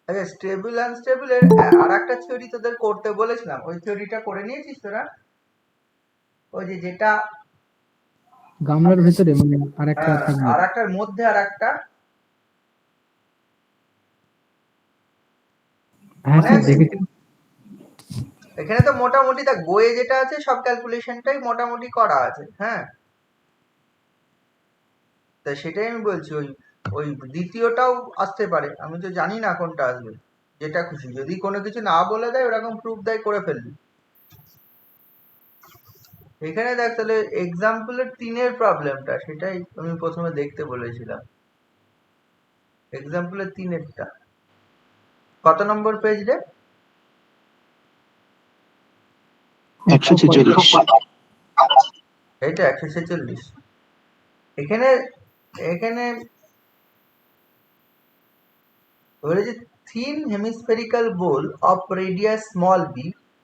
আচ্ছা, stable unstable এর আর একটা থিওরি তোদের করতে বলেছিলাম, ওই থিওরিটা করে নিয়েছিস তোরা? ওই যে যেটা গামলার ভেতরে মানে আরেকটা থাকবে, আর একটার মধ্যে আর একটা, হ্যাঁ মনে স্যার আছে? দেখেছি। এখানে তো মোটামুটি দেখ বইয়ে যেটা আছে সব ক্যালকুলেশনটাই মোটামুটি করা আছে, হ্যাঁ। তা সেটাই আমি বলছি, ওই ওই দ্বিতীয়টাও আসতে পারে, আমি তো জানি না কোনটা আসবে। যেটা খুশি, যদি কোনো কিছু না বলে দেয় ওরকম প্রুফ দেয় করে ফেলবি। এখানে দেখ তাহলে এক্সাম্পলের 3-এর প্রবলেমটা, সেটাই আমি প্রথমে দেখতে বলেছিলাম। এক্সাম্পলের 3-এরটা কত নম্বর পেজ রে? 146। এইটা 146। এখানে এখানে বলেছে thin hemispherical bowl of radius small b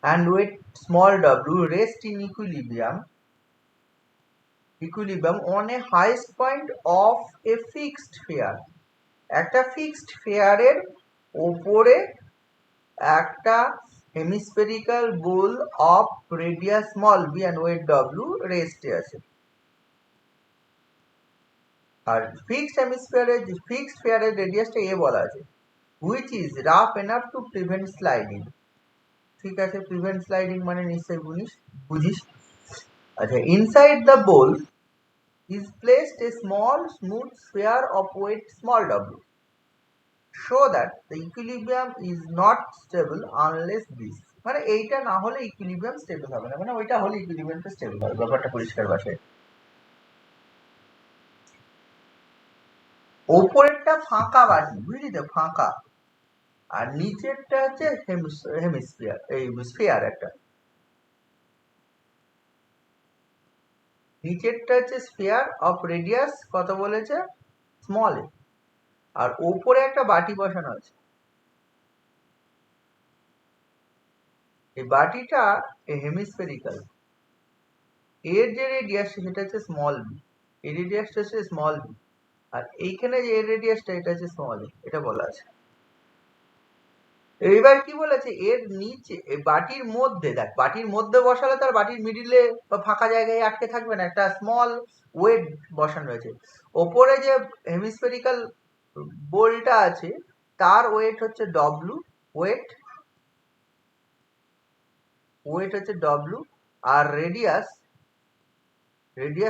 and weight small w rest in equilibrium on a highest point of a fixed sphere. একটা ফিক্সড স্ফিয়ারের ওপরে একটা hemispherical bowl of radius small B and weight W রেস্টে আছে। আর fixed হেমিস্ফিয়ারের fixed স্ফিয়ারের রেডিয়াসটা এ বলা আছে, which is rough enough to prevent sliding. ঠিক আছে, প্রিভেন্ট স্লাইডিং মানে নিশ্চয়ই বুঝিস। আচ্ছা, inside the bowl is placed a small smooth sphere of weight small w. Show that the equilibrium is not stable unless this, মানে এইটা না হলে ইকুইলিব্রিয়াম স্টেবল হবে না, মানে ওইটা হলে ইকুইলিব্রিয়ামটা স্টেবল হবে। ব্যাপারটা পরিষ্কার ভাষায়, ওপরেরটা ফাঁকা বাটি, বুঝলি তো, ফাঁকা, আর নিচেরটা হচ্ছে হেমিস্ফিয়ার, এই স্ফিয়ার একটা। নিচেরটা হচ্ছে স্ফিয়ার অফ রেডিয়াস কত বলেছে, স্মল এ, আর ওপরে একটা বাটি বসানো আছে। এই বাটিটা হেমিস্ফেরিক্যাল, এর যে রেডিয়াস সেটা হচ্ছে স্মল বি, এই রেডিয়াসটা হচ্ছে স্মল বি, আর এইখানে যে এর রেডিয়াসটা এটা হচ্ছে স্মল এ, এটা বলা আছে। এইবার কি বলেছে, এর নিচে বাটির মধ্যে, দেখ বাটির মধ্যে বসালে তার বাটির মিডিলে বা ফাঁকা জায়গায় আটকে থাকবে না, একটা স্মল ওয়েট বসানো রয়েছে। ওপরে যে হেমিস্ফেরিক্যাল বোলটা আছে তার ওয়েট হচ্ছে ডব্লু, ওয়েট হচ্ছে ডব্লু, আর রেডিয়াস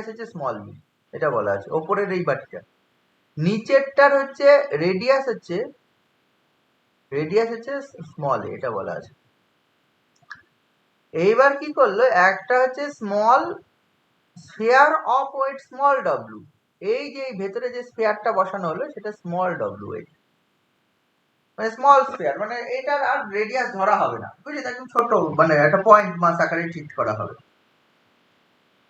হচ্ছে স্মল বি, এটা বলা আছে ওপরের এই বাটিটা। নিচেরটার হচ্ছে রেডিয়াস হচ্ছে স্মল এ, এটা বলা আছে। এইবার কি করলো, একটা হচ্ছে small sphere of weight small W, এই যে ভেতরে যে স্ফিয়ারটা বসানো হলো সেটা স্মল ডব্লু ওয়েট, মানে স্মল স্ফিয়ার, মানে এটার আর রেডিয়াস ধরা হবে না, বুঝলি, একদম ছোট, মানে একটা পয়েন্ট মাস আকারে ট্রিট করা হবে,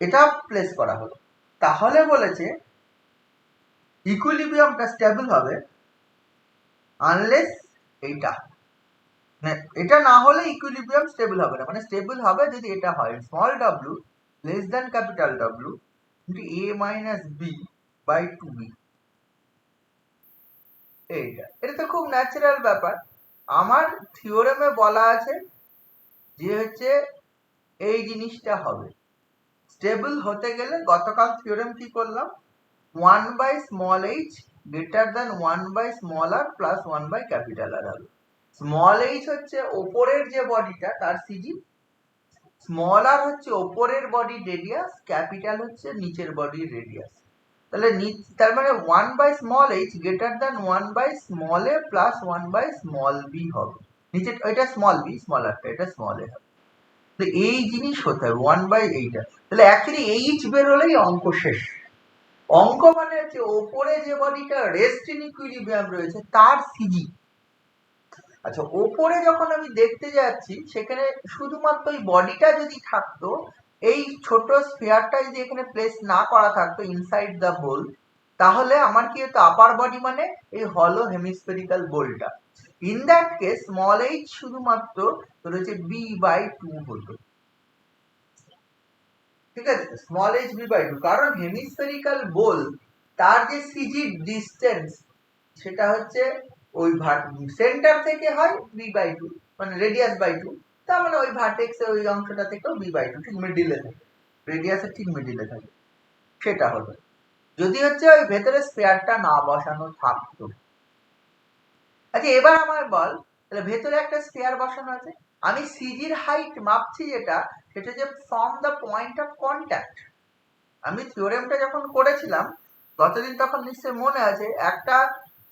এটা প্লেস করা হলো। তাহলে বলেছে ইকুইলিব্রিয়ামটা স্টেবল হবে আনলেস এইটা, মানে এটা না হলে ইকুইলিব্রিয়াম স্টেবল হবে না, মানে স্টেবল হবে যদি এটা হয় small W less than capital W into A minus B by 2b। এটা তো খুব ন্যাচারাল ব্যাপার। আমার থিওরেমে বলা আছে যে হচ্ছে এই জিনিসটা হবে। স্টেবল হতে গেলে গতকাল থিওরেম কি করলাম, 1 by small H greater than 1 by small R plus 1 by capital R হবে। স্মল এইচ হচ্ছে ওপরের যে বডিটা তার সিজি, স্মল আর হচ্ছে ওপরের বডি রেডিয়াস, ক্যাপিটাল হচ্ছে নিচের বডির রেডিয়াস। তাহলে তার মানে 1 by small H greater than 1 by small A plus 1 by small B হবে। নিচে এটা স্মল বি, স্মল আরটা এটা স্মল এ হবে। তো এই জিনিস হতে হবে 1 বাই এইটা। তাহলে অ্যাকচুয়ালি এইচ বেরোলেই অঙ্ক শেষ। অঙ্ক মানে হচ্ছে ওপরে যে বডিটা রেস্ট ইন ইকুইলিব্রিয়াম রয়েছে তার সিজি। আচ্ছা, ওপরে যখন আমি দেখতে যাচ্ছি সেখানে শুধুমাত্র ওই বডিটা যদি থাকতো, এই ছোট স্ফিয়ারটা যদি এখানে প্লেস না করা থাকতো ইনসাইড দ্য বোল, তাহলে আমার কি হতো, আপার বডি মানে এই হলো হেমিস্ফেরিক্যাল বোলটা। In that case small H শুধুমাত্র রয়েছে বি বাই 2 হতো, ঠিক আছে, স্মল এইচ বি বাই 2, কারণ হেমিস্ফেরিক্যাল বোল তার যে সিজি ডিস্টেন্স সেটা হচ্ছে ওই সেন্টার থেকে হয় b/2, মানে রেডিয়াস বাই 2, তার মানে ওই ভার্টেক্স ওই অংশটা থেকেও b/2 ঠিক মিডিলে থাকে, রেডিয়াসের ঠিক মিডিলে থাকে, সেটা হবে যদি হচ্ছে ওই ভেতরে স্পেয়ারটা না বসানো থাকতো। আচ্ছা এবার আমার বল, তাহলে ভেতরে একটা স্পেয়ার বসানো আছে, আমি সিজির হাইট মাপছি যেটা, সেটা যে from the point of contact. আমি থিওরেমটা যখন করেছিলাম গতদিন, তখন নিশ্চয়ই মনে আছে, একটা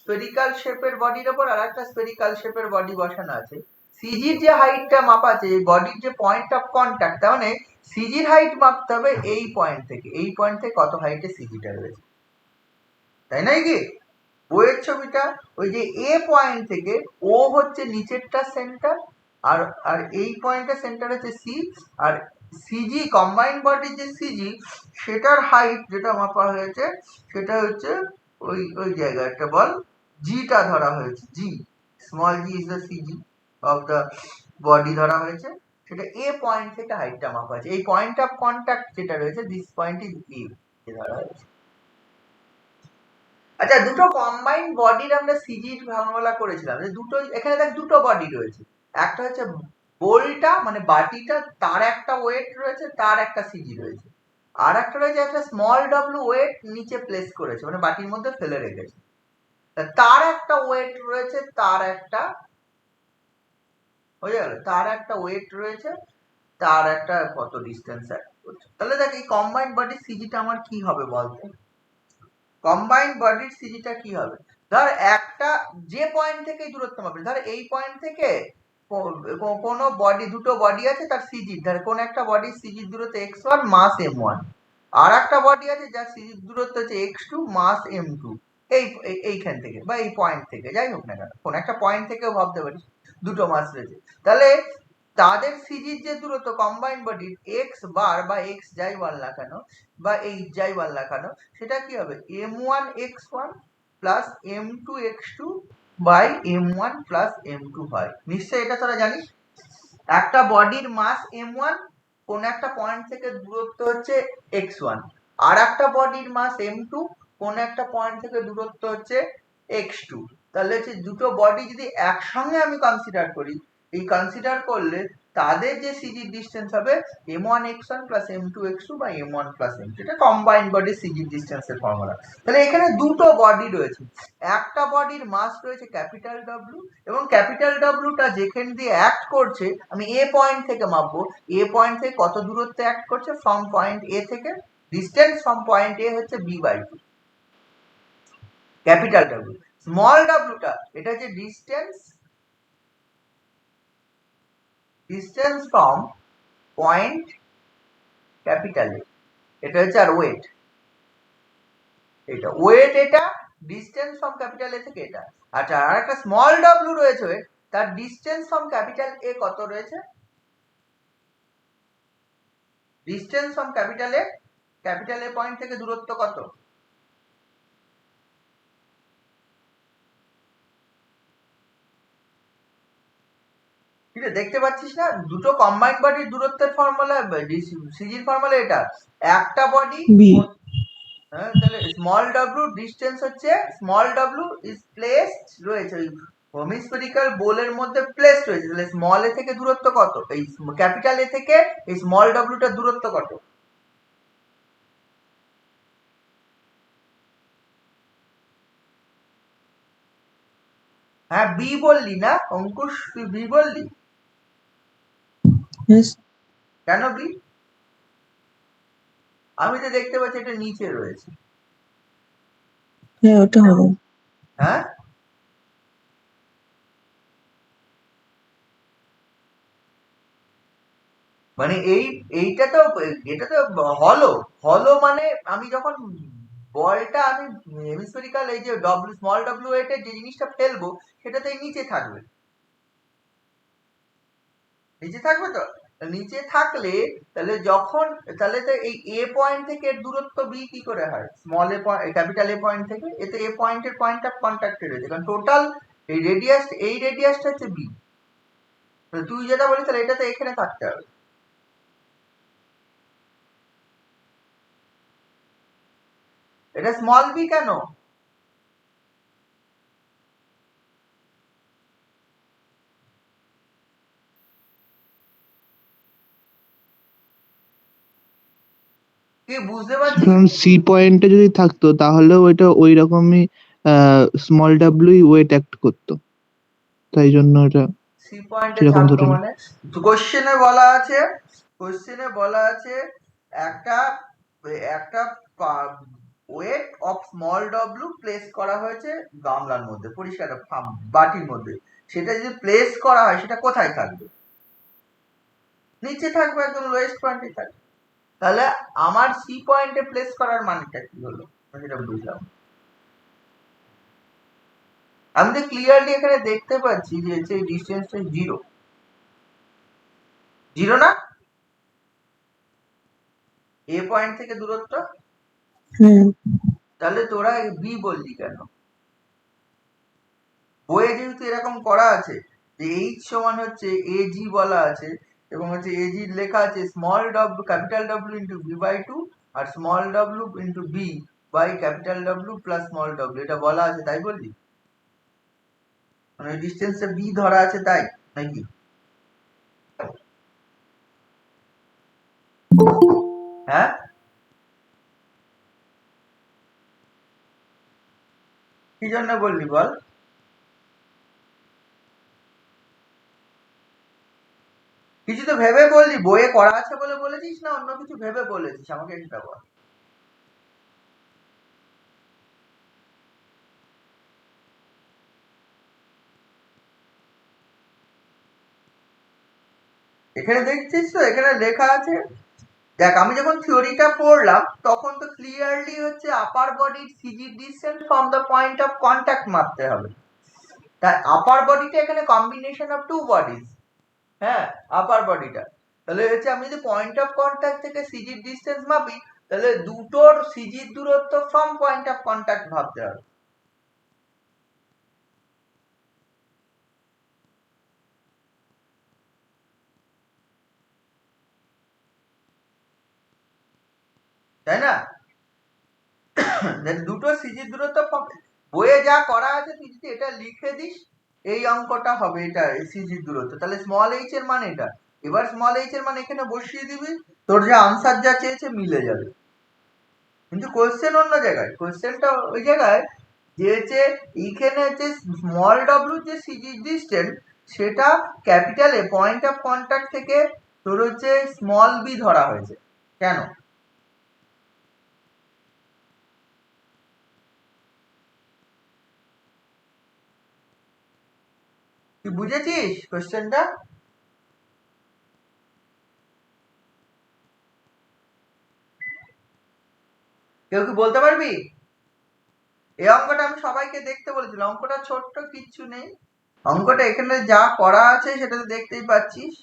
স্ফেরিক্যাল শেপের বডির ওপর আর একটা স্ফেরিক্যাল শেপের বডি বসানো আছে, সিজির যে হাইটটা মাপা আছে এই বডির যে পয়েন্ট অফ কন্ট্যাক্ট, তার মানে সিজির হাইট মাপতে হবে এই পয়েন্ট থেকে, এই পয়েন্ট থেকে কত হাইটে সিজিটা রয়েছে, তাই নয় কি? বইয়ের ছবিটা ওই যে এ পয়েন্ট থেকে ও হচ্ছে নিচেরটা সেন্টার, আর আর এই পয়েন্টের সেন্টার হচ্ছে সি, আর সিজি কম্বাইন্ড বডির যে সিজি সেটার হাইট যেটা মাপা হয়েছে সেটা হচ্ছে ওই ওই জায়গাটা বল, জিটা ধরা হয়েছে, G, small G is the CG of the body ধরা হয়েছে, সেটা এ পয়েন্ট থেকে হাইটটা মাপা আছে, এই পয়েন্ট অফ কন্ট্যাক্ট যেটা রয়েছে দিস পয়েন্ট ইজ এ ধরা হয়েছে। আচ্ছা দুটো কম্বাইন্ড বডির আমরা সিজির ফর্মুলা করেছিলাম, যে দুটো এখানে দেখ দুটো বডি রয়েছে, একটা হচ্ছে বোলটা মানে বাটিটা, তার একটা ওয়েট রয়েছে, তার একটা সিজি রয়েছে, আর একটা রয়েছে একটা স্মল ডব্লু ওয়েট নিচে প্লেস করেছে মানে বাটির মধ্যে ফেলে রেখেছে, তার একটা ওয়েট রয়েছে, তার একটা হয়ে গেল, তার একটা ওয়েট রয়েছে, তার একটা কত ডিস্টেন্স করছে। তাহলে দেখ এই কম্বাইন্ড বডির সিজিটা আমার কি হবে বলতো, কম্বাইন্ড বডির সিজিটা কি হবে, ধর একটা যে পয়েন্ট থেকে দূরত্ব মাপবে, ধর এই পয়েন্ট থেকে কোন বডি, দুটো বডি আছে তার সিজি, ধর কোন একটা বডির সিজির দূরত্ব x1 মাস m1, আর একটা বডি আছে যার সিজির দূরত্ব হচ্ছে x2 মাস m2, এইখান থেকে বা এই পয়েন্ট থেকে, যাই হোক না কেন কোন একটা পয়েন্ট থেকেও ভাবতে পারিস, দুটো মাস রয়েছে, তাহলে তাদের সিজির যে দূরত্ব কম্বাইন্ড বডির এক্স বার বা এক্স যাই বল না কেন বা এইচ যাই বল না কেন, সেটা কি হবে m1x1 plus m2x2 by m1 plus m2 হয়। নিশ্চয়ই এটা তোরা জানিস, একটা বডির মাস m1, কোন একটা পয়েন্ট থেকে দূরত্ব হচ্ছে x1, আর একটা বডির মাস m2, কোন একটা পয়েন্ট থেকে দূরত্ব হচ্ছে x2, তাহলে হচ্ছে দুটো বডি যদি একসঙ্গে আমি কনসিডার করি, এই কনসিডার করলে তাদের যে সিজির ডিসটেন্স হবে m1x1 প্লাস m2x2 বা m1 প্লাস m2, এটা কম্বাইন্ড বডির সিজির ডিসটেন্সের ফর্মুলা। তাহলে এখানে দুটো বডি রয়েছে, একটা বডির মাস রয়েছে ক্যাপিটাল ডব্লিউ, এবং ক্যাপিটাল ডব্লিউটা যেখান দিয়ে অ্যাক্ট করছে আমি এ পয়েন্ট থেকে মাপবো, এ পয়েন্ট থেকে কত দূরত্বে অ্যাক্ট করছে ফ্রম পয়েন্ট এ থেকে, ডিসটেন্স ফ্রম পয়েন্ট এ হচ্ছে b/2 ক্যাপিটাল ডব্লিউ। স্মল ডব্লিউটা এটা হচ্ছে distance from point capital A, এটা হচ্ছে আর ওয়েট, এটা ওয়েট, এটা ডিস্টেন্স ফ্রম ক্যাপিটাল এ থেকে এটা। আচ্ছা আর একটা স্মল ডব্লিউ রয়েছে ওয়েট, তার ডিস্টেন্স ফ্রম ক্যাপিটাল এ কত রয়েছে, distance from capital A point থেকে দূরত্ব কত, দেখতে পাচ্ছিস না দুটো কম্বাইন্ড বডির দূরত্বের ফর্মুলা, সিজির ফর্মুলা এটা, একটা বডি তাহলে স্মল ডব্লিউ ডিস্টেন্স হচ্ছে, স্মল ডব্লিউ ইজ প্লেসড রয়েছে ওই হেমিস্ফেরিক্যাল বোলের মধ্যে প্লেসড রয়েছে, তাহলে স্মল এ থেকে দূরত্ব কত, এই ক্যাপিটাল এ থেকে এই স্মল ডব্লিউটার দূরত্ব কত, হ্যাঁ বি বললি না অঙ্কুশ, তুই বি বললি, কেন বি? আমি তো দেখতে পাচ্ছি এটা নিচে রয়েছে, হ্যাঁ ওটা হবে, হ্যাঁ মানে এইটা তো, এটা তো হলো, মানে আমি যখন বলটা আমি হেমিস্ফেরিক্যাল এই যে ডব্লিউ স্মল ডব্লিউ এর যে জিনিসটা ফেলবো সেটা তো নিচে থাকবে, নিচে থাকবে তো, নিচে থাকলে তাহলে যখন, তাহলে তো এই এ পয়েন্ট থেকে এর দূরত্ব বি কি করে হয়, small A capital A point থেকে, এতে এ পয়েন্টের পয়েন্ট অফ কন্ট্যাক্টে রয়েছে, কারণ টোটাল এই রেডিয়াসটা হচ্ছে বি, তুই যেটা বলিস তাহলে এটা তো এখানে থাকতে হবে, এটা স্মল বি কেন, কি বুঝতে পারছিস? কারণ সি পয়েন্টে যদি থাকতো তাহলে ওইটা ওই রকমই স্মল ডাব্লিউ ওয়েট অ্যাক্ট করতো, তাই জন্য এটা সি পয়েন্টে সেরকম থাকতো ধরে মানে কোশ্চেনে বলা আছে একটা একটা weight of small W place করা হয়েছে গামলার মধ্যে, পরিষ্কার বাটির মধ্যে। সেটা যদি প্লেস করা হয় সেটা কোথায় থাকবে? নিচে থাকবে, একদম লোয়েস্ট পয়েন্টে থাকবে। তাহলে আমার সি পয়েন্টে প্লেস করার মানেটা কি হলো সেটা বুঝলাম। আমি তো ক্লিয়ারলি এখানে দেখতে পাচ্ছি যে এই ডিস্টেন্সটা জিরো না? এ পয়েন্ট থেকে দূরত্ব, তাহলে তোরা বি বললি কেন? বইয়ে যেহেতু এরকম করা আছে যে এইচ সমান হচ্ছে এজি বলা আছে, এবং হচ্ছে এজি লেখা আছে small W capital W into B by two আর small W into B by capital W plus small W, এটা বলা আছে তাই বললি? মানে ডিস্টেন্সটা বি ধরা আছে তাই নাকি? হ্যাঁ, কি জন্য বললি বল? কিছু তো ভেবে বললি, বইয়ে করা আছে বলে বলেছিস না অন্য কিছু ভেবে বলেছিস? আমাকে এটা বল। এখানে দেখছিস তো, এখানে লেখা আছে, দেখ আমি যখন থিওরিটা পড়লাম তখন তো ক্লিয়ারলি হচ্ছে আপার বডির CG distance from the point of contact মাপতে হবে। তাই আপার বডিটা এখানে কম্বিনেশন অফ টু বডিজ, হ্যাঁ আপার বডিটা। তাহলে হচ্ছে আমি যদি পয়েন্ট অফ কন্টাক্ট থেকে সিজির ডিসটেন্স মাপি, তাহলে দুটোর সিজির দূরত্ব ফ্রম পয়েন্ট অফ কন্টাক্ট ভাবতে হবে। তাই না? দুটো সিজির দূরত্ব বইয়ে যা করা আছে তুই যদি এটা লিখে দিস এই অঙ্কটা হবে, এটা সিজির দূরত্ব, তাহলে স্মল এইচ এর মান এটা। এবার স্মল এইচ এর মান এখানে বসিয়ে দিবি, তোর যে আনসার যা চেয়েছে মিলে যাবে। কিন্তু কোশ্চেন অন্য জায়গায়, কোশ্চেনটা ওই জায়গায় যে হচ্ছে এইখানে হচ্ছে স্মল ডব্লিউ যে সিজির ডিস্টেন্স সেটা capital A point of contact থেকে তোর হচ্ছে স্মল বি ধরা হয়েছে। কেন? তুই বুঝেছিস কোশ্চেনটা? কেউ কি বলতে পারবি? এই অঙ্কটা আমি সবাইকে দেখতে বলেছিলাম, অঙ্কটা ছোট্ট, কিচ্ছু নেই। অঙ্কটা এখানে যা করা আছে সেটা তো দেখতেই পাচ্ছিস।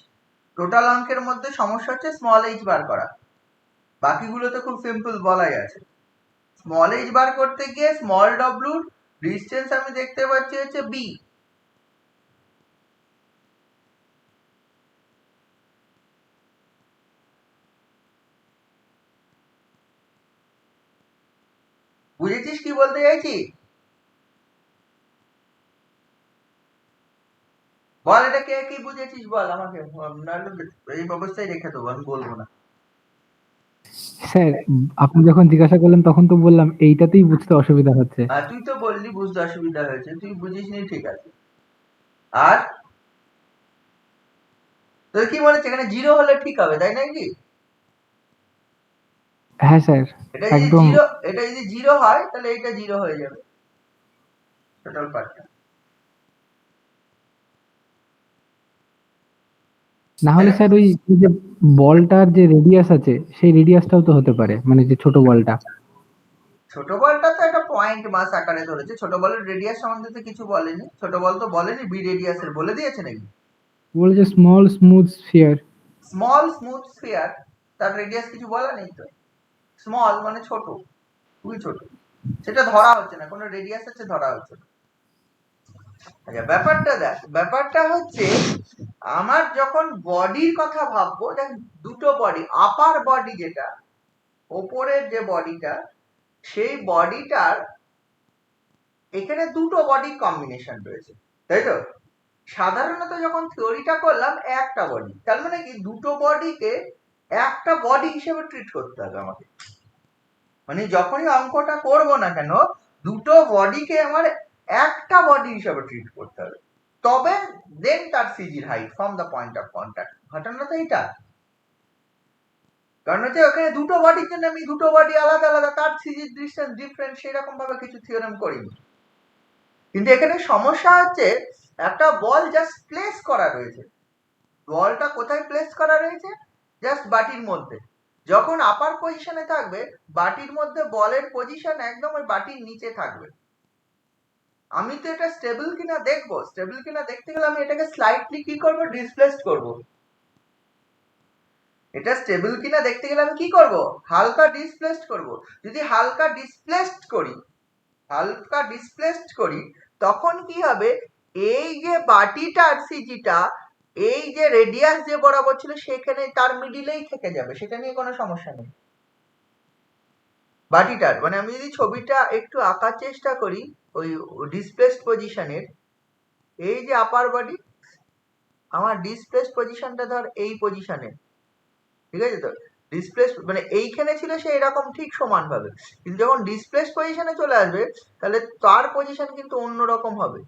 টোটাল অঙ্কের মধ্যে সমস্যা হচ্ছে স্মল এইচ বার করা, বাকিগুলো তো খুব সিম্পল বলাই আছে। স্মল এইচ বার করতে গিয়ে স্মল ডব্লিউর ডিস্টেন্স আমি দেখতে পাচ্ছি হচ্ছে বি। বুঝেছিস কি বলতে চাইছি? বল এটা কে কি বুঝেছিস বল আমাকে, নাহলে এই অবস্থায় রেখে দেবো, আমি বলবো না। স্যার আপনি যখন জিজ্ঞাসা করলেন তখন তো বললাম এইটাতেই বুঝতে অসুবিধা হচ্ছে। তুই তো বললি বুঝতে অসুবিধা হয়েছে, তুই বুঝিসনি, ঠিক আছে। আর তোর কি মনে হচ্ছে এখানে জিরো হলে ঠিক হবে তাই নাকি? হ্যাঁ স্যার, একদম। এটা যদি জিরো হয় তাহলে এটা জিরো হয়ে যাবে টোটাল পার্টটা। না হলে স্যার ওই যে বলটার যে রেডিয়াস আছে সেই রেডিয়াসটাও তো হতে পারে, মানে যে ছোট বলটা। ছোট বলটা তো একটা পয়েন্ট মাস আকারে ধরেছে, ছোট বলের রেডিয়াস সম্বন্ধে তো কিছু বলেনি। ছোট বল তো বলেনি বি রেডিয়াসের, বলে দিয়েছে নাকি? বলেছে small smooth sphere. Small smooth sphere, তার রেডিয়াস কিছু বলা নেই তো। স্মল মানে ছোট, খুবই ছোট, সেটা ধরা হচ্ছে না, কোনো রেডিয়াস আছে ধরা হচ্ছে না। আচ্ছা ব্যাপারটা দেখ, ব্যাপারটা হচ্ছে আমার যখন বডির কথা ভাববো, দেখ দুটো বডি, আপার বডি যেটা ওপরের যে বডিটা, সেই বডিটার এখানে দুটো বডি কম্বিনেশন রয়েছে, তাই তো? সাধারণত যখন থিওরিটা করলাম একটা বডি, তার মানে কি দুটো বডিকে একটা বডি হিসেবে ট্রিট করতে হবে আমাকে, মানে যখনই অঙ্কটা করবো না কেন দুটো বডিকে আমার একটা বডি হিসেবে ট্রিট করতে হবে, তবে দেন তার সিজির height from the point of contact. ঘটনা তো এইটা, কারণ হচ্ছে ওখানে দুটো বডির জন্য আমি দুটো বডি আলাদা আলাদা তার সিজির ডিস্টেন্স ডিফারেন্ট সেরকম ভাবে কিছু থিওরেম করিনি। কিন্তু এখানে সমস্যা হচ্ছে একটা বল জাস্ট প্লেস করা রয়েছে, বলটা কোথায় প্লেস করা রয়েছে, জাস্ট বাটির মধ্যে। যখন আপার পজিশনে থাকবে বাটির মধ্যে বলের পজিশন একদম ওই বাটির নিচে থাকবে। আমি তো এটা স্টেবল কিনা দেখবো, স্টেবল কিনা দেখতে গেলে আমি এটাকে স্লাইটলি কি করবো, ডিসপ্লেসড করব। এটা স্টেবল কিনা দেখতে গেলে আমি কি করব, হালকা ডিসপ্লেসড করব। যদি হালকা ডিসপ্লেসড করি তখন কি হবে, এই যে বাটিটার সিজিটা এই যে রেডিয়াস যে বরাবর ছিল সেখানে তার মিডিলেই থেকে যাবে, সেটা নিয়ে কোনো সমস্যা নেই। বাটিটার মানে আমি যদি ছবিটা একটু আঁকার চেষ্টা করি ওই ডিসপ্লেসড পজিশনের, এই যে আপার বডি আমার ডিসপ্লেসড পজিশনটা ধর এই পজিশনে, ঠিক আছে? তো ডিসপ্লেস মানে এইখানে ছিল সে এরকম ঠিক সমান ভাবে, কিন্তু যখন ডিসপ্লেস পজিশনে চলে আসবে তাহলে তার পজিশন কিন্তু অন্যরকম হবে।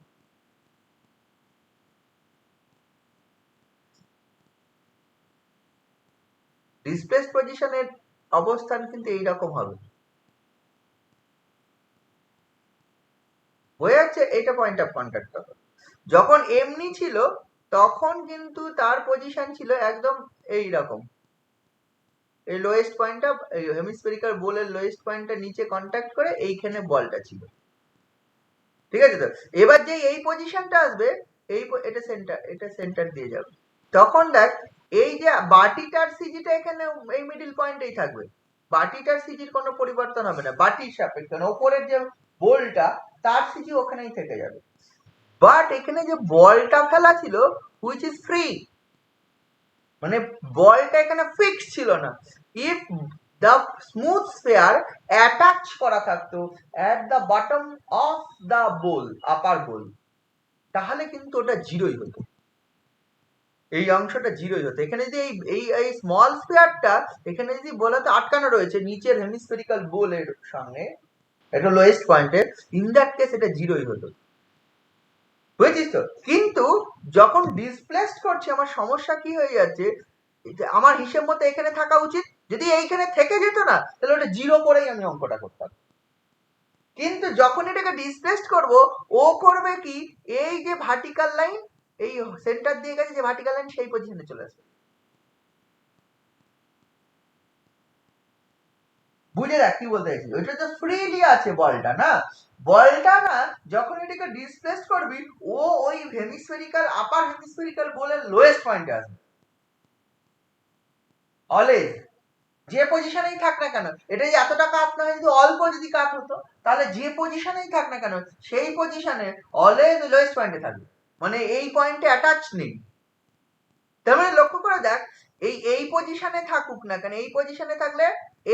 ডিসপ্লেস পজিশনের অবস্থান কিন্তু এইরকম হবে, হয়ে যাচ্ছে এটা পয়েন্ট অফ কন্ট্যাক্ট। যখন এমনি ছিল তখন কিন্তু তার পজিশন ছিল একদম এই রকম, এই লোয়েস্ট পয়েন্টটা এই হেমিস্ফেরিক্যাল বোলের লোয়েস্ট পয়েন্টটা নিচে কন্ট্যাক্ট করে এইখানে বলটা ছিল, ঠিক আছে? তো এবার যে এই পজিশনটা আসবে এই এটা সেন্টার দিয়ে যাবে, তখন দেখ এই যে বাটিটার সিজিটা এখানে এই মিডল পয়েন্টেই থাকবে, বাটিটার সিজির কোনো পরিবর্তন হবে না, বাটির সাপেক্ষে উপরের যে বলটা তার সিজি ওখানেই থেকে যাবে। বাট এখানে যে বলটা ফেলা ছিল হুইচ ইজ ফ্রি, মানে বলটা এখানে ফিক্স ছিল না। If the smooth sphere attach করা থাকতো at the bottom of the bowl, upper bowl, তাহলে কিন্তু ওটা জিরোই হতো, এই অংশটা জিরোই হতো। এখানে যদি এই স্মল স্ফিয়ারটা এখানে যদি বলাতে আটকানো রয়েছে নিচের হেমিস্ফেরিক্যাল বোলের সঙ্গে এটা লোয়েস্ট পয়েন্টে, ইন দ্যাট কেস এটা জিরোই হতো, বুঝেছিস তো? কিন্তু যখন ডিসপ্লেসড করছি আমার সমস্যা কি হয়ে যাচ্ছে, আমার হিসেব মতো এখানে থাকা উচিত, যদি এইখানে থেকে যেত না তাহলে ওটা জিরো করেই আমি অঙ্কটা করতাম। কিন্তু যখন এটাকে ডিসপ্লেসড করব ও করবে কি, এই যে ভার্টিক্যাল লাইন এই সেন্টার দিয়ে গেছে যে ভার্টিক্যাল লাইন সেই পজিশনে চলে আসবে। বুঝে রাখ কি বলতে চাইছি, ওইটা তো ফ্রিলি আছে বলটা না, বলটা না যখন এটাকে ডিসপ্লেস করবি ও ওই হেমিস্ফেরিক্যাল আপার হেমিস্ফেরিক্যাল বলে লোয়েস্ট পয়েন্টে আসবে অলওয়েজ, যে পজিশনেই থাক না কেন। এটা যে এতটা কাট না হয়, যদি অল্প যদি কাট হতো তাহলে যে পজিশনেই থাক না কেন সেই পজিশনে অলওয়েজ লোয়েস্ট পয়েন্টে থাকবে, মানে এই পয়েন্টে অ্যাটাচ নেই। তার মানে লক্ষ্য করে দেখ এই পজিশনে থাকুক না কেন, এই পজিশনে থাকলে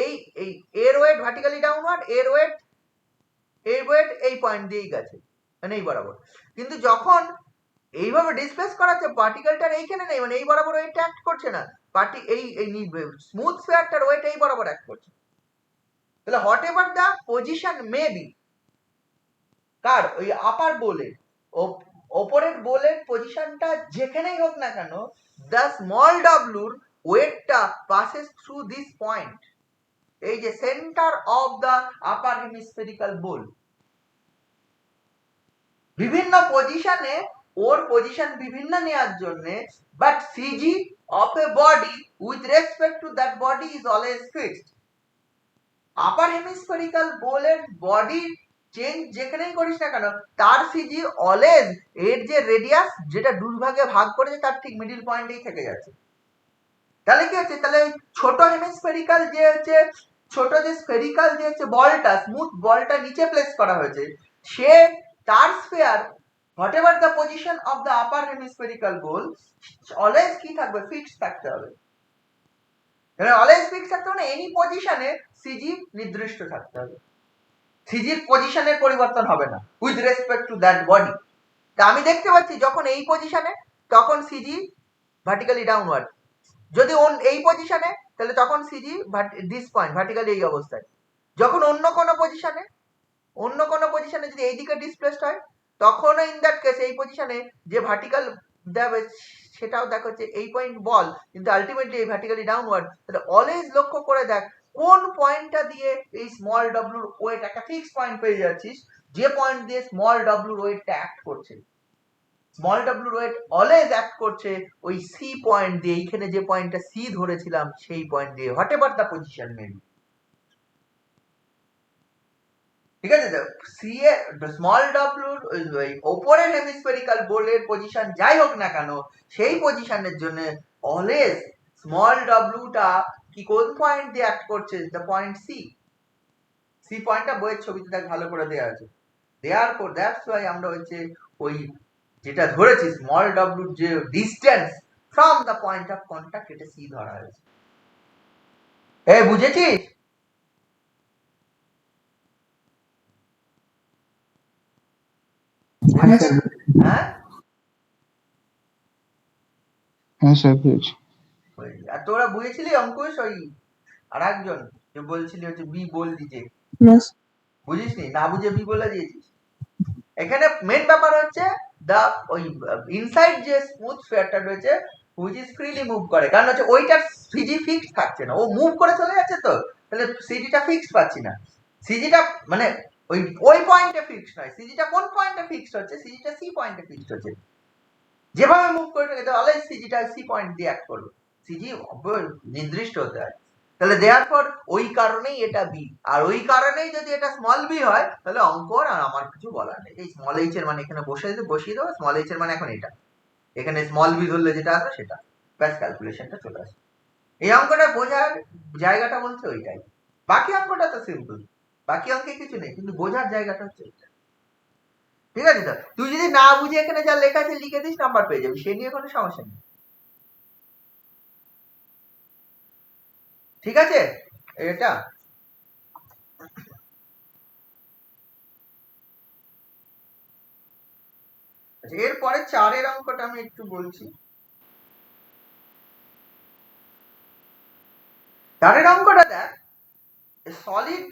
এই এই এর ওয়েট ভার্টিক্যালি ডাউনওয়ার্ড, এর ওয়েট এই পয়েন্ট দিয়েই গেছে মানে এই বরাবর। কিন্তু যখন এইভাবে ডিসপ্লেস করাচ্ছে পার্টিকেলটার এইখানে নেই, মানে এই বরাবর ওয়েট অ্যাক্ট করছে না, এই স্মুথ স্ফিয়ারটার ওয়েট এই বরাবর অ্যাক্ট করছে। তাহলে whatever the position may be, কার ওই আপার বোলের ওপরের বোলের পজিশনটা যেখানেই হোক না কেন, দ্য স্মল ডাব্লুর ওয়েটটা পাসেস থ্রু দিস পয়েন্ট, এই যে centre of the upper hemispherical bowl. বিভিন্ন পজিশনে ওর পজিশন বিভিন্ন নেওয়ার জন্য, but CG of a body with respect to that body is always fixed. Upper hemispherical বোলের বডি চেঞ্জ যেখানেই করিস না কেন তার সিজি অলওয়েজ এর যে রেডিয়াস যেটা দুভাগে ভাগ করেছে তার ঠিক মিডল পয়েন্টেই থেকে যাচ্ছে। তাহলে কি হচ্ছে, তাহলে ছোট হেমিস্ফেরিক্যাল যে হচ্ছে ছোট যে স্ফেরিক্যাল যে হচ্ছে বলটা স্মুথ বলটা নিচে প্লেস করা হয়েছে, সে তার sphere whatever the position of the upper hemispherical ball always কি থাকবে, ফিক্সড থাকতে হবে। অলওয়েজ ফিক্সড থাকতে হবে, এনি পজিশনে সিজি নির্দিষ্ট থাকতে হবে, সিজির পজিশনের পরিবর্তন হবে না with respect to that body. তা আমি দেখতে পাচ্ছি যখন এই পজিশনে তখন সিজি ভার্টিক্যালি ডাউনওয়ার্ড, যদি এই পজিশনে তাহলে তখন সিজি দিস পয়েন্ট ভার্টিক্যালি এই অবস্থায়। যখন অন্য কোনো পজিশনে যদি এইদিকে ডিসপ্লেসড হয়, তখনও ইন দ্যাট কেস এই পজিশনে যে ভার্টিক্যাল দেবে সেটাও দেখ হচ্ছে এই পয়েন্ট বল, কিন্তু আলটিমেটলি এই ভার্টিক্যালি ডাউনওয়ার্ড। তাহলে অলওয়েজ লক্ষ্য করে দেখ কোন পয়েন্টটা দিয়ে এই স্মল ডব্লিউর ওয়েট একটা ফিক্স পয়েন্ট পেয়ে যাচ্ছিস, যে পয়েন্ট দিয়ে স্মল ডব্লিউর ওয়েটটা অ্যাক্ট করছে। স্মল ডব্লিউর ওয়েট অলওয়েজ অ্যাক্ট করছে ওই সি পয়েন্ট দিয়ে, এইখানে যে পয়েন্টটা সি ধরেছিলাম সেই পয়েন্ট দিয়ে, what ever the position maybe. ঠিক আছে, সি এ স্মল ডব্লিউর ওপরের হেমিস্ফেরিক্যাল বোর্ডের পজিশন যাই হোক না কেন, সেই পজিশনের জন্য অলওয়েজ স্মল ডব্লিউটা কি কোন পয়েন্ট দিয়ে অ্যাক্ট করছে, দ্য পয়েন্ট সি। সি পয়েন্টটা বইয়ের ছবিতে দেখ ভালো করে দেওয়া আছে। দেওয়ার পর দ্যাটস ওয়াই আমরা হচ্ছে ওই যেটা ধরেছি স্মল ডব্লিউর যে distance from the point of contact, এটা সি ধরা হয়েছে। বুঝেছিস? হ্যাঁ হ্যাঁ স্যার বুঝেছি। আর তোরা বুঝেছিলি অঙ্কুশ? ওই আর একজন যে বলছিলি হচ্ছে বি বল দিতে, বুঝিসনি? না বুঝে বি বলে দিয়েছিস। এখানে মেন ব্যাপার হচ্ছে দা ওই ইনসাইড যে স্মুথ স্ফিয়ারটা রয়েছে হুইচ ইজ ফ্রিলি মুভ করে, কারণ হচ্ছে ওইটার সিজি ফিক্সড থাকছে না, ও মুভ করে চলে যাচ্ছে, তো তাহলে সিজিটা ফিক্সড পাচ্ছি না। সিজিটা মানে ওই পয়েন্টে ফিক্সড নয়, সিজিটা কোন পয়েন্টে ফিক্সড হচ্ছে, সিজিটা সি পয়েন্টে ফিক্সড হচ্ছে। যেভাবে মুভ করে থাকে অলওয়েজ সিজিটা সি পয়েন্ট দিয়ে অ্যাক্ট করবে, সিজি নির্দিষ্ট হতে হয়। তাহলে দেওয়ার পর ওই কারণেই এটা বি, আর ওই কারণেই যদি এটা স্মল বি হয় তাহলে অঙ্ক আর আমার কিছু বলার নেই। এই স্মল এইচ এর মানে এখানে বসিয়ে দেবো, স্মল এইচ এর মানে এখন এটা, এখানে স্মল বি ধরলে যেটা আসবে সেটা, ব্যাস ক্যালকুলেশনটা চলে আসে। এই অঙ্কটা বোঝার জায়গাটা বলছে ওইটাই, বাকি অঙ্কটা তো সিম্পল, বাকি অঙ্কে কিছু নেই, কিন্তু বোঝার জায়গাটা হচ্ছে এটা। ঠিক আছে, তো তুই যদি না বুঝে এখানে যা লেখা আছে লিখে দিস, নাম্বার পেয়ে যাবি, সে নিয়ে কোনো সমস্যা নেই। ঠিক আছে, এটা এরপরে 4 অঙ্কটা আমি একটু বলছি। 4 অঙ্কটা দেখ, সলিড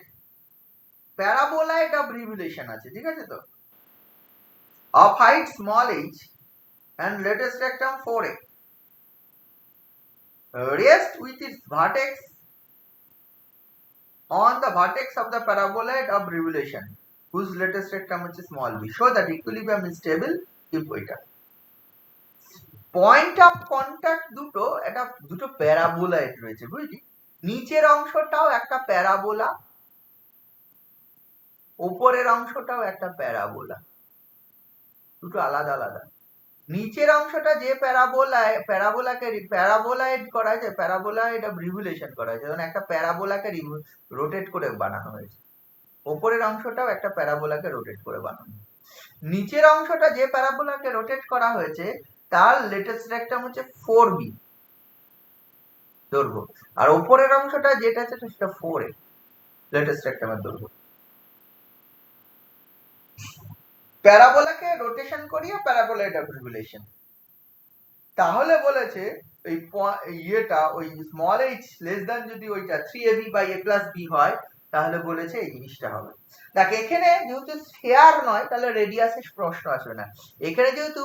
প্যারাবোলাইড অফ রিভলিউশন আছে, ঠিক আছে, তো of height small h and latest rectum 4a rest with its vertex on the vertex of the paraboloid of revolution whose latest rectum is small b. Show that equilibrium is stable if ওইটা point of contact দুটো প্যারাবোলাইড রয়েছে, বুঝলি? নিচের অংশটাও একটা parabola, উপরের অংশটাও একটা parabola, দুটো আলাদা আলাদা। নিচের অংশটা যে প্যারাবোলাইড করা হয়েছে, প্যারাবোলাইড অফ রিভলিউশন করা হয়েছে, মানে একটা প্যারাবোলাকে রোটেট করে বানানো হয়েছে। উপরের অংশটাও একটা প্যারাবোলাকে রোটেট করে বানানো। নিচের অংশটা যে প্যারাবোলাকে রোটেট করা হয়েছে তার লেটেস্ট রেকটাম হচ্ছে 4b দৈর্ঘ্য, আর উপরের অংশটা যেটা আছে সেটা 4a লেটেস্ট রেকটামের দৈর্ঘ্য। প্যারাবোলাকে রোটেশন করিয়ে প্যারাবোলাইড অফ রিভলিউশন। তাহলে বলেছে এই ইয়েটা ওই স্মল এইচ লেস দ্যান যদি ওইটা 3ab by a plus b হয়, তাহলে বলেছে এই জিনিসটা হবে। দেখ এখানে যেহেতু স্ফিয়ার নয় তাহলে রেডিয়াসের প্রশ্ন আসবে না, এখানে যেহেতু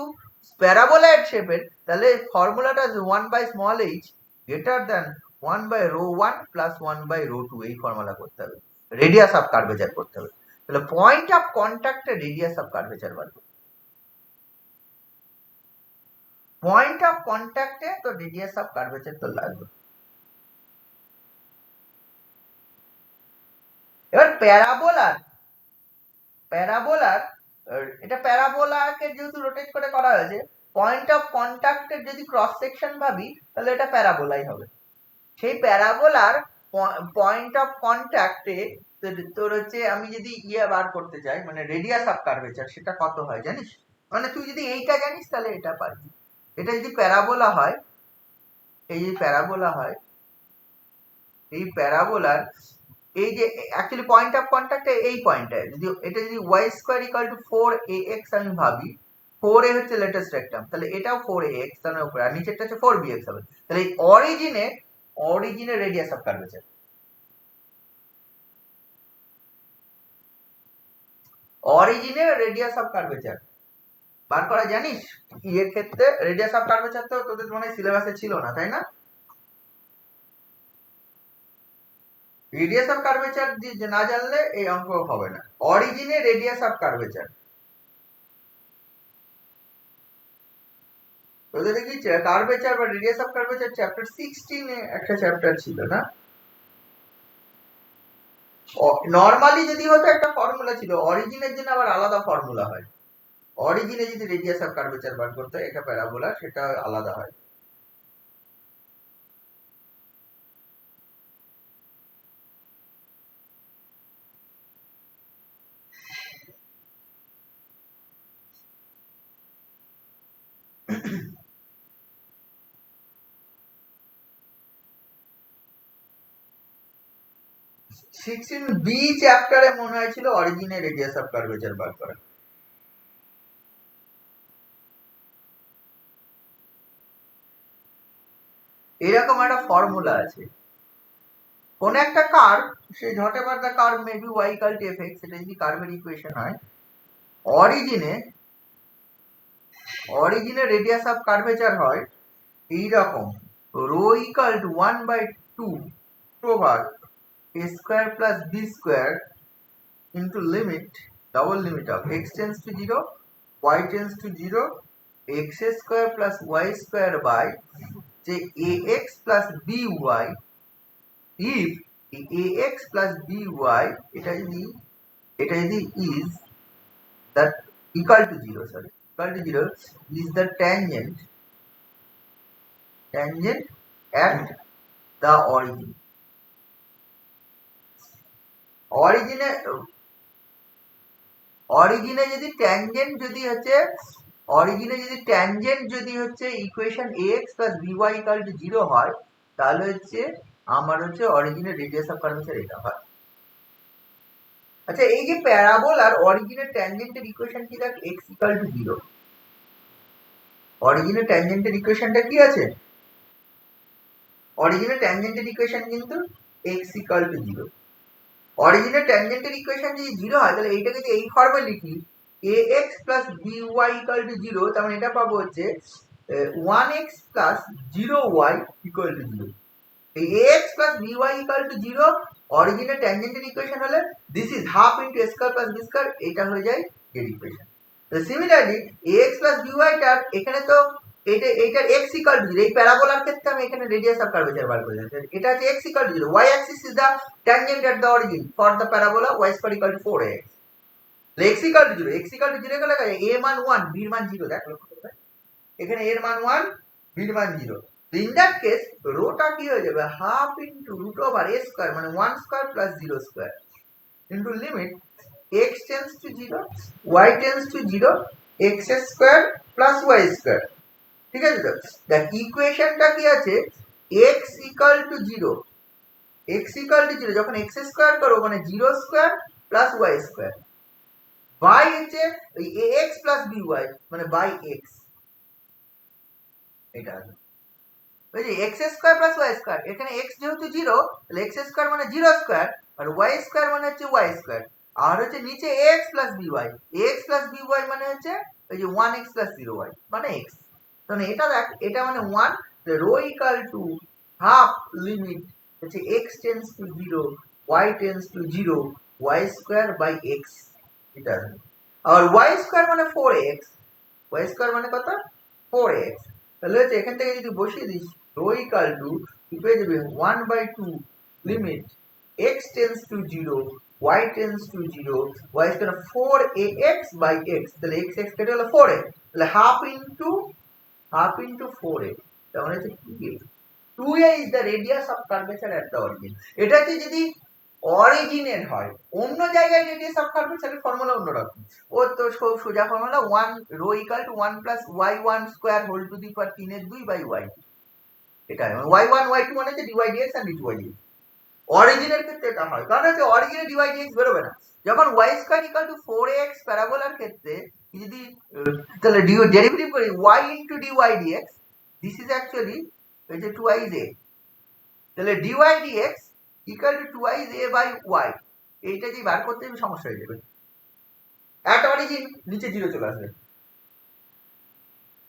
প্যারাবোলাইড শেপের তাহলে ফর্মুলাটা 1 by small H greater than 1 by rho 1 plus 1 by rho 2, এই ফর্মুলা করতে হবে, রেডিয়াস অফ কার্ভেচার করতে হবে। তাহলে পয়েন্ট অফ কন্টাক্টে রেডিয়াস অফ কার্ভেচার বার করতে, পয়েন্ট অফ কন্টাক্টে তো রেডিয়াস অফ কার্ভেচার তো লাগবে। এবার প্যারাবোলার এটা প্যারাবোলাকে যেহেতু রোটেট করে করা হয়েছে, পয়েন্ট অফ কন্টাক্টের যদি ক্রস সেকশন ভাবি তাহলে এটা প্যারাবোলাই হবে। সেই প্যারাবোলার পয়েন্ট অফ কন্টাক্টে তোর হচ্ছে আমি যদি বার করতে চাই মানে রেডিয়াস অফ কার্ভেচার, সেটা কত হয় জানিস? মানে তুই যদি এইটা জানিস তাহলে এটা পারবি। এটা যদি প্যারাবোলা হয়, এই যে প্যারাবোলা হয়, এই প্যারাবোলার এই যে অ্যাকচুয়ালি পয়েন্ট অফ কন্টাক্টে এই পয়েন্টে যদি এটা যদি y square equal to 4ax আমি ভাবি, 4a হচ্ছে লেটেস্ট রেকটাম, তাহলে এটাও 4ax তার উপরে, আর নিচেরটা হচ্ছে 4bx হবে। তাহলে এই অরিজিনের রেডিয়াস অফ কার্ভেচার। অরিজিনের রেডিয়াস অফ কার্ভেচার বার করা জানিস? এর ক্ষেত্রে রেডিয়াস অফ কার্ভেচার তো তোদের মনে হয় সিলেবাসে ছিল না, তাই না? রেডিয়াস অফ কার্ভেচার না জানলে এই অঙ্ক হবে না। অরিজিনের রেডিয়াস অফ কার্ভেচার তোদের দেখি কার্ভেচার বা রেডিয়াস অফ কার্ভেচার চ্যাপ্টার 16 এ একটা চ্যাপ্টার ছিল না? নরমালি যদি হতো একটা ফর্মুলা ছিল, অরিজিনের জন্য আবার আলাদা ফর্মুলা হয়। অরিজিনে যদি রেডিয়াস অফ কার্ভেচার বার করতে হয় এটা প্যারাবোলা, সেটা আলাদা হয়। বি চ্যাপ্টারে মনে হয়েছিল অরিজিনের রেডিয়াস অফ কার্ভেচার বার করা। এরকম একটা ফর্মুলা আছে, কোন একটা কার্ভ, সেই whatever the curve may be y equal to fx, এটা যদি কার্ভের ইকুয়েশন হয়, অরিজিনে রেডিয়াস অফ কার্ভেচার হয় এইরকম, rho equal to 1/2 over a square plus b square into limit, double limit of x tends to 0, y tends to 0, x square plus y square by যে ax plus by, if ax plus by এটা যদি is that equal to 0, sorry, equal to 0 is the tangent at the origin. অরিজিনে যদি tangent যদি হচ্ছে equation ax plus by equal to 0 হয়, তাহলে হচ্ছে আমার হচ্ছে অরিজিনের রেডিয়াস অফ কার্ভেচার এটা হয়। আচ্ছা, এই যে প্যারাবোলার অরিজিনের ট্যানজেন্টের ইকুয়েশন কি দেখ, x ইকুয়াল টু 0। অরিজিনের ট্যানজেন্টের ইকুয়েশনটা কি আছে? অরিজিনের ট্যানজেন্টের ইকুয়েশন কিন্তু x ইকুয়াল টু 0। অরিজিনের ট্যানজেন্টের ইকুয়েশন যদি 0 হয়, তাহলে এইটাকে যদি এই ফর্মে লিখি ax plus by equal to 0, তার মানে এটা পাবো হচ্ছে 1x plus 0y equal to 0। এই ax plus by equal to 0 অরিজিনের ট্যানজেন্টের equation হলে this is half into a square plus b square, এটা হয়ে যায় এর ইকুয়েশন। তো সিমিলারলি ax plus by টার এখানে তো এইটার x ইকুয়াল টু 0, এই প্যারাবোলার ক্ষেত্রে আমি এখানে রেডিয়াস অফ কার্ভেচার বার করে দিয়েছি, এটা হচ্ছে x equal to 0, y Axis is the tangent at the origin for the parabola y square equal to 4ax। x equal to 0 কে লেখা যায় a মান 1 b এর মান 0, দেখ লক্ষ্য করবে এখানে a এর মান 1 b এর মান 0। ইন দ্যাট কেস রোটা কি হয়ে যাবে, half into root over a square মানে 1 square plus 0 square into limit x tends to 0, y tends to 0, x square plus y square. ঠিক আছে? তো দেখ ইকুয়েশনটা কি আছে, x ইকুয়াল টু 0, যখন x স্কয়ার করো মানে 0 square plus y square, y হচ্ছে ওই ax প্লাস by মানে বাই x, এটা আছে ওই যে x square plus y square, এখানে x যেহেতু 0 তাহলে x স্কয়ার মানে 0 স্কয়ার আর y স্কয়ার মানে হচ্ছে y স্কয়ার, আর হচ্ছে নিচে ax plus by, ax plus by মানে হচ্ছে ওই যে 1x প্লাস 0y মানে x। তাহলে এটা দেখ, এটা মানে 1, rho equal to half limit হচ্ছে x tends to 0, y tends to 0, y square by x, এটা আছে। আর y স্কয়ার মানে 4x, y স্কয়ার মানে কত, 4x। তাহলে হচ্ছে এখান থেকে যদি বসিয়ে দিস রো ইকুয়াল টু পেয়ে যাবে 1/2 limit x tends to 0, y tends to 0, y square 4ax by x, তাহলে x কেটে হলো 4a, তাহলে হাফ ইনটু 4a, তার মানে হচ্ছে 2a। 2a is the radius of curvature at the origin। এটা হচ্ছে যদি অরিজিনের হয়, অন্য জায়গায় রেডিয়াস অফ কার্ভেচারের ফর্মুলা অন্যরকম, ও তো সোজা formula 1 rho equal to 1 plus y1 square whole to the power 3/2 by y, এটা y1 y2 মানে হচ্ছে dy dx and dy dx। অরিজিনের ক্ষেত্রে এটা হয়, কারণ হচ্ছে অরিজিনে dy dx বেরোবে না। যখন y square equal to 4ax প্যারাবোলার ক্ষেত্রে যদি তাহলে ডেরিভেটিভ করি y into dy dx, this is actually এই যে 2i a, তাহলে dy dx equal to 2i a by y, এইটা যদি বার করতে সমস্যা হয়ে যাবে, একটা অরিজিন নিচে 0 চলে আসবে,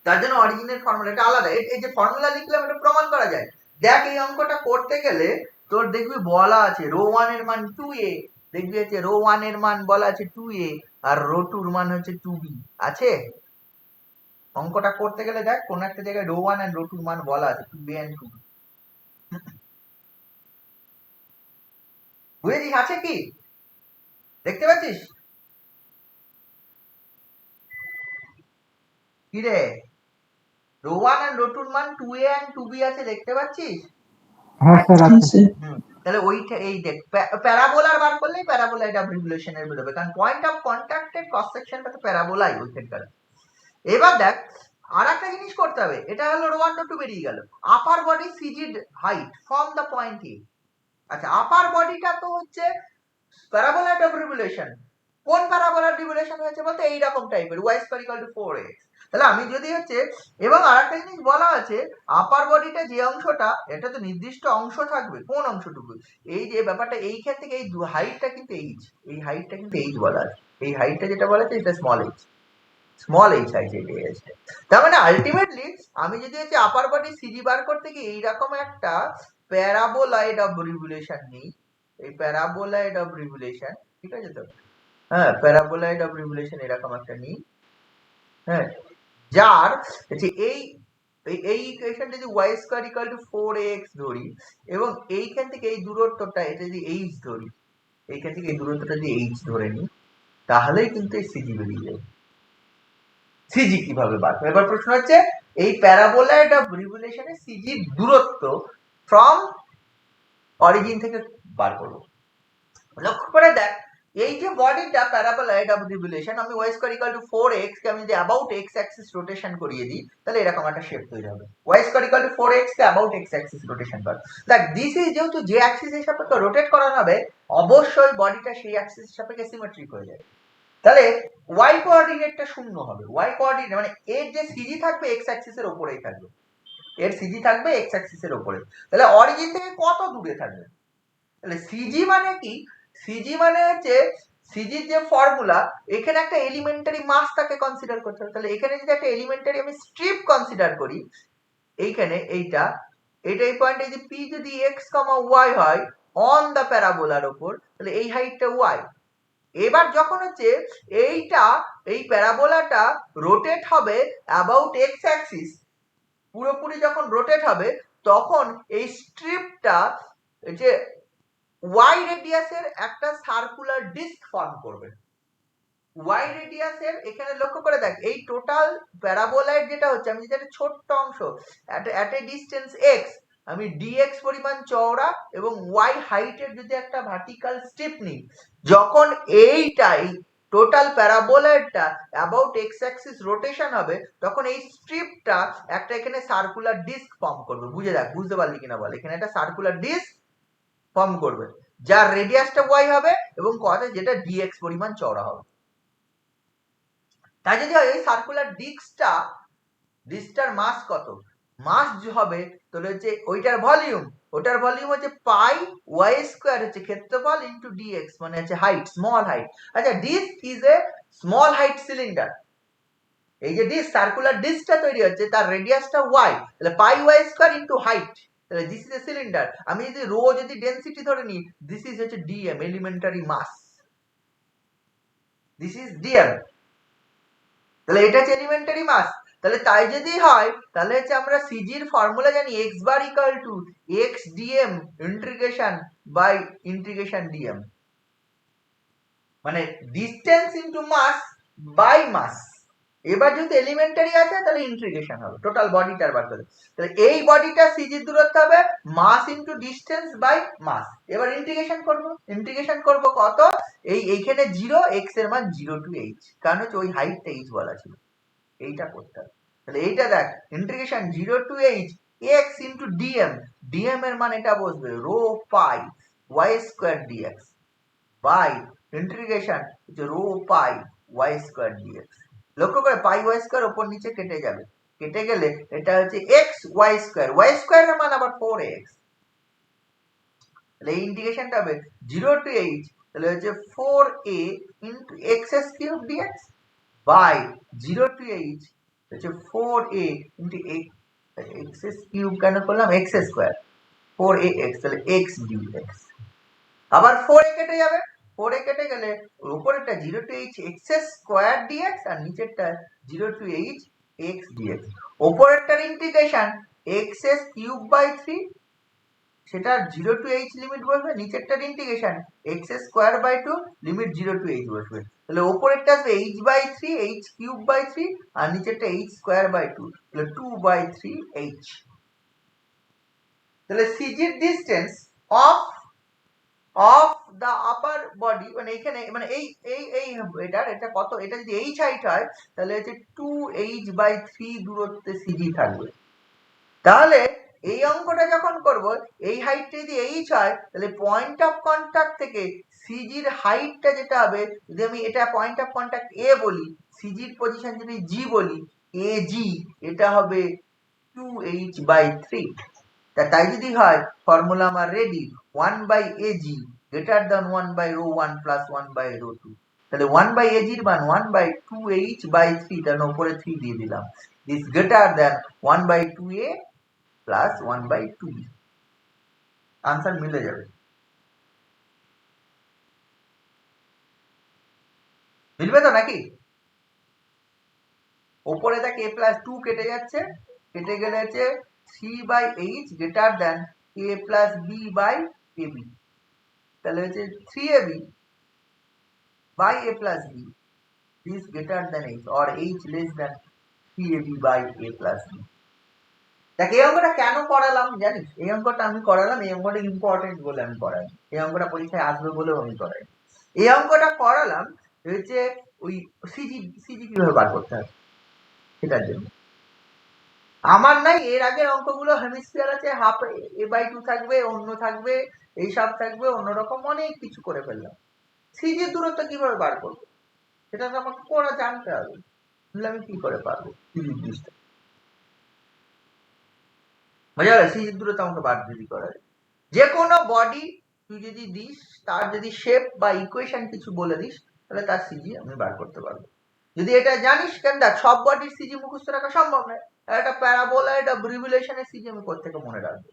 তার জন্য অরিজিনের ফর্মুলাটা আলাদা। এই যে ফর্মুলা লিখলাম এটা প্রমাণ করা যায়। দেখ এই অঙ্কটা করতে গেলে তোর দেখবি বলা আছে রো 1 এর মান 2a, দেখবি হচ্ছে রো 1 এর মান বলা আছে 2a আর রো 2 এর মান হচ্ছে 2b আছে। অঙ্কটা করতে গেলে দেখ কোন একটা জায়গায় রো 1 আর রো 2 এর মান বলা আছে 2a and 2b, বুঝেছিস আছে কি? দেখতে পাচ্ছিস কি রে? রো 1 আর রো 2 এর মান 2a and 2b আছে, দেখতে পাচ্ছিস? হ্যাঁ স্যার আছে। তাহলে ওইটা এই দেখ প্যারাবোলার বার করলেই প্যারাবোলা এটা রিভলিউশনের বেরোবে, কারণ পয়েন্ট অফ কন্টাক্টের ক্রস সেকশনটা তো প্যারাবোলাই ওইখানকার। এবার দেখ আর একটা জিনিস করতে হবে, এটা হলো রো 1 রো 2 বেরিয়ে গেল। Upper body CG height from the point A, আচ্ছা আপার বডিটা তো হচ্ছে প্যারাবোলা অফ রিভলিউশন। কোন প্যারাবোলার রিভলিউশন হয়েছে বলতে এইরকম টাইপের y square equal two 4x। তাহলে আমি যদি হচ্ছে, এবং আরেকটা জিনিস বলা আছে আপার বডিটা যে অংশটা, এটা তো নির্দিষ্ট অংশ থাকবে, কোন অংশটুকু, এই যে ব্যাপারটা এইখান থেকে এই হাইটটা কিন্তু h, এই হাইটটা কিন্তু h বলা আছে, এই হাইটটা যেটা বলা আছে এটা small h, small h height এটাই আছে। তার মানে আলটিমেটলি আমি যদি হচ্ছে আপার বডি সিজি বার করতে গিয়ে এইরকম একটা প্যারাবোলয়েড অফ রিভলিউশন নিই, এই প্যারাবোলয়েড অফ রিভলিউশন, ঠিক আছে তো, হ্যাঁ প্যারাবোলয়েড অফ রিভলিউশন এরকম একটা নিই, হ্যাঁ, যার হচ্ছে এই ইকুয়েশনটা যদি y square equal to 4ax ধরি এবং এইখান থেকে এই দূরত্বটা এটা যদি h ধরি, এইখান থেকে এই দূরত্বটা যদি h ধরে নিই, তাহলেই কিন্তু এই সিজি বেরিয়ে যাবে। সিজি কিভাবে বার করব? এবার প্রশ্ন হচ্ছে এই প্যারাবোলয়েড অফ রিভলিউশনের সিজির দূরত্ব ফ্রম অরিজিন থেকে বার করব। লক্ষ্য করে দেখ এই যে বডিটা প্যারাবোলয়েড অফ রিভলিউশন, আমি y square equal two 4x কে আমি যদি অ্যাবাউট x অ্যাক্সিস রোটেশন করিয়ে দিই, তাহলে এরকম একটা শেপ তৈরি হবে। y square equal two 4x K about x axis rotation কর, দেখ দিস ইজ যেহেতু যে অ্যাক্সিসের সাপেক্ষে রোটেট করানো হবে অবশ্যই বডিটা সেই অ্যাক্সিসের সাপেক্ষে সিমেট্রিক হয়ে যাবে। তাহলে y কোঅর্ডিনেটটা শূন্য হবে, y কোঅর্ডিনেট মানে এর যে সিজি থাকবে x অ্যাক্সিসের উপরেই থাকবে, এর সিজি থাকবে x অ্যাক্সিসের উপরে। তাহলে অরিজিন থেকে কত দূরে থাকবে? তাহলে সিজি মানে কি? সিজি মানে হচ্ছে সিজির যে ফর্মুলা, এখানে একটা এলিমেন্টারি মাস তাকে কনসিডার করতে হবে। তাহলে এখানে যদি একটা এলিমেন্টারি আমি স্ট্রিপ কনসিডার করি, এইখানে এইটা এই পয়েন্টে যদি p যদি x, y হয় অন দা প্যারাবোলার উপর, তাহলে এই হাইটটা y। এবার যখন হচ্ছে এইটা এই প্যারাবোলাটা রোটেট হবে অ্যাবাউট x অ্যাক্সিস, পুরোপুরি যখন রোটেট হবে তখন এই স্ট্রিপটা যে y রেডিয়াসের একটা সার্কুলার ডিস্ক ফর্ম করবে। y রেডিয়াসের এখানে লক্ষ্য করে দেখ এই টোটাল প্যারাবোলয়েড যেটা হচ্ছে, আমি যদি একটা ছোট্ট অংশ at a distance x আমি dx পরিমাণ চওড়া এবং y হাইটের যদি একটা ভার্টিক্যাল স্ট্রিপ নিই, যখন এইটাই টোটাল প্যারাবোলয়েডটা অ্যাবাউট x অ্যাক্সিস রোটেশন হবে, তখন এই স্ট্রিপটা একটা এখানে সার্কুলার ডিস্ক ফর্ম করবে। বুঝে দেখ, বুঝতে পারলি কিনা বল, এখানে একটা সার্কুলার ডিস্ক ফর্ম করবে যার রেডিয়াসটা y হবে এবং কথা যেটা dx পরিমাণ চওড়া হবে। তাই যদি হয় এই সার্কুলার ডিস্কটার মাস কত? মাস হবে তাহলে হচ্ছে ওইটার ভলিউম, ওটার ভলিউম হচ্ছে পাই y স্কয়ার হচ্ছে ক্ষেত্রফল ইনটু dx, মানে হচ্ছে হাইট, স্মল হাইট। আচ্ছা disc is a small height cylinder, এই যে ডিস্ক সার্কুলার ডিস্কটা তৈরি হচ্ছে তার রেডিয়াসটা y, তাহলে pi y square into height, তাহলে দিস ইজ এ সিলিন্ডার। আমি যদি রো যদি ডেনসিটি ধরে নিই, দিস ইজ হচ্ছে dm, elementary mass, this is dm, তাহলে এটা হচ্ছে এলিমেন্টারি মাস। তাহলে তাই যদি হয় তাহলে হচ্ছে আমরা সিজির ফর্মুলা জানি x bar equal to x dm integration by integration dm, মানে distance into mass by mass. এবার যদি এলিমেন্টারি আছে তাহলে ইন্টিগ্রেশন হবে টোটাল বডিটার বার করে, তাহলে এই বডিটা সিজির দূরত্ব হবে মাস ইনটু ডিসটেন্স বাই মাস। এবার ইন্টিগ্রেশন করব কত, এইখানে 0, x এর মান 0 টু h, কারণ হচ্ছে ওই হাইটটা h বলা ছিল, এইটা করতে হবে। তাহলে এইটা দেখ integration 0 to h x into dm, dm এর মান এটা বসবে rho pi y square dx by integration হচ্ছে rho pi y square dx। লক্ষ্য করে পাই y স্কয়ার উপর নিচে কেটে যাবে, কেটে গেলে এটা হচ্ছে x y square, y square এর মান আবার 4x, তাহলে এই ইন্টিগ্রেশনটা হবে 0 to h, তাহলে হচ্ছে 4a into x cube dx by 0 to h হচ্ছে 4a into x কিউব কেন করলাম x স্কয়ার 4ax, তাহলে x dx। আবার 4a কেটে যাবে, 4a কেটে গেলে উপরেরটা 0 to h x square dx আর নিচেরটা 0 to h x dx। উপরেরটার ইন্টিগ্রেশন x কিউব বাই 3, সেটা 0 to h লিমিট বসবে, নিচেরটার integration x square by 2 limit 0 to h বসবে, তাহলে উপরেরটা আসবে h by 3 h cube by 3 আর নিচেরটা h স্কয়ার বাই 2, তাহলে 2 বাই 3 h। তাহলে CG distance of the upper body, মানে এখানে মানে এটা কত, এটা যদি h হাইট হয় তাহলে হচ্ছে 2h বাই 3 দূরত্বে CG থাকবে। তাহলে এই অঙ্কটা যখন করব, এই হাইটটা যদি h হয় তাহলে পয়েন্ট অফ কন্টাক্ট থেকে CG এর হাইটটা যেটা হবে, যদি আমি এটা পয়েন্ট অফ কন্টাক্ট A বলি, CG এর পজিশন যদি G বলি, AG এটা হবে 2h বাই 3। তাই যদি হয় ফর্মুলা আমার ready, 1 by AG greater than 1 by rho 1 plus 1 by rho 2, তাহলে 1 বাই AG এর মান 1 বাই 2h বাই 3, তার উপরে 3 দিয়ে দিলাম, this greater than 1 by 2a plus 1 by 2b। Answer মিলে যাবে, মিলবে তো নাকি? ওপরে দেখ a প্লাস 2 কেটে যাচ্ছে, কেটে গেলে হচ্ছে 3 by h greater than a plus b by ab, তাহলে হচ্ছে 3ab by a plus b is greater than h or h less than 3ab by a plus b। দেখ এই অঙ্কটা কেন করালাম জানিস? এই অঙ্কটা আমি করালাম, এই অঙ্কটা ইম্পর্টেন্ট বলে আমি করাই, এই অঙ্কটা পরীক্ষায় আসবে বলেও আমি করাই। এই অঙ্কটা করালাম হচ্ছে ওই সিজি কিভাবে বার করতে হবে সেটার জন্য। আমার নাই এর আগের অঙ্কগুলো হেমিস্ফিয়ার আছে, হাফ a/2 থাকবে, অন্য থাকবে, এইসব থাকবে, অন্যরকম অনেক কিছু করে ফেললাম। সিজির দূরত্ব কিভাবে বার করবো সেটা তো আমাকে পড়া জানতে হবে, আমি কি করে পারবো সিজির ডিস্টেন্স, বুঝা গেল? সিজির দূরত্ব আমাকে বার যদি করা যায়, যে কোনো বডি তুই যদি দিস, তার যদি শেপ বা ইকুয়েশন কিছু বলে দিস, তাহলে তার সিজি আমি বার করতে পারবো। যদি এটা জানিস, কেন দেখ সব বডির সিজি মুখস্থ রাখা সম্ভব নয়, একটা প্যারাবোলা একটা রিভলিউশনের সিজি আমি কোত্থেকে মনে রাখবো?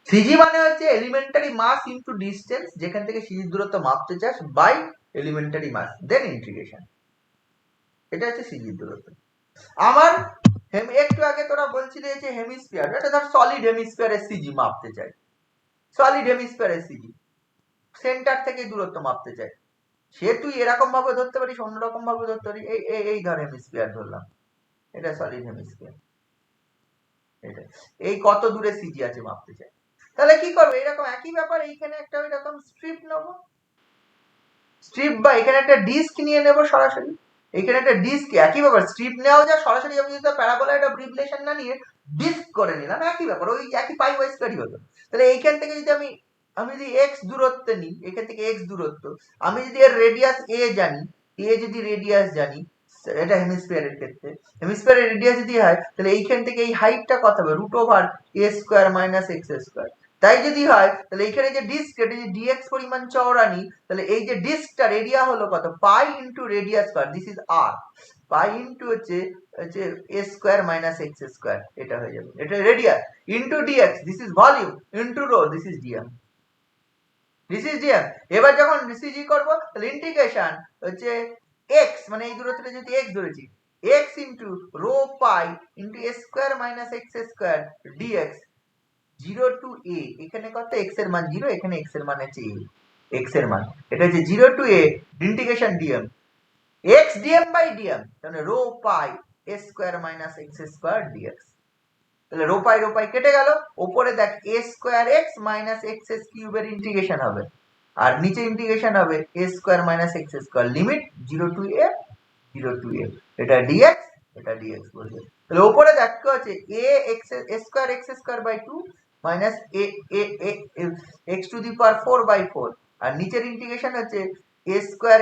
সিজি মানে হচ্ছে এলিমেন্টারি মাস ইনটু ডিসটেন্স, যেখান থেকে সিজির দূরত্ব মাপতে চাস, by elementary mass then integration, এটা হচ্ছে সিজির দূরত্ব। আমার একটু আগে তোরা বলছিলি যে হেমিস্ফিয়ার, এটা ধর সলিড হেমিস্ফিয়ারের সিজি মাপতে চাই, সলিড হেমিস্ফিয়ারের সিজি সেন্টার থেকে দূরত্ব মাপতে চাই, সে তুই এরকম ভাবে ধরতে পারিস, অন্যরকম ভাবে ধরতে পারিস। এই ধর হেমিস্ফিয়ার ধরলাম, এটা সলিড হেমিস্ফিয়ার, এটা এই কত দূরে সিজি আছে মাপতে চাই, তাহলে কি করবো? এরকম একই ব্যাপার, এইখানে একটা এরকম স্ট্রিপ নেবো, স্ট্রিপ বা এখানে একটা ডিস্ক নিয়ে নেবো সরাসরি, এখানে একটা ডিস্ক, একই ব্যাপার, স্ট্রিপ নেওয়া যায় সরাসরি, আমি যদি প্যারাবোলা একটা রিভলিউশন না নিয়ে ডিস্ক করে নিলাম, একই ব্যাপার, ওই একই পাই ওয়াই স্কয়ারই হতো। তাহলে এইখান থেকে যদি আমি যদি এক্স দূরত্ব নিই, এখান থেকে এক্স দূরত্ব, আমি যদি এর রেডিয়াস এ জানি, এ যদি রেডিয়াস জানি, এটা হেমিস্ফিয়ারের ক্ষেত্রে, হেমিস্ফিয়ারের রেডিয়াস যদি হয়, তাহলে এইখান থেকে এই হাইটটা কত হবে? Root over a square minus x square. তাই যদি হয় তাহলে এখানে যে ডিস্ক, এটা যদি ডিএক্স পরিমাণ চওড়া নিই, তাহলে এই যে ডিস্কটা রেডিয়া হলো কত? Pi into radius square, this is r, pi into হচ্ছে a square minus x square, এটা হয়ে যাবে, এটা radius into dx, this is volume into rho, this is dm, this is dm. এবার যখন সিজি করবো, তাহলে ইন্টিগ্রেশন হচ্ছে এক্স, মানে এই দূরত্বটা যদি এক্স ধরেছি, x into rho pi into a square minus x square dx, 0 to a, এখানে কত? x এর মান 0, এখানে x এর মান আছে a, x এর মান এটা হচ্ছে 0 to a integration dm, x dm by dm, তাহলে rho pi a square minus x square dx, তাহলে রো পাই কেটে গেল, উপরে দেখ a square x minus x কিউবের ইন্টিগ্রেশন হবে, আর নিচে ইন্টিগ্রেশন হবে a square minus x square, limit 0 to a, 0 to a, এটা dx, এটা dx বলবে। তাহলে উপরে দেখ কি আছে? a square x square by 2 minus x to the power 4 by 4, আর নিচের ইন্টিগ্রেশন হচ্ছে a square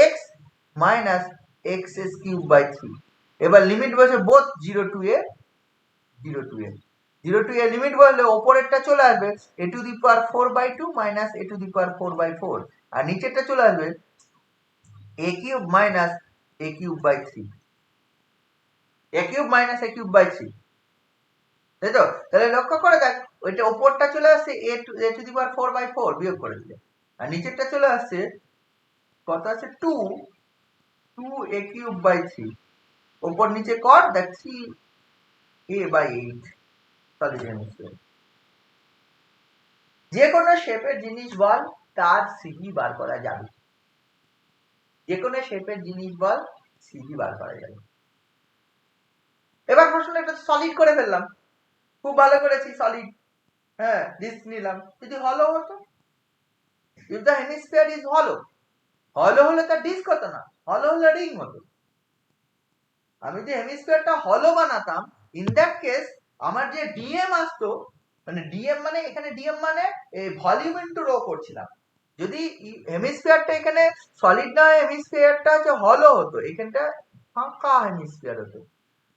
x minus x cube by 3। এবার লিমিট বসে both 0 to a, 0 to a, 0 to a লিমিট বললে ওপরেরটা চলে আসবে a to the power 4/2 minus a to the power 4/4, আর নিচেরটা চলে আসবে a cube minus a cube by 3, a cube minus a cube by 3, তাই তো? তাহলে লক্ষ্য করে দেখ, ওইটা ওপরটা চলে আসছে a to the power 4/4 বিয়োগ করে দিলে, আর নিচেরটা চলে আসছে কত আছে 2 a cube by 3, ওপর নিচে কর দেখ 3a by 8 সলিড হেমিস্ফিয়ার। যে কোনো শেপের জিনিস বল তার সিজি বার করা যাবে, যে কোনো শেপের জিনিস বল সিজি বার করা যাবে। এবার প্রশ্ন একটা সলিড করে ফেললাম, খুব ভালো করেছি সলিড, হ্যাঁ ডিস্ক নিলাম, যদি হলো হতো, if the hemisphere is hollow, হলো হলে তার ডিস্ক হতো না, হলো হলে রিং হতো। আমি যে হেমিস্ফিয়ারটা হলো বানাতাম, ইন দ্যাট কেস আমার যে ডিএম আসতো, মানে ডিএম মানে এখানে ডিএম মানে ভলিউম ইনটু রো করছিলাম, যদি হেমিস্ফিয়ারটা এখানে সলিড না হেমিস্ফিয়ারটা হচ্ছে হলো হতো, এখানটা ফাঁকা হেমিস্ফিয়ার হতো,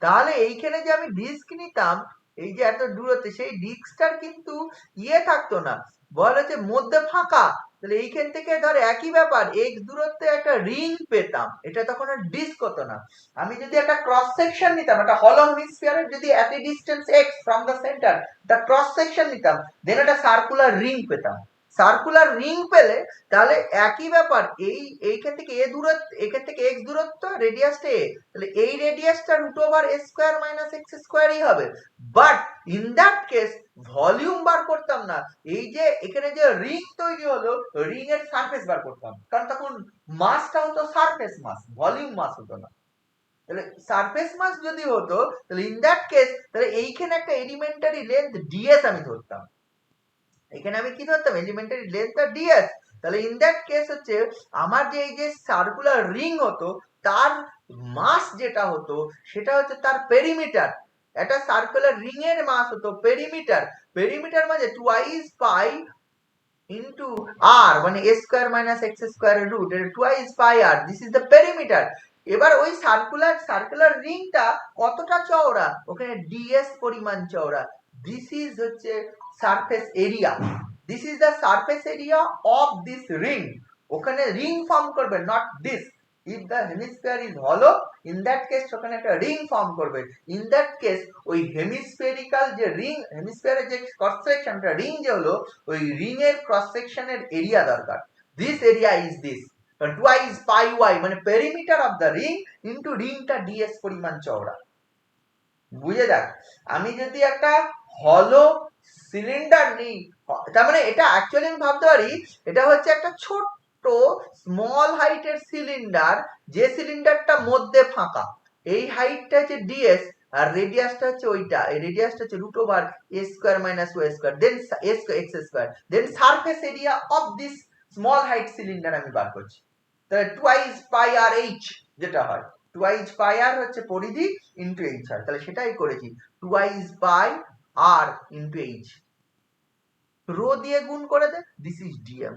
তাহলে এইখানে যে আমি ডিস্ক নিতাম এই যে এত দূরত্বে, সেই ডিস্কটার কিন্তু ইয়ে থাকতো না, বল হচ্ছে মধ্যে ফাঁকা, তাহলে এইখান থেকে ধর একই ব্যাপার এক্স দূরত্বে একটা রিং পেতাম, এটা তখন আর ডিস্ক হতো না। আমি যদি একটা ক্রস সেকশন নিতাম, একটা হলো হেমিস্ফিয়ারের যদি at a distance X from the centre একটা ক্রস সেকশন নিতাম, দেন একটা সার্কুলার রিং পেতাম। সার্কুলার রিং পেলে তাহলে একই ব্যাপার, এইখান থেকে এ দূরত্ব, এখান থেকে এক্স দূরত্ব, রেডিয়াসটা এ, তাহলে এই রেডিয়াসটা root over A square minus X স্কোয়ারই হবে। But in that case volume বার করতাম না, এই যে এখানে যে রিং তৈরি হলো, রিং এর সারফেস বার করতাম, কারণ তখন মাসটা হতো সারফেস মাস, ভলিউম মাস হতো না। তাহলে সারফেস মাস যদি হতো, তাহলে ইন দ্যাট কেস তাহলে এইখানে একটা এলিমেন্টারি লেন্থ ডিএস আমি ধরতাম, এখানে আমি কি ধরতাম এলিমেন্টারি লেন্থ আর ডিএস, তাহলে ইন দ্যাট কেস হচ্ছে আমার যে এই যে সার্কুলার রিং হতো তার মাস যেটা হতো সেটা হচ্ছে তার পেরিমিটার, একটা সার্কুলার রিং এর মাস হতো পেরিমিটার, পেরিমিটার মানে টুয়াইস পাই ইনটু আর, মানে a square minus x square এর রুট, এটা twice pi r, this is the perimeter. এবার ওই সার্কুলার রিংটা কতটা চওড়া, ওখানে ds পরিমাণ চওড়া, দিস ইজ হচ্ছে surface area, this is the surface area of this ring, ওখানে রিং ফর্ম করবে not disk. if the hemisphere is hollow, in that case ওখানে একটা রিং ফর্ম করবে, in that case ওই হেমিস্ফেরিক্যাল যে রিং, হেমিস্ফিয়ারের যে ক্রস সেকশনটা রিং যে হলো, ওই রিং এর ক্রস সেকশনের এরিয়া দরকার, this area is this twice pi y, মানে perimeter of the ring into রিংটা ds পরিমাণ চওড়া। বুঝে যাক, আমি যদি একটা হলো সিলিন্ডার নিই, তার মানে এটা অ্যাকচুয়ালি আমি ভাবতে পারি এটা হচ্ছে একটা ছোট স্মল হাইটের সিলিন্ডার, যে সিলিন্ডারটা মধ্যে ফাঁকা, এই হাইটটা হচ্ছে ডিএস আর রেডিয়াসটা হচ্ছে ওইটা, এই রেডিয়াসটা হচ্ছে root over a square minus y square, then x square, then surface area of this small height cylinder আমি বার করছি, তাহলে টুয়াইস পাই আর এইচ যেটা হয়, টুয়াইস পাই আর হচ্ছে পরিধি ইনটু এইচ হয়, তাহলে সেটাই করেছি, টুয়াইস পাই আর ইনটু এইচ, রো দিয়ে গুণ করে দে, দিস ইজ ডিএম,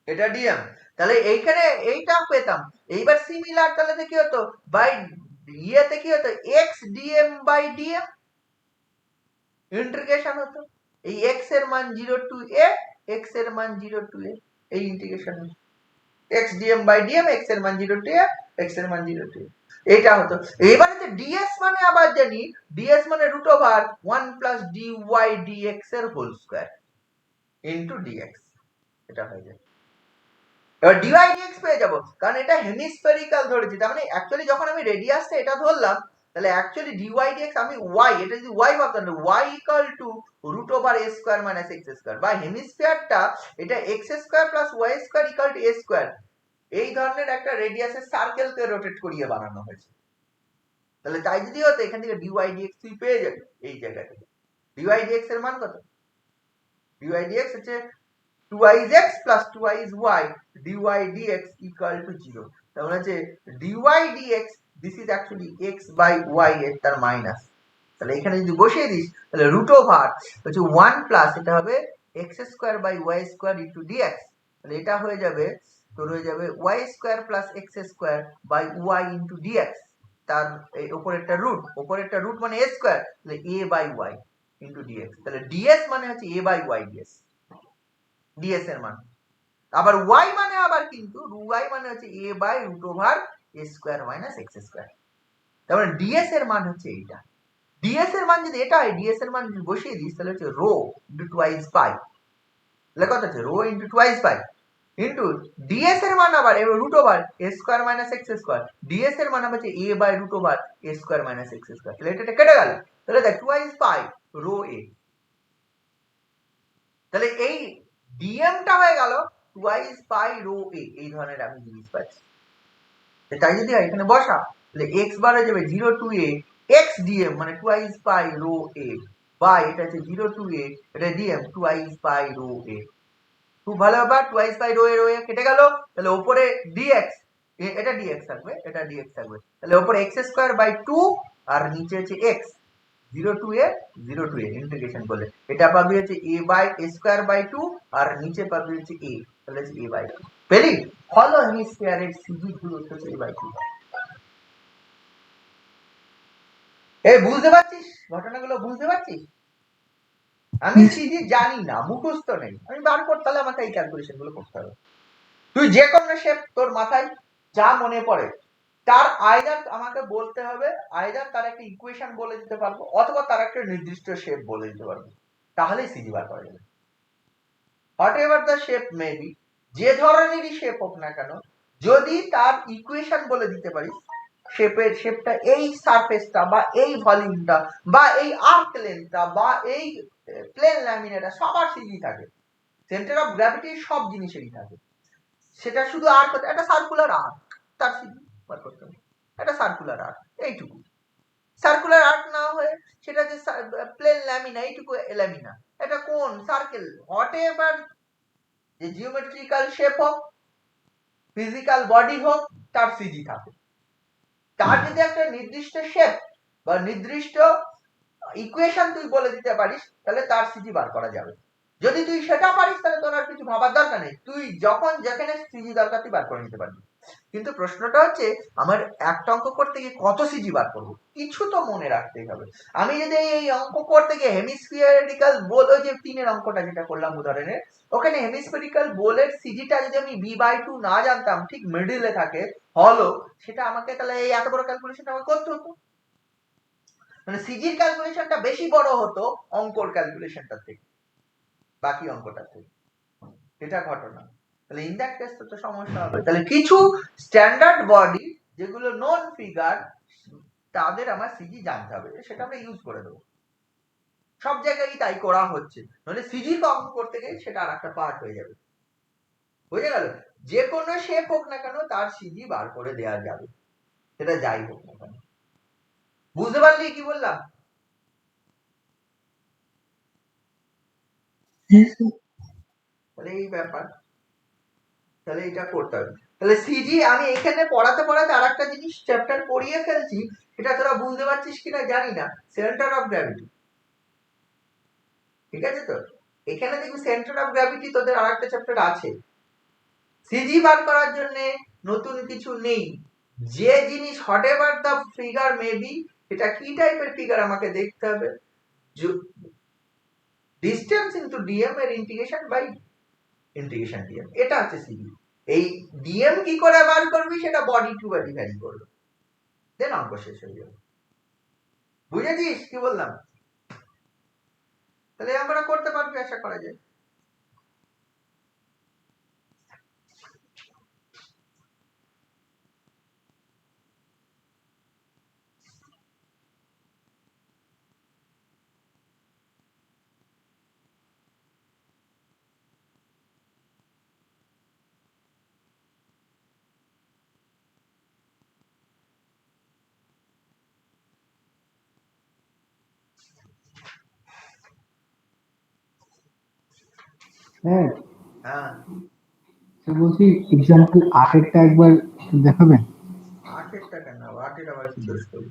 এটা ডিএম, তাহলে এইখানে এইটা পেতাম। এইবার সিমিলার তাহলে কি হতো, বাই ইয়েতে কি হতো, x dm by dm integration হতো, এই এক্স এর মান 0 টু এ, এক্স এর মান 0 টু এ, এই ইন্টিগ্রেশন হতো x dm by dm, x এর মান 0 টু এ, এক্স এর মান 0 টু এ, এটা হতো। এবারে যে ডিএস মানে আবার জানি, ডিএস মানে root over 1 plus dy dx এর হোল স্কয়ার ইনটু ডিএক্স, এটা হয়ে যায়। এবার ডিওয়াই ডিএক্স পেয়ে যাবো, কারণ এটা হেমিস্ফেরিক্যাল ধরেছি, তার মানে অ্যাকচুয়ালি যখন আমি রেডিয়াসটা এটা ধরলাম, তাহলে অ্যাকচুয়ালি ডিওয়াই ডিএক্স আমি ওয়াই, এটা যদি ওয়াই ভাবতাম, y equal to root over a square minus x square, বা হেমিস্ফিয়ারটা এটা x square plus y square equal to a square, এই ধরনের একটা রেডিয়াসের সার্কেলকে রোটেট করিয়ে বানানো হয়েছে। তাহলে তাই যদি হতো এখান থেকে ডিওয়াই ডিএক্স তুই পেয়ে যাবি এই জায়গা থেকে। ডিওয়াই ডিএক্স এর মান কত, ডিওয়াই ডিএক্স হচ্ছে 2x plus 2y dy dx equal to 0, তার মানে হচ্ছে dy dx this is actually x by y এর তার মাইনাস, তাহলে এখানে যদি বসিয়ে দিস তাহলে রুট ওভার হচ্ছে 1 প্লাস এটা হবে x square by y square into dx, তাহলে এটা হয়ে যাবে তোর হয়ে যাবে y square plus x square by y into dx, তার এই উপরেরটা রুট মানে a স্কয়ার, তাহলে a by y into dx, তাহলে ds মানে হচ্ছে a বাই y ds এর মান। আবার y মানে আবার কিন্তু y মানে হচ্ছে a by root over a square minus x square. তার মানে ds এর মান হচ্ছে এইটা। ds এর মান যদি এটা হয়, ds এর মান যদি বসিয়ে দিস তাহলে হচ্ছে রো ইনটু টুয়াইস পাই, তাহলে কত হচ্ছে rho into twice pi into ds এর মান আবার root over a square minus x square, ds এর মান হচ্ছে a by root over a square minus x square, তাহলে এটা কেটে গেল, তাহলে দেখ টুয়াইস পাই রো a, তাহলে এই dm টা হয়ে গেল টুয়াইস পাই রো a, এই ধরনের আমি জিনিস পাচ্ছি। তাই যদি হয় এখানে বসা, তাহলে x বার হয়ে যাবে 0 টু a x dm মানে twice pi rho a by এটা হচ্ছে 0 টু a এটা dm twice pi rho a। খুব ভালো ব্যাপার, টুয়াইস পাই রো এ কেটে গেল, তাহলে উপরে dx, এটা dx থাকবে, এটা dx থাকবে, তাহলে উপরে x স্কয়ার বাই 2 আর নিচে হচ্ছে x 0 টু a ইন্টিগ্রেশন করলে এটা পাবি হচ্ছে a by a square by 2 আর নিচে পাবি হচ্ছে a, তাহলে হচ্ছে a বাই 2 পেলি। হলো হেমিস্ফিয়ারের সিজি দূরত্ব হচ্ছে a বাই 2। এই বুঝতে পারছিস ঘটনাগুলো, বুঝতে পারছিস? আমি সিজি জানি না, মুখস্থ নেই, আমি বার করতে হলে আমাকে এই ক্যালকুলেশন গুলো করতে হবে। তুই যে কোনো শেপ তোর মাথায় যা মনে পড়ে তার আইদার আমাকে বলতে হবে, আইদার তার একটা ইকুয়েশন বলে দিতে পারবো অথবা তার একটা নির্দিষ্ট শেপ বলে দিতে পারবো, তাহলেই সিজি বার করা যাবে। What ever the shape may be, যে ধরনেরই শেপ হোক না কেন, যদি তার ইকুয়েশন বলে দিতে পারিস, শেপটা এই সারফেসটা বা এই ভলিউমটা বা এই আর্ক লেন্থটা বা এই প্লেন ল্যামিনেটা সবার সিজি থাকে, সেন্টার অফ গ্র্যাভিটি সব জিনিসেরই থাকে, সেটা শুধু আর্ক, একটা সার্কুলার আর্ক, তার সিজি বার করতে হবে, একটা সার্কুলার আর্ক এইটুকু, সার্কুলার আর্ক না হয়ে সেটা যে প্লেন ল্যামিনা এইটুকু ল্যামিনা, এটা কোন সার্কেল, হোয়াট এভার যে জিওমেট্রিক্যাল শেপ হোক ফিজিক্যাল বডি হোক তার সিজি থাকে। তার যদি একটা নির্দিষ্ট শেপ বা নির্দিষ্ট ইকুয়েশন তুই বলে দিতে পারিস তাহলে তার সিজি বার করা যাবে। যদি তুই সেটা পারিস তাহলে তোর আর কিছু ভাবার দরকার নেই, তুই যখন যেখানে সিজি দরকার তুই বার করে নিতে পারবি। কিন্তু প্রশ্নটা হচ্ছে আমার একটা অঙ্ক করতে গিয়ে কত সিজি বার করবো, কিছু তো মনে রাখতেই হবে। আমি যদি এই অঙ্ক করতে গিয়ে হেমিস্ফিয়ারিক্যাল বোল, ওই যে 3 এর অঙ্কটা যেটা করলাম উদাহরণে, ওখানে হেমিস্ফিয়ারিক্যাল বোলের সিজিটা যদি আমি b/2 না জানতাম, ঠিক মিডলে থাকে হলো, সেটা আমাকে তাহলে এই এত বড় ক্যালকুলেশন আমাকে করতে হতো, মানে সিজির ক্যালকুলেশনটা বেশি বড় হতো অঙ্কর ক্যালকুলেশনটার থেকে, বাকি অঙ্কটার থেকে, এটা ঘটনা। তাহলে ইন দ্যাট কেস তো সমস্যা হবে। তাহলে কিছু স্ট্যান্ডার্ড বডি যেগুলো নন ফিগার তাদের আমার সিজি জানতে হবে, সেটা আমরা ইউজ করে দেবো, সব জায়গায় তাই করা হচ্ছে, নাহলে সিজি অঙ্ক করতে গেলে সেটা আর একটা পার্ট হয়ে যাবে। বুঝে গেল, যে কোনো শেপ হোক না কেন তার সিজি বার করে দেওয়া যাবে, সেটা যাই হোক না কেন। বুঝতে পারলি কি বললাম? তাহলে এই ব্যাপার, তাহলে এটা করতে হবে। তাহলে সিজি আমি এখানে পড়াতে পড়াতে আর একটা জিনিস চ্যাপ্টার পড়িয়ে ফেলছি, সেটা তোরা বুঝতে পারছিস কিনা জানি না, সেন্টার অফ গ্র্যাভিটি। ঠিক আছে, তো এখানে দেখবি সেন্টার অফ গ্র্যাভিটি তোদের আর একটা চ্যাপ্টার আছে। সিজি বার করার জন্য নতুন কিছু নেই, যে জিনিস what ever the figure maybe, এটা কি টাইপের ফিগার আমাকে দেখতে হবে, ডিসটেন্স ইনটু ডিএম এর ইন্টিগ্রেশন বাই ইন্টিগ্রেশন ডিএম, এটা হচ্ছে সিজি। এই ডিএম কি করে বার করবি সেটা বডি টু বডি ভ্যারি করবে, দেন অঙ্ক শেষ হয়ে যাবে। বুঝেছিস কি বললাম? তাহলে আমরা করতে পারবি আশা করা যায়। হ্যাঁ, হ্যাঁ, বলছি এক্সাম্পল আটেরটা একবার দেখাবেন। আটেরটা কেন, আটের আবার কি দোষ করি?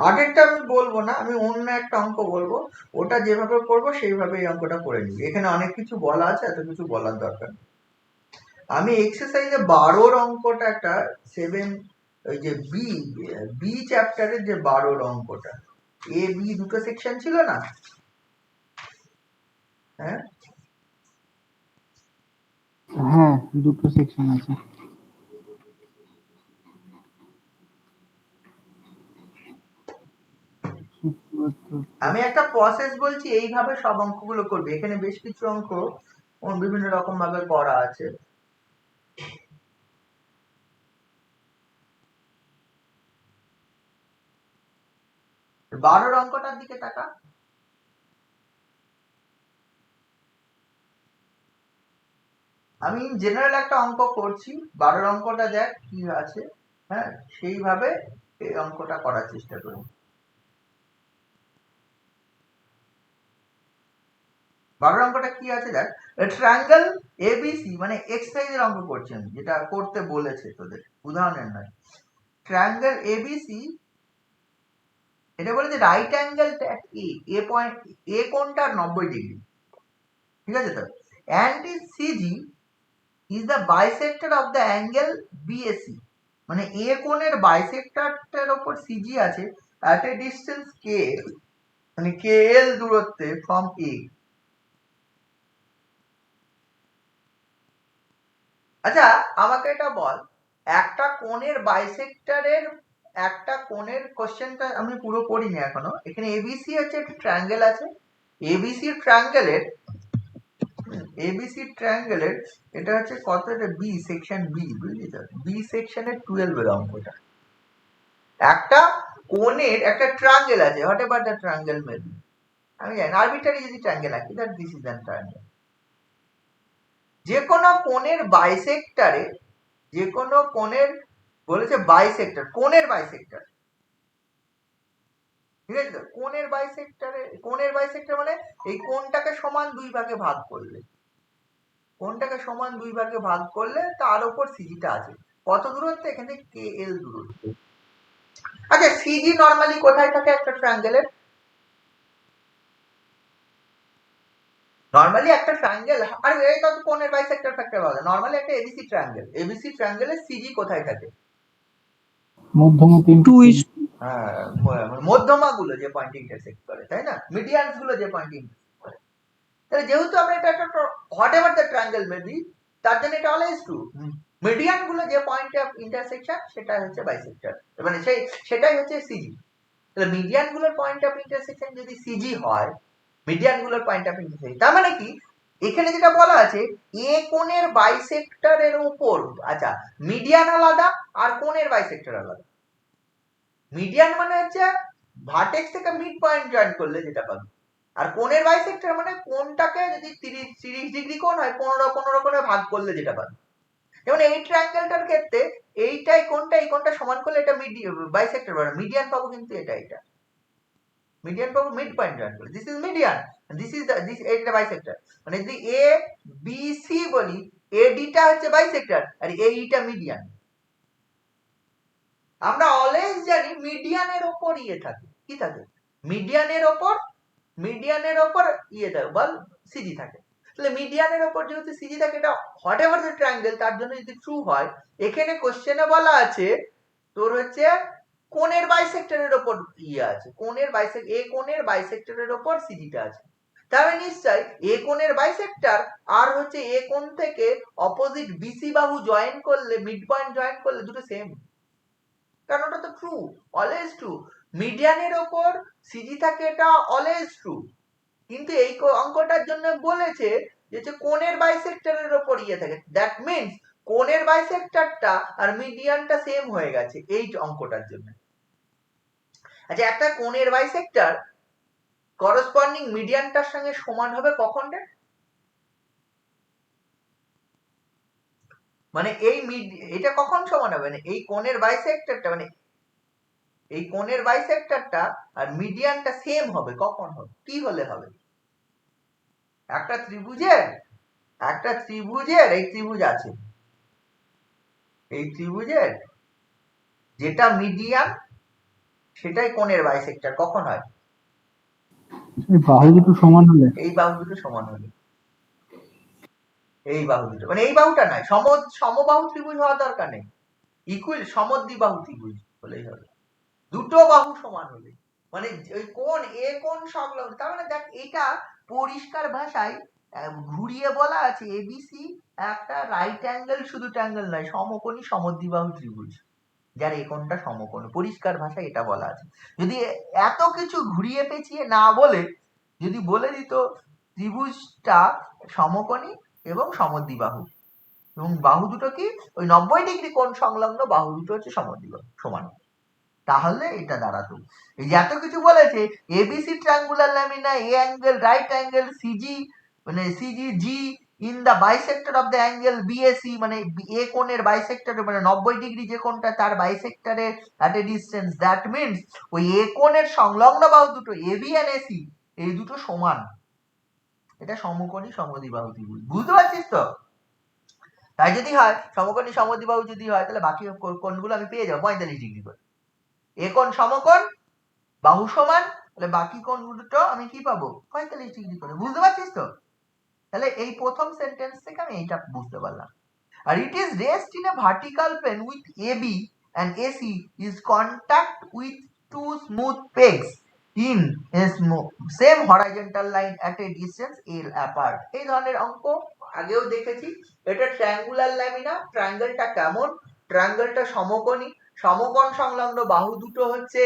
আগেরটা আমি বলবো না, আমি অন্য একটা অঙ্ক বলবো, ওটা যেভাবে করবো সেইভাবে এই অঙ্কটা করে নিবি। এখানে অনেক কিছু বলা আছে, এত কিছু বলার দরকার নেই। আমি এক্সারসাইজে 12 অঙ্কটা একটা 7 ওই যে বি চ্যাপ্টারের যে 12 অঙ্কটা, এ বি দুটো সেকশন ছিল না? হ্যাঁ, হ্যাঁ, দুটো সেকশন আছে। আমি একটা প্রসেস বলছি, এইভাবে সব অঙ্কগুলো করবে। এখানে বেশ কিছু অঙ্ক বিভিন্ন রকম ভাবে করা আছে। বারোর অঙ্কটার দিকে তাকা। আমি জেনারেল একটা অঙ্ক করছি, 12 অঙ্কটা দেখ কি আছে। হ্যাঁ, সেইভাবে এই অঙ্কটা করার চেষ্টা করুন। 12 অঙ্কটা কি আছে দেখ। ট্রায়াঙ্গেল এবিসি, মানে এক্সারসাইজের অঙ্ক করছি আমি, যেটা করতে বলেছে তোদের, উদাহরণের নয়। ট্রায়াঙ্গেল এবিসি, এটা বলেছে right angle at A point, A কোণটা 90 ডিগ্রি, ঠিক আছে তো? And is CG is the bisector of the angle BAC, মানে এ কোণের বাইসেক্টরটার উপর সিজি আছে at a distance k, মানে KL দূরত্বে from A। আচ্ছা আমাকে এটা বল, একটা কোণের বাইসেক্টরের, একটা কোণের কোশ্চেনটা আমি পুরো পড়িনি এখনো। এখানে এবিসি হচ্ছে একটা ট্রায়াঙ্গেল আছে, এবিসি ট্রায়াঙ্গেলের, এবিসি ট্রায়াঙ্গেলের এটা হচ্ছে কত, এটা বি সেকশন, বি বুঝলি তো, বি সেকশনের 12 এর অঙ্কটা। একটা কোণের একটা ট্রায়াঙ্গেল আছে, what ever the triangle may be, আমি জানি আরবিটারি যদি ট্রায়াঙ্গেল আঁকি, that this is an triangle. যে কোনো কোণের বাইসেক্টরে, যে কোনো কোণের, বলেছে বাইসেক্টর, কোণের বাইসেক্টর, ঠিক আছে তো? কোণের বাইসেক্টরে, কোণের বাইসেক্টর মানে এই কোণটাকে সমান দুই ভাগে ভাগ করলে, কোণটাকে সমান দুই ভাগে ভাগ করলে তার উপর সিজিটা আছে। কত দূরত্ব? এখানে কে এল দূরত্ব। আচ্ছা সিজি নরমালি কোথায় থাকে একটা ট্রায়াঙ্গেলের? নরমালি একটা ট্রায়াঙ্গেল, আর এই তো কোণের বাইসেক্টর ফ্যাক্টর বলে, নরমালি একটা এবিসি ট্রায়াঙ্গেল, এবিসি ট্রায়াঙ্গেলের সিজি কোথায় থাকে? মধ্যমা 3 হ্যাঁ, মধ্যমা গুলো যে পয়েন্ট ইন্টারসেক্ট করে, তাই না? মিডিয়ানস গুলো যে পয়েন্ট ইন্টারসেক্ট করে। তাহলে যেহেতু আমরা এটা একটা what ever the triangle may be, তার জন্য এটা অলওয়েজ ট্রু। মিডিয়ান গুলো যে পয়েন্ট অফ ইন্টারসেকশন সেটা হচ্ছে বাইসেক্টর, মানে সেটাই হচ্ছে সিজি। তাহলে মিডিয়ান গুলোর পয়েন্ট অফ ইন্টারসেকশন যদি সিজি হয়, মিডিয়ান গুলোর পয়েন্ট অফ ইন্টারসেকশন, তার মানে কি এখানে যেটা বলা আছে, এ কোণের বাইসেক্টরের উপর, আচ্ছা মিডিয়ান আলাদা আর কোণের বাইসেক্টর আলাদা। মিডিয়ান মানে হচ্ছে ভার্টেক্স থেকে মিড পয়েন্ট জয়েন করলে যেটা পাবে, আর কোণের বাইসেক্টর মানে কোণটাকে যদি 30 ডিগ্রি কোণ হয় 15 করে ভাগ করলে যেটা পাবে। যেমন এই ট্রায়াঙ্গেলটার ক্ষেত্রে এইটাই কোণটা, এই কোণটা সমান করলে এটা বাইসেক্টর পাবে, মিডিয়ান পাবো, কিন্তু এটা মিডিয়ান পাবো মিড পয়েন্ট জয়েন করলে, this is median, this is this, এটা বাইসেক্টর। মানে যদি এ বি সি বলি, এডিটা হচ্ছে বাইসেক্টর আর এইটা মিডিয়ান। আমরা অলওয়েজ জানি মিডিয়ানের ওপর ইয়ে থাকে, কি থাকে? মিডিয়ানের ওপর ইয়ে থাকে, বল সিজি থাকে। তাহলে মিডিয়ানের ওপর যেহেতু সিজি থাকে, এটা হোয়াট এভার দ্য ট্রায়াঙ্গেল, তার জন্য যদি ট্রু হয়, এখানে কোশ্চেনে বলা আছে তোর হচ্ছে কোণের বাইসেক্টরের ওপর ইয়ে আছে, কোণের এ কোণের বাইসেক্টরের ওপর সিজিটা আছে। তাহলে নিশ্চয় এ কোণের বাইসেক্টর আর হচ্ছে এ কোণ থেকে অপোজিট বিসি বাহু জয়েন করলে, মিড পয়েন্ট জয়েন করলে দুটো সেম, কারণ ওটা তো ট্রু, অলওয়েজ ট্রু। মিডিয়ানের ওপর সিজি থাকে, এটা অলওয়েজ ট্রু। কিন্তু এই অঙ্কটার জন্য বলেছে যে কোণের বাইসেক্টরের ওপর ইয়ে থাকে, দ্যাট মিন্স কোণের বাইসেক্টরটা আর মিডিয়ানটা সেম হয়ে গেছে এই অঙ্কটার জন্য। আচ্ছা একটা কোণের বাইসেক্টর করসপন্ডিং মিডিয়ানটার সঙ্গে সমান হবে কখন রে? মানে এটা কখন সমান হবে? মানে এই কোণের বাইসেক্টরটা, মানে এই কোণের বাইসেক্টরটা আর মিডিয়ানটা সেম হবে কখন হবে, কি হলে হবে? একটা ত্রিভুজের এই ত্রিভুজ আছে, এই ত্রিভুজের যেটা মিডিয়ান সেটাই কোণের বাইসেক্টর কখন হয়? এই বাহু দুটো সমান হলে। এই বাহু দুটো সমান হলে। এই বাহু দুটো মানে এই বাহুটা নয়, সমবাহু ত্রিভুজ হওয়ার দরকার নেই, ইকুয়াল সমদ্বিবাহু ত্রিভুজ হলেই হবে, দুটো বাহু সমান হলে, মানে ওই কোণ এ কোণ সংলগ্ন। তার মানে দেখ এটা পরিষ্কার ভাষায় ঘুরিয়ে বলা আছে এবিসি একটা রাইট অ্যাঙ্গেল, শুধু ট্যাঙ্গেল নয়, সমকোণী সমদ্বিবাহু ত্রিভুজ যার এই কোণটা সমকোণ, পরিষ্কার ভাষায় এটা বলা আছে। যদি এত কিছু ঘুরিয়ে পেঁচিয়ে না বলে যদি বলে দিত ত্রিভুজটা সমকোণী এবং সমদ্বিবাহু এবং বাহু দুটো কি ওই 90 ডিগ্রি কোণ সংলগ্ন বাহু দুটো হচ্ছে সমদ্বিবাহু সমান, তাহলে এটা দাঁড়াতো। এই যে এত কিছু বলেছে ABC triangular lamina A angle right angle CG মানে CG in the bisector of the angle BAC, মানে এ কোণের বাইসেক্টরে মানে 90 ডিগ্রি যে কোণটা তার বাইসেক্টরে at a distance, that means ওই এ কোণের সংলগ্ন বাহু দুটো এবি এন্ড এসি এই দুটো সমান, এটা সমকোণী সমদ্বিবাহু ত্রিভুজ। বুঝতে পারছিস তো? তাই যদি হয় সমকোণী সমদ্বিবাহু যদি হয় তাহলে বাকি কোণগুলো আমি পেয়ে যাবো 45 ডিগ্রি করে, এ কোণ সমকোণ বাহু সমান, তাহলে বাকি কোণ দুটো আমি কি পাবো 45 ডিগ্রি করে। বুঝতে পারছিস তো? তাহলে এই প্রথম সেন্টেন্স থেকে আমি এইটা বুঝতে পারলাম। আর it is rest in a vertical plane with AB and AC is contact with two smooth pegs in a same horizontal line at a distance L apart. এই ধরনের অঙ্ক আগেও দেখেছি। এটা ট্রায়াঙ্গুলার ল্যামিনা, ট্রায়াঙ্গেলটা কেমন? ট্রায়াঙ্গেলটা সমকোণী, সমকোণ সংলগ্ন বাহু দুটো হচ্ছে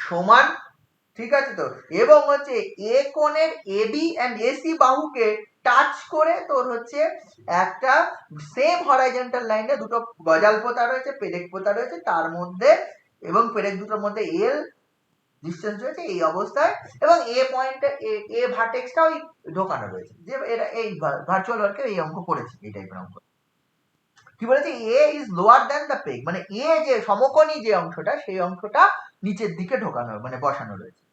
সমান, ঠিক আছে তো, এবং হচ্ছে এ কোণের এবি এন্ড এসি বাহুকে টাচ করে তোর হচ্ছে একটা সেম হরাইজন্টাল লাইনে দুটো গজাল পোতা রয়েছে, পেরেক পোতা রয়েছে তার মধ্যে, এবং পেরেক দুটোর মধ্যে এল ডিস্টেন্স রয়েছে এই অবস্থায়, এবং এ পয়েন্টে এ ভার্টেক্সটা ওই ঢোকানো রয়েছে। যে এরা এই ভার্চুয়াল ওয়ার্কে এই অঙ্ক করেছে, এই টাইপের অঙ্ক। কি বলেছে? A is lower than the peg, মানে এ যে সমকোণী যে অংশটা সেই অংশটা নিচের দিকে ঢোকানো মানে বসানো রয়েছে।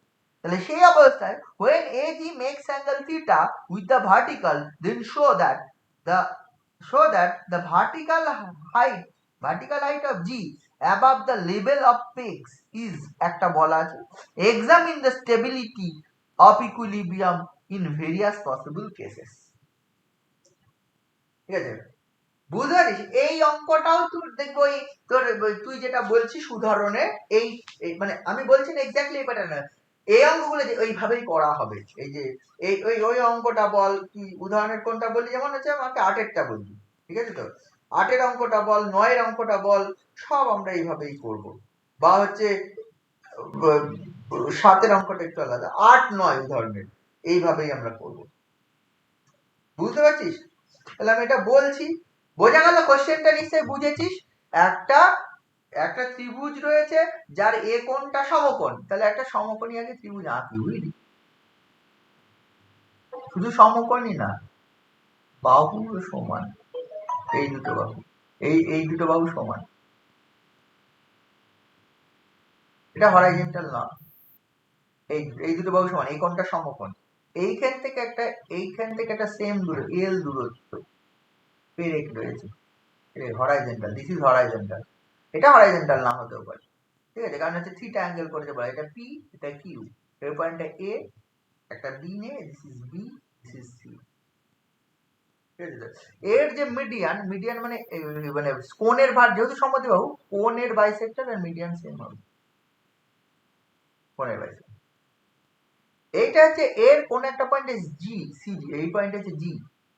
তাহলে সেই অবস্থায় when AG makes angle theta with the vertical, then show that the vertical height of G above the level of pegs is একটা বলা আছে, examine the stability of equilibrium in various possible cases। ঠিক আছে, বুঝতে পারিস? এই অঙ্কটাও তুই দেখবো তোর তুই যেটা বলছিস উদাহরণে এই মানে আমি বলছি না এক্স্যাক্টলি এই প্যাটার্ন, এই অঙ্কগুলো ওইভাবেই করা হবে। এই যে এই ওই ওই অঙ্কটা বল, তুই উদাহরণের কোনটা বললি, যেমন হচ্ছে আমাকে 8-এরটা বললি, ঠিক আছে তো, 8-এর অঙ্কটা বল, 9-এর অঙ্কটা বল, সব আমরা এইভাবেই করব। বা হচ্ছে 7-এর অঙ্কটা একটু আলাদা, 8-9 উদাহরণের এইভাবেই আমরা করব। বুঝতে পারছিস? তাহলে আমি এটা বলছি, বোঝা গেল? কোশ্চেনটা নিশ্চয়ই বুঝেছিস। একটা একটা ত্রিভুজ রয়েছে যার এ কোণটা সমকোণ, তাহলে একটা সমকোণী আগে ত্রিভুজ আঁকি, বুঝলি? শুধু সমকোণই না, বাহু সমান, এই দুটো বাহু এই দুটো বাহু সমান, এটা হরাইজন্টাল না, এই দুটো বাহু সমান, এই কোণটা সমকোণ, এইখান থেকে একটা সেম দূরে এল দূরত্ব পেরেক রয়েছে, হরাইজন্টাল, দিস ইজ হরাইজন্টাল। এটা হরাইজন্টাল না হতেও পারে, ঠিক আছে, কারণ হচ্ছে থিটা অ্যাঙ্গেল করেছে বলে, এটা পি এটা কিউ, এর পয়েন্টটা এ, একটা বি নে, this is B, this is C. এর যে মিডিয়ান মানে মানে কোণের ভার, যেহেতু সমদ্বিবাহু কোণের বাইসেক্টর আর মিডিয়ান সেম হবে, কোণের বাইসেক্টর। এইটা হচ্ছে এর কোন একটা পয়েন্ট জি সিজি, এই পয়েন্ট হচ্ছে জি,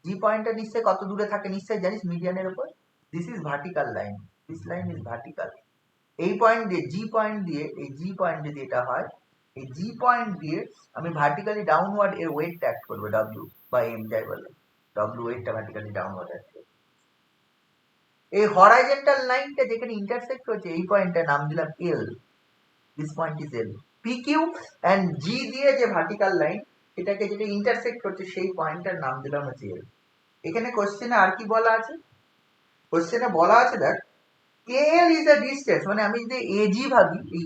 জি পয়েন্টটা নিশ্চয়ই কত দূরে থাকে নিশ্চয়ই জানিস মিডিয়ানের উপর, this is vertical line, this line is vertical. এই পয়েন্ট দিয়ে জি পয়েন্ট দিয়ে, এই জি পয়েন্ট যদি এটা হয়, এই জি পয়েন্ট দিয়ে আমি ভার্টিক্যালি ডাউনওয়ার্ড এর ওয়েটটা অ্যাক্ট করবো, ডব্লিউ বা এম যাই বলে, ডব্লিউ ওয়েটটা ভার্টিক্যালি ডাউনওয়ার্ড অ্যাক্ট করবে। এই হরাইজন্টাল লাইনটা যেখানে ইন্টারসেক্ট হচ্ছে এই পয়েন্টটার নাম দিলাম L, this point is L. P Q and G দিয়ে যে ভার্টিক্যাল লাইন এটাকে যেটা ইন্টারসেক্ট করছে সেই পয়েন্টটার নাম দিলাম হচ্ছে এল। এখানে কোশ্চেনে আর কি বলা আছে? কোশ্চেনে বলা আছে দেখ, KL is a distance, মানে আমি যদি AG ভাবি, এই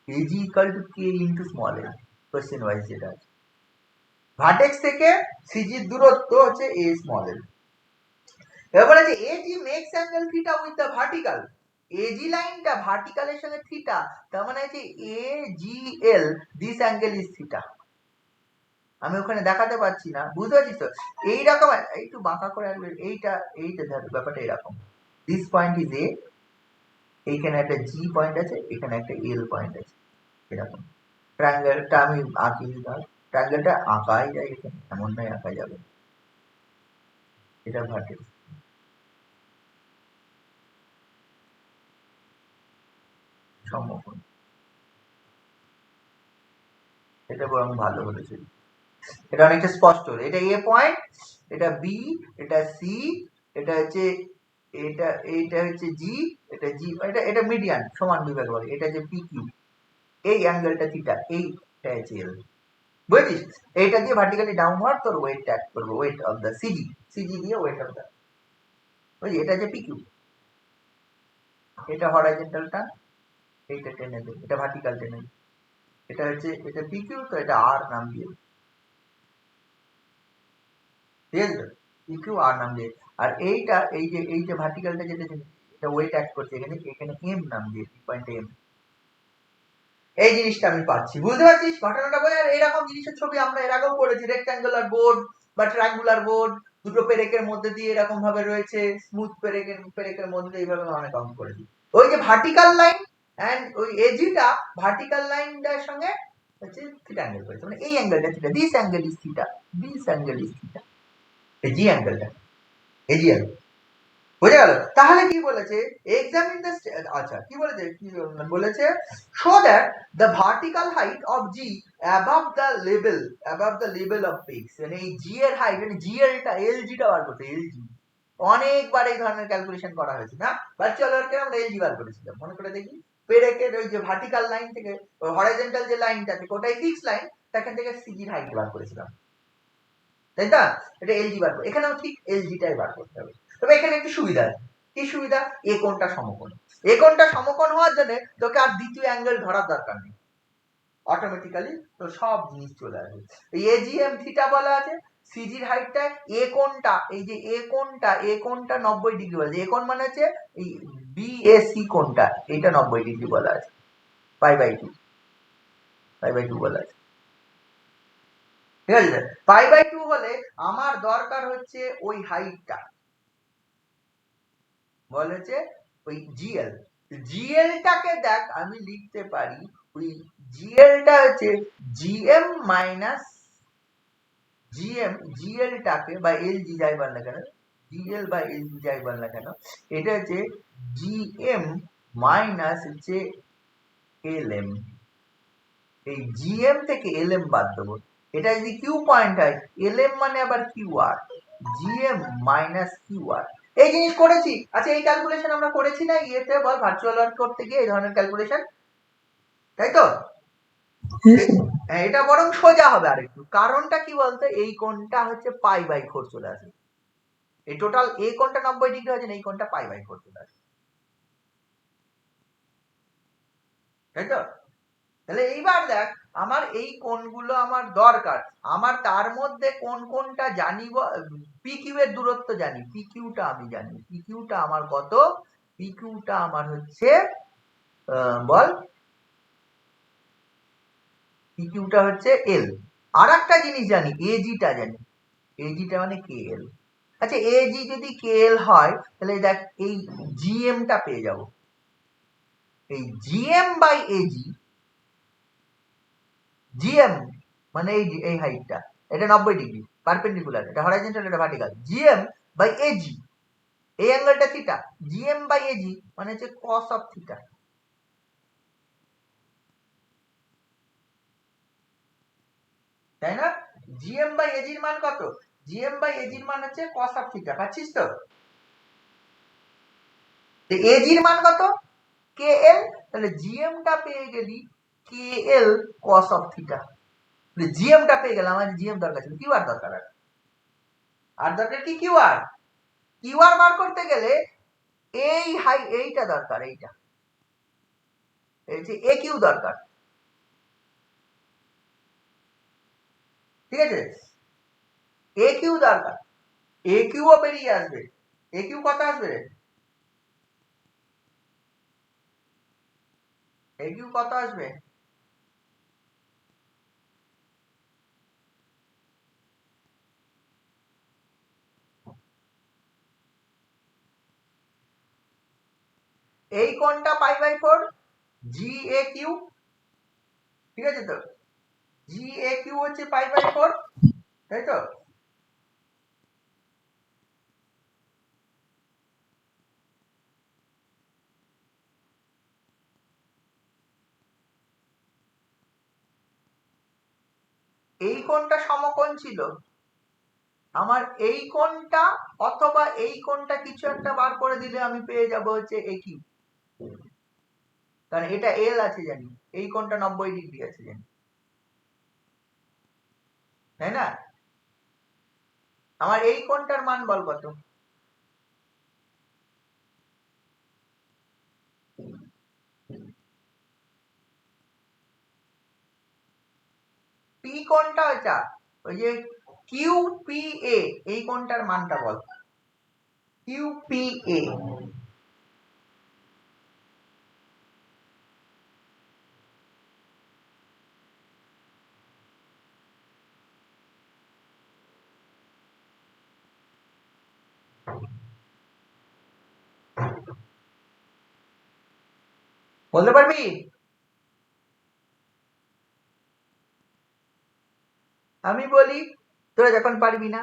AG equal to K into small l, question wise যেটা আছে, ভার্টেক্স থেকে CG এর দূরত্ব হচ্ছে A small l। এবার বলে যে AG makes angle theta with the vertical, AG লাইনটা ভার্টিক্যালের সঙ্গে থিটা, তার মানে হচ্ছে AGL this angle is theta. আমি ওখানে দেখাতে পারছি না, বুঝতে পারছিস তো? এইরকম একটু বাঁকা করে আসবে, এইটা ধর ব্যাপারটা এরকম, দিস পয়েন্ট ইজ এ, এইখানে একটা জি পয়েন্ট আছে, এখানে একটা এল পয়েন্ট আছে, এরকম। ট্রায়াঙ্গেলটা আমি আঁকি, ধর ট্রায়াঙ্গেলটা আঁকাই যায় এখানে, এমন নয় আঁকা যাবে, এটা ভার্টিক্যাল সমকোণ, এটা বরং ভালো বলেছে, এটা অনেকটা স্পষ্ট হলো। এটা এ পয়েন্ট, এটা বি, এটা সি, এটা হচ্ছে এইটা হচ্ছে জি, এটা জি, এটা মিডিয়ান সমান বিভাগ বলে, এটা হচ্ছে পি কিউ, এই অ্যাঙ্গেলটা থিটা, এইটা হচ্ছে এল, বুঝছিস? এইটা দিয়ে ভার্টিক্যালি ডাউনওয়ার্ড তোর ওয়েট ট্যাগ করবে, ওয়েট অফ দ্য সিজি দিয়ে ওয়েট অফ দ্য, বুঝলি? এটা হচ্ছে পি কিউ, এটা হরাইজন্টাল টান, এইটা টেনে দেবে, এটা ভার্টিক্যাল টেনে দেবে, এটা হচ্ছে এটা পি কিউ, তো এটা আর নাম দিয়ে, ঠিক আছে তো? ইকিউ আর নাম দিয়ে, আর এই যে ভার্টিক্যালটা যেটা এটা ওয়েট অ্যাক্ট করছে এখানে, এখানে এম নাম দিয়ে, পয়েন্ট এম, এই জিনিসটা আমি পাচ্ছি, বুঝতে পারছিস ঘটনাটা? বোঝা? এরকম জিনিসের ছবি আমরা এর আগেও করেছি, রেক্ট্যাঙ্গুলার বোর্ড বা ট্রায়াঙ্গুলার বোর্ড, দুটো পেরেকের মধ্যে দিয়ে এরকম ভাবে রয়েছে, স্মুথ পেরেকের মধ্যে এইভাবে অনেক অঙ্ক করেছি। ওই যে ভার্টিক্যাল লাইন এন্ড ওই এজিটা ভার্টিক্যাল লাইনটার সঙ্গে হচ্ছে থিটা অ্যাঙ্গেল করেছে, মানে এই অ্যাঙ্গেলটা theta, this angle is theta, this angle is theta, এই জি অ্যাঙ্গেলটা, এজিএল, বুঝে গেল? তাহলে কি বলেছে, এক্সামিন দ্য, আচ্ছা কি বলেছে, কি বলেছে, show that the vertical height of G above the level of pix, মানে এই জি এর হাইট, মানে জিএলটা এলজিটা বার করতে, এলজি অনেকবার এই ধরনের ক্যালকুলেশন করা হয়েছে না, ভার্চুয়াল ওয়ার্কে আমরা এলজি বার করেছিলাম, মনে করে দেখি। পেরেকের ওই যে ভার্টিক্যাল লাইন থেকে হরাইজন্টাল যে লাইনটা থেকে, ওটাই ফিক্স লাইন, সেখান থেকে সিজির হাইট বার করেছিলাম, তাই না? এটা এলজি বার করে, এখানেও ঠিক এলজিটাই বার করতে হবে। তবে এখানে একটু সুবিধা আছে, কি সুবিধা? এ কোণটা সমকোণ, এ কোণটা সমকোণ হওয়ার জন্য তোকে আর দ্বিতীয় অ্যাঙ্গেল ধরার দরকার নেই, অটোমেটিক্যালি তো সব জিনিস চলে আসবে। এই এজিএম থিটা বলা আছে, সিজির হাইটটা, এ কোণটা, এই যে এ কোণটা 90 ডিগ্রি বলা আছে, এ কোণ মানে হচ্ছে এই বিএসি কোণটা, এটা 90 ডিগ্রি বলা আছে, পাই বাই 2 বলা আছে, ঠিক আছে? পাই বাই 2 হলে আমার দরকার হচ্ছে ওই হাইটটা, বলেছে ওই জিএলটাকে দেখ, আমি লিখতে পারি ওই জিএলটা হচ্ছে জিএম মাইনাস জিএলটাকে বা এলজি যাই বল না কেন, জিএল বা এলজি যাই বল না কেন, এটা হচ্ছে জিএম মাইনাস হচ্ছে এলএম, এই জিএম থেকে এলএম বাদ দেবো, এটা যদি কিউ পয়েন্ট হয়, এলএম মানে আবার কিউআর, জিএম মাইনাস কিউআর, এই জিনিস করেছি। আচ্ছা এই ক্যালকুলেশন আমরা করেছি না ইয়েতে, বল ভার্চুয়াল ওয়ার্ক করতে গিয়ে এই ধরনের ক্যালকুলেশন, তাই তো? হ্যাঁ, এটা বরং সোজা হবে আরেকটু, কারণটা কি বলতো, এই কোণটা হচ্ছে পাই বাই 4 চলে আসে, এই টোটাল এই কোণটা 90 ডিগ্রি হচ্ছে, এই কোণটা পাই বাই 4 চলে আসে, তাই তো? তাহলে এইবার দেখ, আমার এই কোণগুলো আমার দরকার, আমার তার মধ্যে কোন কোনটা জানি, পি কিউ এর দূরত্ব জানি, পি কিউটা আমি জানি, পি কিউটা আমার কত, পি কিউটা আমার হচ্ছে বল, পি কিউটা হচ্ছে এল, আর একটা জিনিস জানি, এজিটা জানি, এজিটা মানে কে এল। আচ্ছা এজি যদি কে এল হয়, তাহলে দেখ এই জিএমটা পেয়ে যাব, এই জিএম বাই এজি, জিএম মানে এই হাইটটা, এটা 90 ডিগ্রি পারপেন্ডিকুলার, এটা হরাইজন্টাল, এটা ভার্টিক্যাল, জিএম বাই এজি, এই অ্যাঙ্গেলটা থিটা, জিএম বাই এজি মানে হচ্ছে কস অফ থিটা, তাই না? জিএম বাই এজির মান কত, জিএম বাই এজির মান হচ্ছে কস অফ থিটা, পাচ্ছিস তো? এজির মান কত, কে এল, তাহলে জিএমটা পেয়ে গেলি কে এল কস অফ থিটা, জিএমটা পেয়ে গেলাম, আমার জিএম দরকার ছিল, কিউ আর দরকার, আর দরকার কি কিউআর, কিউআর বার করতে গেলে এই এইটা দরকার, এইটা এই যে এ কিউ দরকার, ঠিক আছে? এ কিউ দরকার, এ কিউও বেরিয়ে আসবে, এ কিউ কত আসবে, এ কিউ কত আসবে? এই কোণটা পাই বাই 4, জি এ কিউ, ঠিক আছে তো? জি এ কিউ হচ্ছে পাই বাই 4, তাই তো? এই কোণটা সমকোণ ছিল, আমার এই কোণটা অথবা এই কোণটা কিছু একটা বার করে দিলে আমি পেয়ে যাব হচ্ছে এ কিউ, কারণ এটা এল আছে জানি, এই কোণটা 90 ডিগ্রি আছে জানি, তাই না? আমার এই কোণটার মান বল কত? পি কোণটা এটা ওই যে কিউ পি এ, এই কোণটার মানটা বল, কিউ পি এ। বলতে পারবি? আমি বলি, তোরা যখন পারবি না।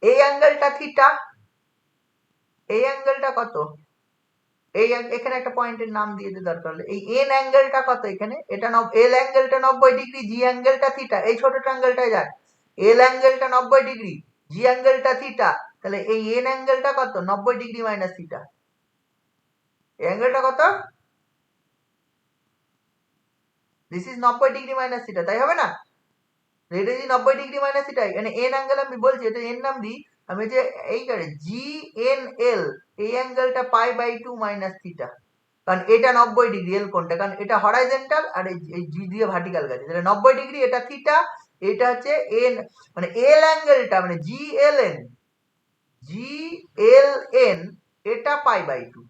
এই অ্যাঙ্গেলটা থিটা, এই অ্যাঙ্গেলটা কত? এই এখানে একটা পয়েন্টের নাম দিয়ে দিতে দরকার হলে, এই এন অ্যাঙ্গেলটা কত এখানে? এটা এল অ্যাঙ্গেলটা 90 ডিগ্রি, জি অ্যাঙ্গেলটা থিটা, এই ছোট ট্রায়াঙ্গেলটায় যাক, এল অ্যাঙ্গেলটা 90 ডিগ্রি, জি অ্যাঙ্গেলটা থিটা, তাহলে এই এন অ্যাঙ্গেলটা কত? 90 ডিগ্রি মাইনাস থিটা। এই অ্যাঙ্গেলটা কত? This is 90 degree minus theta, তাই হবে না? এটা যদি 90 ডিগ্রি মাইনাস থিটা, এখানে এন অ্যাঙ্গেল আমি বলছি, এটা এন নাম দিই আমি, যে এই জি এন এল, এই অ্যাঙ্গেলটা পাই বাই 2 মাইনাস থিটা, কারণ এটা 90 ডিগ্রি এল কোণটা, কারণ এটা হরাইজন্টাল আর এই জি দিয়ে ভার্টিক্যাল গেছে, তাহলে 90 ডিগ্রি, এটা থিটা, এটা হচ্ছে এন, মানে এল অ্যাঙ্গেলটা মানে জি এল এন, জি এল এন এটা পাই বাই 2,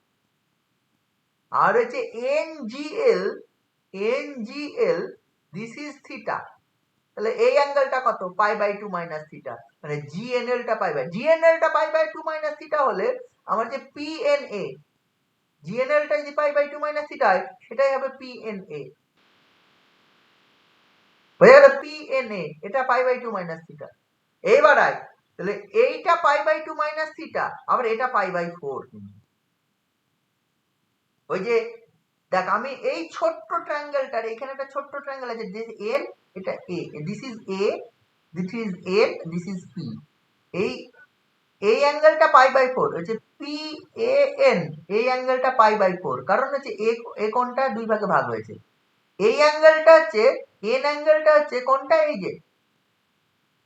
আর হচ্ছে N G L, N G L this is theta, তাহলে এই অ্যাঙ্গেলটা কত? পাই বাই 2 মাইনাস থিটা, মানে জিএনএল টা পাই বাই, জিএনএল টা পাই বাই 2 মাইনাস থিটা হলে আমার যে পিএনএ, জিএনএল টা যদি পাই বাই 2 মাইনাস থিটা হয়, সেটাই হবে পিএনএ, হয়ে গেল পিএনএ, এটা পাই বাই 2 মাইনাস থিটা। এইবার আয়, তাহলে এইটা পাই বাই 2 মাইনাস থিটা, আবার এটা পাই বাই 4, ওই যে দেখ আমি এই ছোট্ট ট্রায়াঙ্গেলটার এখানে একটা ছোট্ট ট্রায়াঙ্গেল আছে, এল, এটা A, this is A, this is L, this is P, এই অ্যাঙ্গেলটা পাই বাই 4 হচ্ছে পি এ এন, এই অ্যাঙ্গেলটা পাই বাই 4, কারণ হচ্ছে এ কোণটা দুই ভাগে ভাগ হয়েছে, এই অ্যাঙ্গেলটা হচ্ছে এন অ্যাঙ্গেলটা হচ্ছে কোণটা, এই যে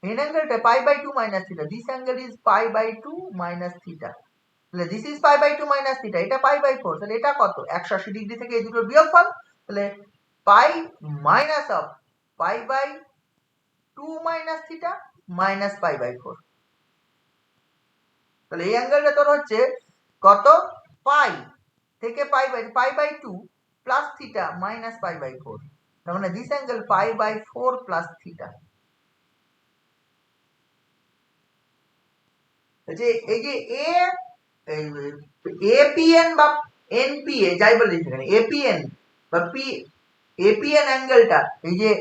এন অ্যাঙ্গেলটা pi by 2 minus theta, this angle is pi by 2 minus theta, তাহলে this is pi by 2 minus theta, এটা পাই বাই 4, তাহলে এটা কত? 180 ডিগ্রি থেকে এই দুটোর বিয়োগফল, তাহলে pi minus of pi by 2 minus theta minus pi by 4, তাহলে এই অ্যাঙ্গেলটা তোর হচ্ছে কত? পাই থেকে pi by 2 plus theta minus pi by 4, তার মানে this angle pi by 4 plus theta. যে এই যে এপিএন বা এনপিএ যাই বলি সেখানে, এপিএন বা এপিএন অ্যাঙ্গেলটা, এই যে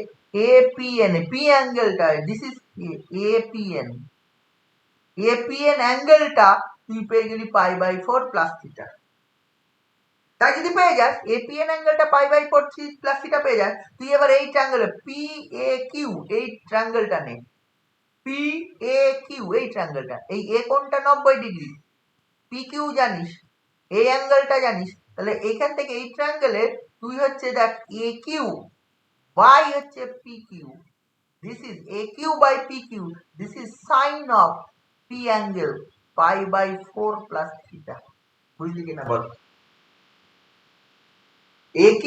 এপিএন পি অ্যাঙ্গেলটা, দিস ইজ এপিএন, এপিএন অ্যাঙ্গেলটা তুই পেয়ে গেলি পাই বাই 4 প্লাস থিটা। তাই যদি পেয়ে যাস এপিএন অ্যাঙ্গেলটা পাই বাই 4 প্লাস থিটা পেয়ে যাস, তুই এবার এই ট্রায়াঙ্গেলে পি এ কিউ, এই ট্রায়াঙ্গেলটা নে, পি এ কিউ, এই ট্রায়াঙ্গেলটা, এই এ কোণটা 90 ডিগ্রি, পি কিউ জানিস, এই অ্যাঙ্গেলটা জানিস, তাহলে এখান থেকে এই ট্রায়াঙ্গেলের তুই হচ্ছে দেখ এ কিউ বাই হচ্ছে P Q, this is AQ by PQ, this is sine of P angle pi by 4 plus theta, বুঝলি কিনা বল? AQ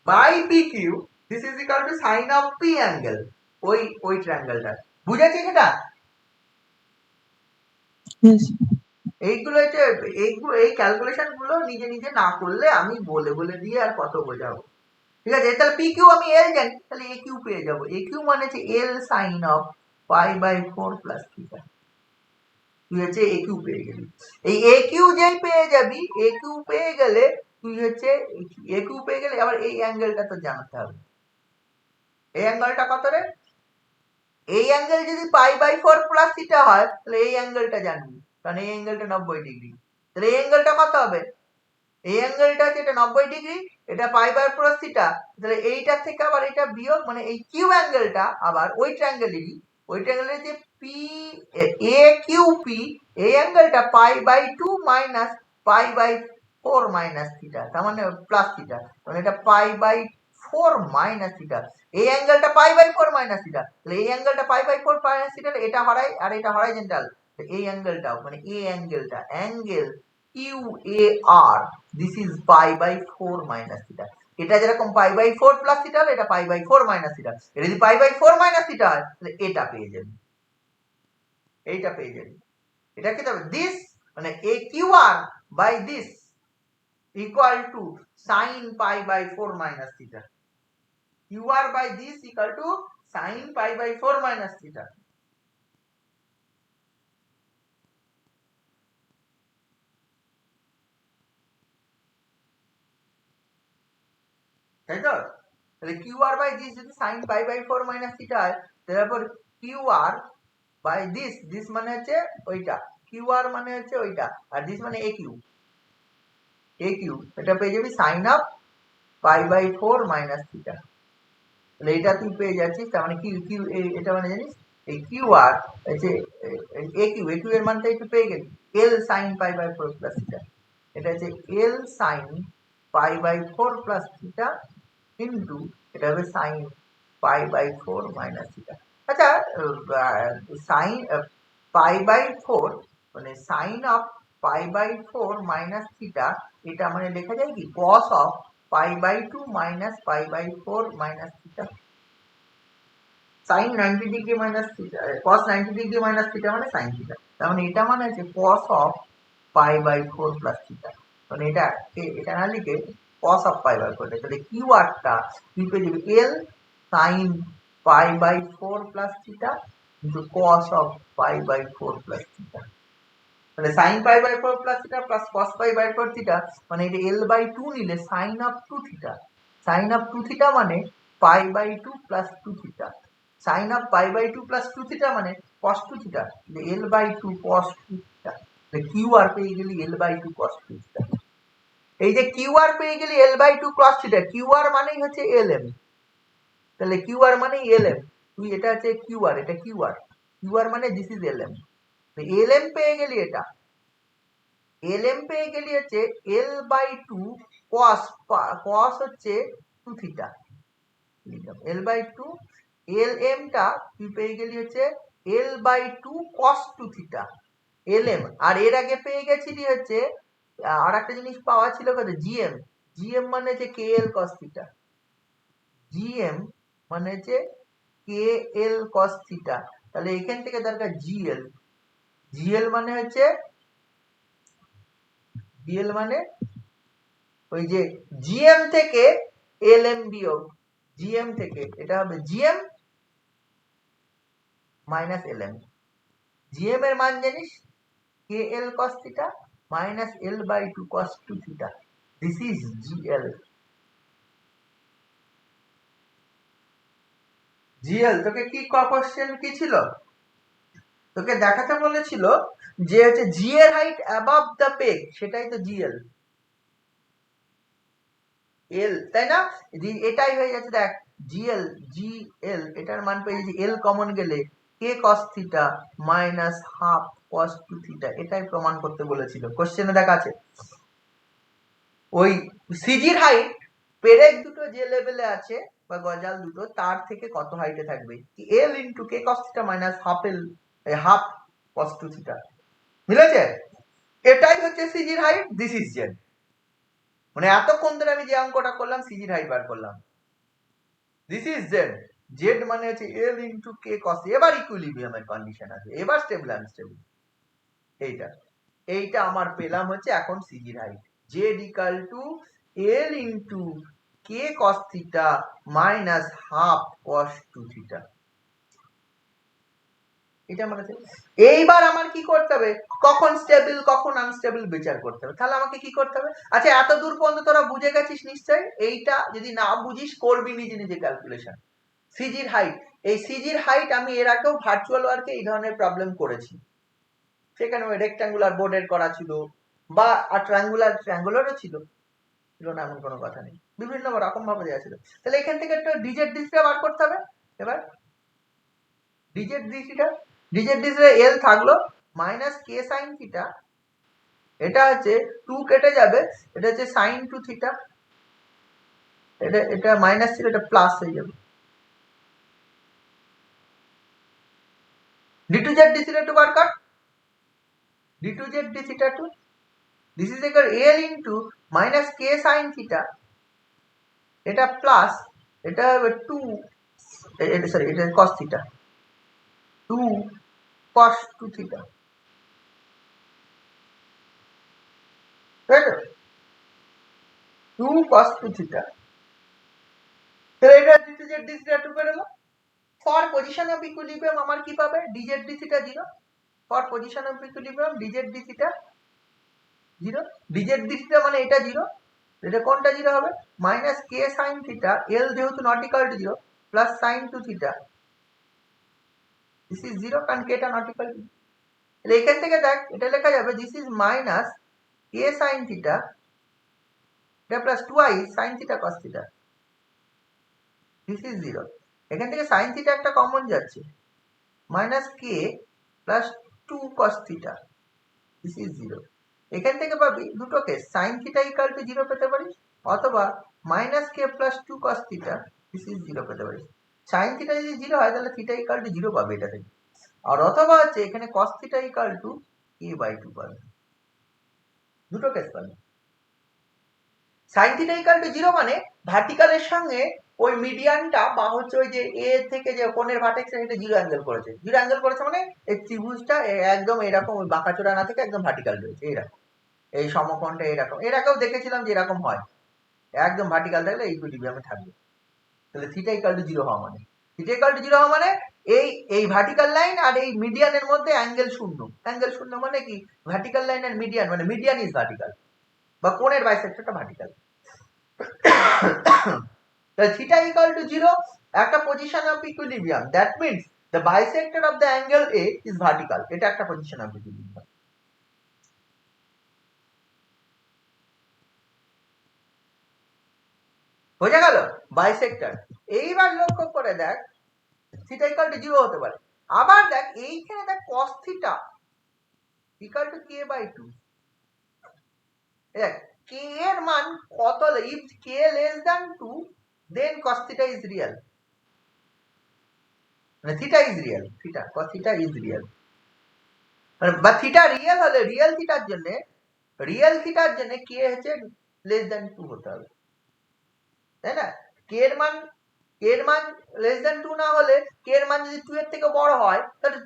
by PQ, this is equal to sine of P angle, ওই ট্রায়াঙ্গেলটা বুঝেছিস এটা? এইগুলো এই calculation গুলো নিজে নিজে না করলে আমি বলে বলে দিয়ে আর কত বোঝাবো, ঠিক আছে, তাহলে পি কিউ আমি এল জানি, তাহলে এ কিউ পেয়ে যাবো। এ কিউ মানে হচ্ছে L sine of π/4 plus theta. তুই হচ্ছে এ কিউ পেয়ে গেলি। এই এ কিউ যেই পেয়ে যাবি, এ কিউ পেয়ে গেলে তুই হচ্ছে এ কিউ পেয়ে গেলে আবার এই অ্যাঙ্গেলটা তো জানতে হবে। এই অ্যাঙ্গেলটা কত রে? এই অ্যাঙ্গেল যদি π/4 প্লাস থিটা হয় তাহলে এই অ্যাঙ্গেলটা জানবি, কারণ এই অ্যাঙ্গেলটা 90 ডিগ্রি। তাহলে এই অ্যাঙ্গেলটা কত হবে? এই অ্যাঙ্গেলটা হচ্ছে এটা 90 ডিগ্রি, এটা π/4 প্লাস থিটা। তাহলে এইটা থেকে আবার এটা বিয়োগ, মানে এই কিউ অ্যাঙ্গেলটা আবার ওই ট্রায়াঙ্গেলেরই, ওই ট্রায়াঙ্গেলের যে পি এ কিউ পি, এই অ্যাঙ্গেলটা π/2 মাইনাস π/4 মাইনাস থিটা, তার মানে প্লাস থিটা, মানে এটা π/4 মাইনাস থিটা। এই অ্যাঙ্গেলটা π/4 মাইনাস থিটা, তাহলে এই অ্যাঙ্গেলটা π/4 মাইনাস থিটা, এটা হরাই আর এটা হরাইজন্টাল। এই অ্যাঙ্গেলটাও মানে এই অ্যাঙ্গেলটা angle QAR, this is π/4 minus theta. এটা যেরকম π/4 প্লাস থিটা হলে এটা π/4 মাইনাস থিটা, এটা যদি π/4 মাইনাস থিটা হয় তাহলে এটা পেয়ে যাবে, এইটা পেয়ে যাবে। এটা কি হবে? দিস মানে AQR by this equal to sin π/4 minus theta. QR by this equal to sin π/4 minus theta. তাই তো? তাহলে QR বাই দিস যদি sin π/4 মাইনাস থিটা হয়, তারপর QR বাই দিস, দিস মানে হচ্ছে ওইটা, QR মানে হচ্ছে ওইটা, আর দিস মানে AQ, AQ এটা পেয়ে যাবি sin অফ π/4 মাইনাস থিটা। তাহলে এটা তুই পেয়ে যাচ্ছিস, তার মানে কিউ কিউ এটা মানে জানিস এই QR হচ্ছে AQ, AQ এর মানটা একটু পেয়ে গেলি, L sin π/4 প্লাস থিটা। এটা হচ্ছে L sin π/4 plus theta into এটা হবে sin π/4 মাইনাস থিটা। আচ্ছা, সাইন π/4 মানে সাইন অফ π/4 মাইনাস থিটা, এটা মানে লেখা যায় কি cos of π/2 minus π/4 minus theta. sin 90 degree minus theta, cos 90 degree minus theta মানে sin থিটা, তার মানে এটা মানে হচ্ছে cos অফ π/4 প্লাস থিটা। মানে এটা এটা না লিখে cos অফ π/4, তাহলে QR টা তুই পেয়ে যাবি L sin π/4 plus theta into cos of π/4 plus theta. তাহলে sin π/4 plus theta plus cos π/4 theta, মানে এটা L/2 নিলে sin of 2 theta, sin of 2 theta মানে π/2 plus 2 theta, sin of π/2 plus 2 theta মানে cos 2 theta, L/2 cos 2 theta. তাহলে QR পেয়ে গেলি L/2 cos 2 theta. এই যে QR পেয়ে গেলি L/2 cos থিটা, QR মানেই হচ্ছে LM, তাহলে QR মানে LM, তুই এটা হচ্ছে QR, এটা QR, QR মানে দিস ইজ LM। LM পেয়ে গেলি, এটা LM পেয়ে গেলি হচ্ছে L/2 cos, cos হচ্ছে 2 থিটা, L/2 LM টা তুই পেয়ে গেলি হচ্ছে L/2 cos 2 থিটা LM। আর এর আগে পেয়ে গেছিলি হচ্ছে আর একটা জিনিস পাওয়া ছিল কত, GM, GM মানে হচ্ছে KL cos থিটা, GM মানে হচ্ছে KL cos থিটা। তাহলে এখান থেকে দরকার GL, GL মানে হচ্ছে GL মানে ওই যে GM থেকে LM বিয়োগ, GM থেকে এটা হবে GM মাইনাস LM। GM এর মান জানিস KL cos theta minus L/2 cos 2 theta, this is GL। GL তোকে কি কোশ্চেন কি ছিল, তোকে দেখাতে বলেছিল যে হচ্ছে G এর হাইট অ্যাবাভ দ্য পেগ, সেটাই তো GL, L তাই না? এটাই হয়ে যাচ্ছে, দেখ GL GL এটার মান পেয়ে যাচ্ছি, L কমন গেলে K cos theta minus half cos 2 theta, এটাই প্রমাণ করতে বলেছিল। কোশ্চেনে দেখা আছে ওই সিজির হাইট পেরেক দুটো যে লেভেলে আছে বা গজাল দুটো তার থেকে কত হাইটে থাকবে, L into K cos theta minus half cos 2 theta, মিলেছে? এটাই হচ্ছে সিজির হাইট, দিস ইজ জেড। মানে এতক্ষণ ধরে আমি যে অঙ্কটা করলাম সিজির হাইট বার করলাম, দিস ইজ জেড, জেড মানে হচ্ছে L ইনটু K cos, এবার ইকুইলিব্রিয়ামের কন্ডিশন আছে, এবার স্টেবল আনস্টেবল, এইটা এইটা আমার পেলাম হচ্ছে এখন সিজির height, Z equal to L into K K cos theta minus half cos 2 theta. এটা মানে এইবার আমার কি করতে হবে, কখন স্টেবল কখন আনস্টেবল বিচার করতে হবে। তাহলে আমাকে কি করতে হবে, আচ্ছা এত দূর পর্যন্ত তোরা বুঝে গেছিস নিশ্চয়। এইটা যদি না বুঝিস করবি নিজে নিজে ক্যালকুলেশন। সিজির হাইট, এই সিজির হাইট আমি এর আগেও ভার্চুয়াল ওয়ার্কে এই ধরনের প্রবলেম করেছি, সেখানে ওই রেক্ট্যাঙ্গুলার বোর্ডের করা ছিল বা ট্রায়াঙ্গুলারও ছিল না এমন কোনো কথা নেই, বিভিন্ন রকম ভাবে দেওয়া ছিল। তাহলে এখান থেকে একটা ডিজেট ডিসিটা বার করতে হবে। এবার ডিজেট ডিসিটা এল থাকলো মাইনাস কে সাইন থিটা, এটা হচ্ছে 2 কেটে যাবে, এটা হচ্ছে সাইন 2 থিটা, এটা মাইনাস ছিল এটা প্লাস হয়ে যাবে। d2z dθ to বার কর, d2z dθ to this is equal l into minus k sin theta, এটা প্লাস এটা হবে 2 এটা সরি এটা cos theta 2 cos 2 theta, তাই তো 2 cos 2 theta। তাহলে এটা d2z dθ to বেরোলো। ফর পজিশন অফ ইকুইলিব্রিয়াম আমার কি পাবে, dz dθ 0। For position of equilibrium dz dθ 0, dz dθ মানে এটা 0, এটা কোনটা 0 হবে, মাইনাস কে সাইন থিটা এল যেহেতু not equal to 0 plus sign 2 theta, this is 0 কারণ কে টা নট ইকুয়াল টু। তাহলে এখান থেকে দেখ এটা লেখা যাবে this is minus K sine theta এটা plus 2i sine theta cos theta, this is 0। এখান থেকে সাইন থিটা একটা কমন যাচ্ছে, minus K plus 2 cos theta, this is 0। এখান থেকে পাবি দুটো case, sine theta equal to 0 পেতে পারিস অথবা minus K plus 2 cos theta, this is 0 পেতে পারিস। সাইন থিটা যদি 0 হয় তাহলে থিটা ইকুয়াল টু 0 পাবে এটা থেকে, আর অথবা হচ্ছে এখানে cos theta equal two a/2 পাবে, দুটো কেস পাবে। সাইন থিটা ইকুয়াল টু 0 মানে ভার্টিক্যালের সঙ্গে ওই মিডিয়ানটা বা হচ্ছে ওই যে এ থেকে যে কোণের ভার্টেক্স এটা 0 অ্যাঙ্গেল করেছে, 0 অ্যাঙ্গেল করেছে মানে এই ত্রিভুজটা একদম এরকম ওই বাঁকাচোরা না থেকে একদম ভার্টিক্যাল রয়েছে এরকম, এই সমকোণটা এরকম, এর আগেও দেখেছিলাম যে এরকম হয়, একদম ভার্টিক্যাল থাকলে এই ইকুইলিব্রিয়ামে থাকবে। তাহলে থিটা ইকুয়াল টু 0 হওয়া মানে, থিটা ইকুয়াল টু 0 হওয়া মানে এই ভার্টিক্যাল লাইন আর এই মিডিয়ানের মধ্যে অ্যাঙ্গেল শূন্য। অ্যাঙ্গেল শূন্য মানে কি, ভার্টিক্যাল লাইন আর মিডিয়ান মানে মিডিয়ান ইজ ভার্টিক্যাল বা কোণের বাইসেক্টরটা ভার্টিক্যাল। তাহলে থিটা ইকুয়াল টু 0 একটা position of equilibrium, that means the bisector of the angle A is vertical, এটা একটা পজিশন অফ ইকুইলিব্রিয়াম। বোঝা গেল বাইসেক্টর। এইবার লক্ষ্য করে দেখ থিটা ইকুয়াল টু 0 হতে পারে, আবার দেখ এইখানে দেখ cos theta equal two k/2, দেখ k এর মান কত, if k less than 2 then cos theta is real, মানে theta is real, theta cos theta is real, বা থিটা রিয়েল হলে রিয়েল থিটার জন্য k হচ্ছে লেস দ্যান 2 হতে হবে, তাই না। k এর মান লেস দ্যান 2 না হলে k এর মান যদি 2 এর থেকে বড় হয় তাহলে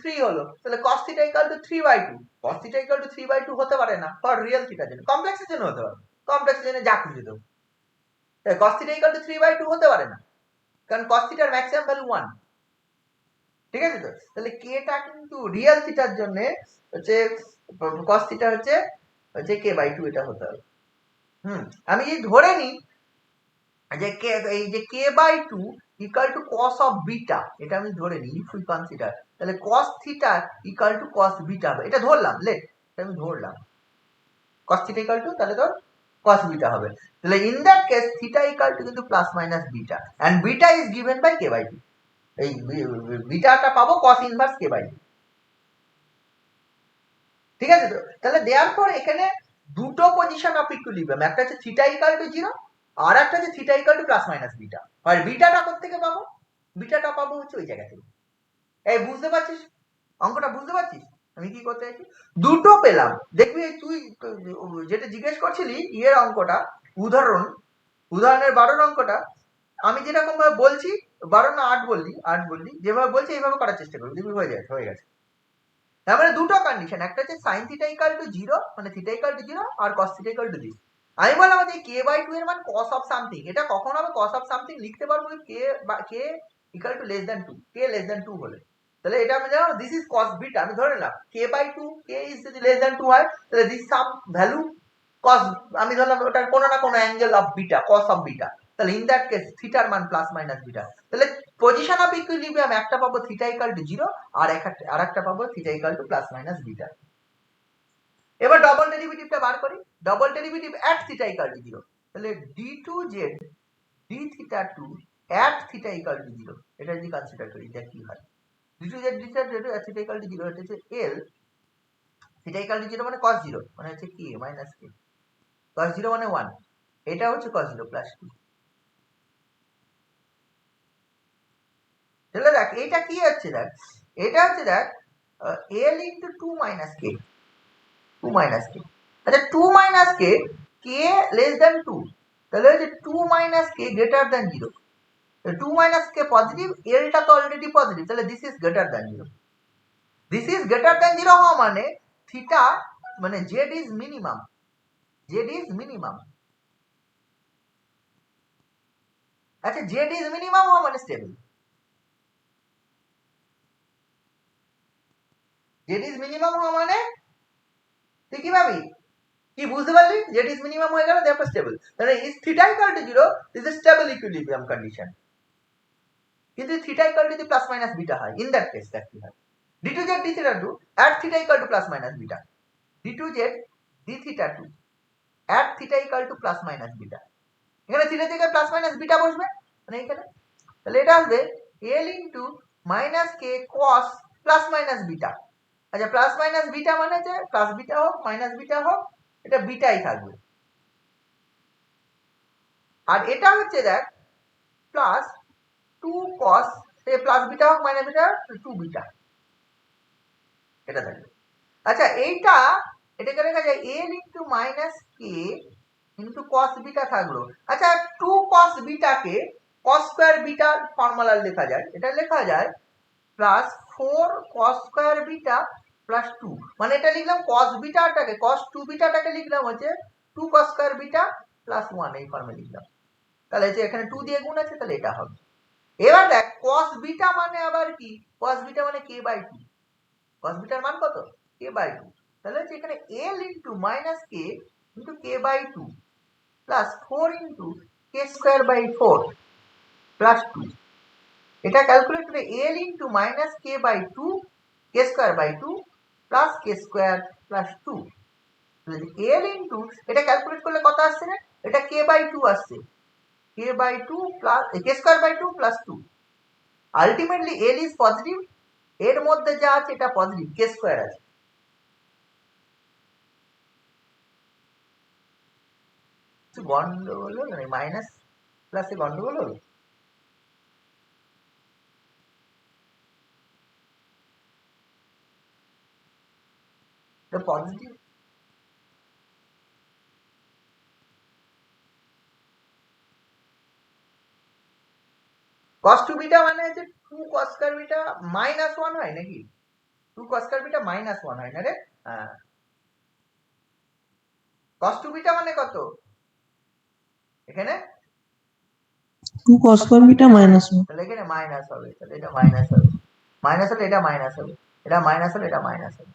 3 হলো, তাহলে cos theta equal two 3/2, cos theta equal two 3/2 হতে পারে না ফর রিয়েল থিটার জন্য, কমপ্লেক্সের জন্য হতে পারে, কমপ্লেক্সের জন্য যা খুঁজে দেবো, তাই cos থিটা ইকুয়াল টু 3/2 হতে পারে না, কারণ cos থিটার ম্যাক্সিমাম ভ্যালু 1, ঠিক আছে তো। তাহলে k টা কিন্তু রিয়েল থিটার জন্য হচ্ছে cos থিটা হচ্ছে k/2 এটা হতে হবে। আমি যদি ধরে নিই যে এই যে k/2 equal to cos of beta, এটা আমি ধরে নিই ইফ উই কনসিডার, তাহলে cos theta equal two cos beta হবে, এটা ধরলাম, লেট এটা আমি ধরলাম cos থিটা ইকুয়াল টু তাহলে তোর cos বিটা হবে, তাহলে in that case theta equal to কিন্তু plus minus beta and beta is given by k/2, এই বিটাটা পাবো cos ইনভার্স k/2, ঠিক আছে তো। তাহলে দেয়ারফর এখানে দুটো পজিশন অফ ইকুইলিব্রিয়াম, একটা হচ্ছে থিটা ইকুয়াল টু 0 আর একটা হচ্ছে theta equal to plus minus beta, আর বিটাটা কোথা থেকে পাবো, বিটাটা পাবো হচ্ছে ওই জায়গা থেকে। এই বুঝতে পারছিস অঙ্কটা, বুঝতে পারছিস আমি কি করতে চাইছি, দুটো পেলাম। দেখবি তুই যেটা জিজ্ঞেস করছিলি ইয়ের অঙ্কটা, উদাহরণের 12 অঙ্কটা আমি যেরকম ভাবে বলছি, 12 না 8 বললি যেভাবে বলছি এইভাবে করার চেষ্টা করবি, দেখবি হয়ে গেছে। তার মানে দুটো কন্ডিশন, একটা হচ্ছে sin থিটা ইকুয়াল টু 0 মানে থিটা ইকুয়াল টু 0 আর cos থিটা ইকুয়াল টু 0, আমি বললাম যে k/2 এর মান cos অফ সামথিং, এটা কখন হবে cos অফ সামথিং লিখতে পারবো k equal to less than 2, k less than 2 হলে, তাহলে এটা আমি জানো দিস ইজ cos বিটা, আমি ধরে নিলাম k/2, k ইজ যদি লেস দ্যান 2 হয় তাহলে দিস সাম ভ্যালু cos, আমি ধরলাম ওটার কোনো না কোনো angle of beta, cos of beta, তাহলে ইন দ্যাট কেস থিটার মান প্লাস মাইনাস বিটা, তাহলে পজিশন অফ ইকুইলিব্রিয়াম একটা পাবো থিটা ইকুয়াল টু 0 আর একটা পাবো theta equal to plus minus beta. এবার ডবল ডেরিভেটিভটা বার করি, double derivative at theta equal to 0, তাহলে d2z d2 at theta equal to 0, এটা যদি কনসিডার করি এটা কি হয়, d2z d2 at theta equal to 0, এটা হচ্ছে l, থিটা ইকুয়াল টু 0 মানে cos 0 মানে হচ্ছে k মাইনাস k, cos 0 মানে 1, এটা হচ্ছে cos 0 প্লাস 2, তাহলে দেখ এটা কি হচ্ছে, দেখ এটা হচ্ছে দেখ l into 2 minus k, 2 minus k, আচ্ছা 2 minus k, k less than 2, তাহলে হচ্ছে 2 minus k greater than 0, 2 minus k positive, l টা তো অলরেডি পজিটিভ, তাহলে this is greater than 0, this is greater than 0 হওয়া মানে থিটা মানে z is minimum, z is minimum, আচ্ছা z ইজ মিনিমাম হওয়া মানে স্টেবল, z ইজ মিনিমাম হওয়া মানে তুই কি ভাবি, কি বুঝতে পারলি, z ইজ মিনিমাম হয়ে গেল therefore স্টেবল, তাহলে is theta equal to 0 this is stable equilibrium condition, কিন্তু theta equal to plus minus beta হয়, ইন দ্যাট কেস দ্যাট কি হয়, d2z d2 at theta equal to plus minus beta, d2z d2 at theta equal to plus minus beta, এখানে theta থেকে plus minus beta বসবে মানে এখানে, তাহলে এটা আসবে l into minus k cos plus minus beta, আচ্ছা প্লাস মাইনাস বিটা মানে যে প্লাস বিটা হোক মাইনাস বিটা হোক এটা বিটাই থাকবে, আর এটা হচ্ছে দেখ প্লাস 2 cos, সে প্লাস বিটা হোক মাইনাস বিটা হোক 2 বিটা, এটা থাকবে, আচ্ছা এইটা এটাকে লেখা যায় l into minus k into cos beta থাকলো, আচ্ছা 2 cos বিটা কে cos স্কয়ার বিটা ফর্মুলা লেখা যায়, এটা লেখা যায় plus 4 cos square beta plus 2, মানে এটা লিখলাম cos বিটাটাকে cos 2 বিটাটাকে লিখলাম হচ্ছে 2 cos স্কয়ার বিটা প্লাস 1, এই ফর্মে লিখলাম, তাহলে যে এখানে 2 দিয়ে গুণ আছে তাহলে এটা হবে, এবার দেখ cos বিটা মানে আবার কি, cos বিটা মানে k/2, cos বিটার মান কত k/2, তাহলে হচ্ছে এখানে l into minus k into k/2 plus 4 into k square by 4 plus 2, এটা ক্যালকুলেট করে l into minus k/2 k square by 2 plus k square plus 2, তাহলে l ইনটু এটা ক্যালকুলেট করলে কত আসছে রে, এটা k/2 আসছে, k/2 plus k square by 2 plus 2, ultimately l is positive, এর মধ্যে যা আছে এটা পজিটিভ k স্কয়ার আছে, গন্ডগোল হলো না, মাইনাস প্লাসে গন্ডগোল হলো, এটা পজিটিভ, cos 2 বিটা মানে হচ্ছে 2 cos স্কয়ার বিটা মাইনাস 1 হয় নাকি, 2 cos স্কয়ার বিটা মাইনাস 1 হয় না রে, হ্যাঁ cos 2 বিটা মানে কত এখানে 2 cos স্কয়ার বিটা মাইনাস 1, তাহলে এখানে মাইনাস হবে, তাহলে এটা মাইনাস হবে, মাইনাস হলে এটা মাইনাস হবে, এটা মাইনাস হলে এটা মাইনাস হবে,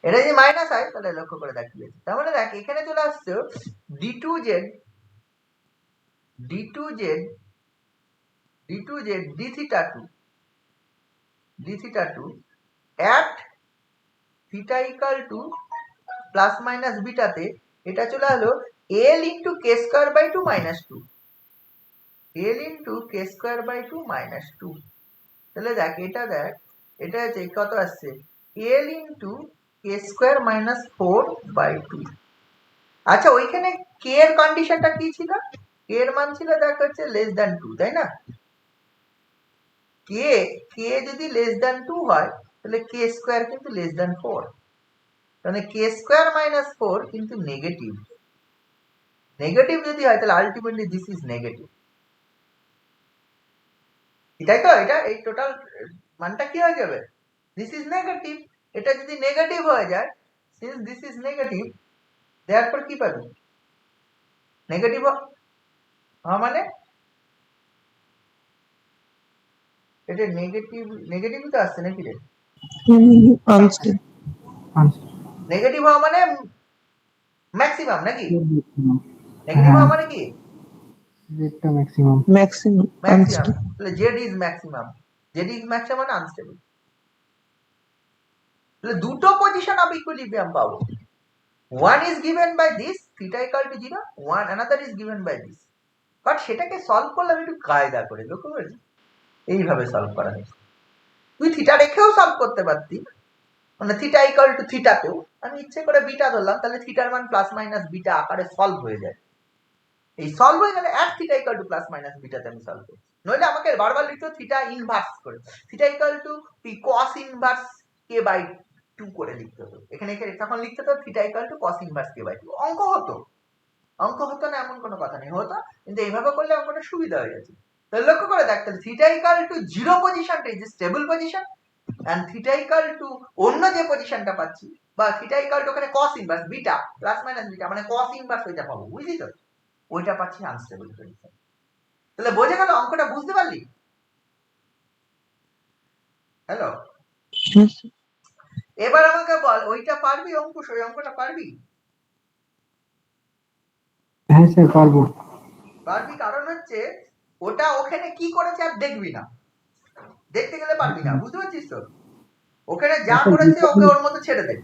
এটা যদি মাইনাস হয় তাহলে লক্ষ্য করে দেখ কি হচ্ছে, তার মানে দেখ এখানে চলে আসছে d2z d2z d2z d2 at theta equal to plus minus বিটাতে এটা চলে হলো l into k square by 2 minus 2, l into k square by 2 minus 2, তাহলে দেখ এটা হচ্ছে কত আসছে l into k square minus 4 by 2, আচ্ছা ওইখানে k এর কন্ডিশনটা কি ছিল, k এর মান ছিল দেখ হচ্ছে লেস দ্যান 2, তাই না, k যদি লেস দ্যান 2 হয় তাহলে k স্কয়ার কিন্তু লেস দ্যান 4, তাহলে k স্কয়ার মাইনাস 4 কিন্তু নেগেটিভ, নেগেটিভ যদি হয় তাহলে আলটিমেটলি দিস ইজ নেগেটিভ, এটাই তো, এটা এই টোটাল মানটা কি হয়ে যাবে, দিস ইজ নেগেটিভ, এটা যদি নেগেটিভ হয়ে যায় since this is negative therefore কি পাবি নেগেটিভ হওয়া মানে এটা নেগেটিভ তো আসছে নাকি রে? আনস্টেবল। নেগেটিভ হওয়া মানে ম্যাক্সিমাম নাকি? নেগেটিভ হ্যাঁ হওয়া মানে কি? জেডটা ম্যাক্সিমাম। Maximum maximum. আনস্টেবল। তাহলে Z is maximum. Z is maximum মানে আনস্টেবল। তাহলে দুটো পজিশন অফ ইকুইলিব্রিয়াম পাবো। one is given by this theta equal to 0, one another is given by this, but সেটাকে সলভ করলাম একটু কায়দা করে, লক্ষ্য করেছি এইভাবে সলভ করা হয়েছে। তুই থিটা রেখেও সলভ করতে পারতি, মানে থিটা ইকুয়াল টু থিটাতেও আমি ইচ্ছে করে বিটা ধরলাম, তাহলে থিটার মান প্লাস মাইনাস বিটা আকারে সলভ হয়ে যায়। এই সলভ হয়ে গেলে এক theta equal to plus minus বিটাতে আমি সলভ করছি, নইলে আমাকে বারবার লিখতে থিটা ইনভার্স করে, theta equal to cos inverse K by 2 করে লিখতে হতো। এখানে তখন লিখতে হতো theta equal to cos inverse K by 2। অঙ্ক হতো না এমন কোনো কথা নেই, হতো, কিন্তু এইভাবে করলে অঙ্কটা সুবিধা হয়ে যাচ্ছে। তাহলে লক্ষ্য করে দেখ, তাহলে থিটা ইকুয়াল টু 0 পজিশনটা is stable position, and theta equal to অন্য যে পজিশনটা পাচ্ছি, বা থিটা ইকুয়াল টু ওখানে cos inverse beta plus minus beta মানে কস ইনভার্স ওইটা পাবো, বুঝলি তো, ওইটা পাচ্ছি আনস্টেবল পজিশন। তাহলে বোঝা গেল, অঙ্কটা বুঝতে পারলি? হ্যালো, এবার আমাকে বল, ওইটা পারবি অঙ্কুশ? ওই অঙ্কটা পারবি? হ্যাঁ স্যার পারবো। পারবি, কারণ হচ্ছে ওটা ওখানে কি করেছে আর দেখবি না, দেখতে গেলে পারবি না, বুঝতে পারছিস তো? ওখানে যা করেছে ওকে ওর মতো ছেড়ে দে।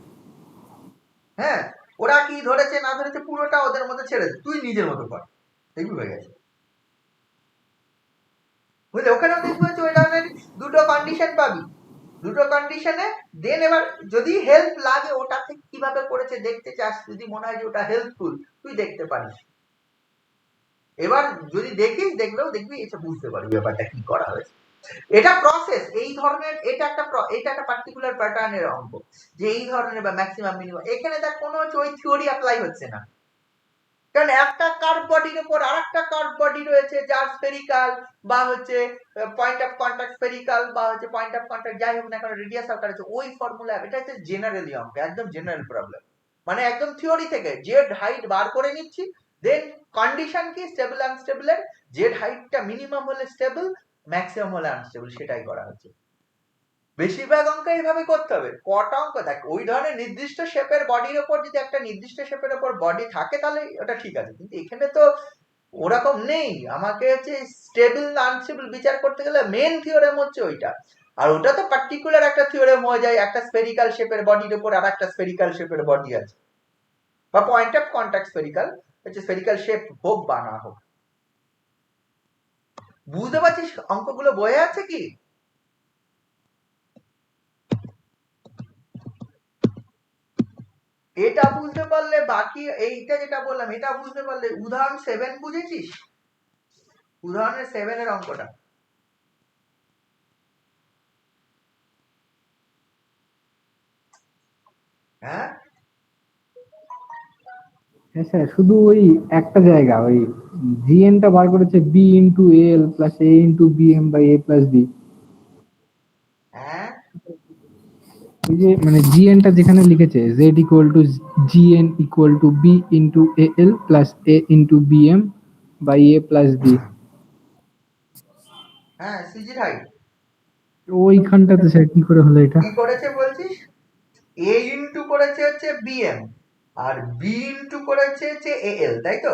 হ্যাঁ, ওরা কি ধরেছে না ধরেছে পুরোটা ওদের মতো ছেড়ে দে, তুই নিজের মতো কর, দেখবি হয়ে গেছে। বুঝলি, ওখানেও দেখবি হচ্ছে ওই ধরনের দুটো কন্ডিশন পাবি, দুটো কন্ডিশনে দেন এবার যদি হেল্প লাগে ওটা থেকে কিভাবে করেছে দেখতে চাস, যদি মনে হয় যে ওটা হেল্পফুল তুই দেখতে পারিস। এবার যদি দেখিস, দেখলেও দেখবি এটা বুঝতে পারবি ব্যাপারটা কি করা হয়েছে। এটা প্রসেস, এই ধরনের, এটা একটা পার্টিকুলার প্যাটার্নের অঙ্ক, যে এই ধরনের বা ম্যাক্সিমাম মিনিমাম, এখানে দেখ কোনো ওই থিওরি অ্যাপ্লাই হচ্ছে না, কারণ একটা কার্ভ বডির উপর আরেকটা কার্ভ বডি রয়েছে যার স্ফেরিক্যাল বা হচ্ছে পয়েন্ট অফ কন্টাক্ট স্ফেরিক্যাল বা হচ্ছে পয়েন্ট অফ কন্টাক্ট যাই হোক না কারণ রেডিয়াস আকার আছে, ওই ফর্মুলা, এটা হচ্ছে জেনারেলি অঙ্ক, একদম জেনারেল প্রবলেম, মানে একদম থিওরি থেকে জেড হাইট বার করে নিচ্ছি, দেন কন্ডিশন কি স্টেবল আনস্টেবলের, জেড হাইটটা মিনিমাম হলে স্টেবল, ম্যাক্সিমাম হলে আনস্টেবল, সেটাই করা হচ্ছে। বেশিরভাগ অঙ্ক এইভাবে করতে হবে। কটা অঙ্ক দেখ, ওই ধরনের নির্দিষ্ট শেপের বডির উপর যদি একটা নির্দিষ্ট শেপের উপর বডি থাকে তাহলে ওটা ঠিক আছে, কিন্তু এখানে তো ওরকম নেই, আমাকে হচ্ছে স্টেবল না আনস্টেবল বিচার করতে গেলে মেন থিওরেম হচ্ছে ওইটা, আর ওটা তো পার্টিকুলার একটা থিওরেম হয়ে যায়, একটা স্ফেরিক্যাল শেপের বডির উপর আর একটা স্ফেরিক্যাল শেপের বডি আছে, বা পয়েন্ট অফ কন্টাক্ট স্ফেরিক্যাল, হচ্ছে স্ফেরিক্যাল শেপ হোক বা না হোক। বুঝতে পারছিস অঙ্কগুলো বোঝা যাচ্ছে কি? এটা বুঝতে পারলে বাকি এইটা যেটা বললাম এটা বুঝতে পারলে, উদাহরণ 7 বুঝেছিস? উদাহরণের 7 এর অঙ্কটা হ্যাঁ হ্যাঁ স্যার, শুধু ওই একটা জায়গা, ওই জিএনটা বার করেছে b into l plus a into b m by a plus b. হ্যাঁ ওই যে মানে জিএনটা যেখানে লিখেছে z equal to GN equal to b into a l plus a into b m by a plus b, হ্যাঁ সিজির height ওইখানটাতে স্যার কি করে হলো এটা? কি করেছে বলছিস? এ ইনটু করেছে হচ্ছে বিএম আর বি ইনটু করেছে হচ্ছে এএল, তাই তো?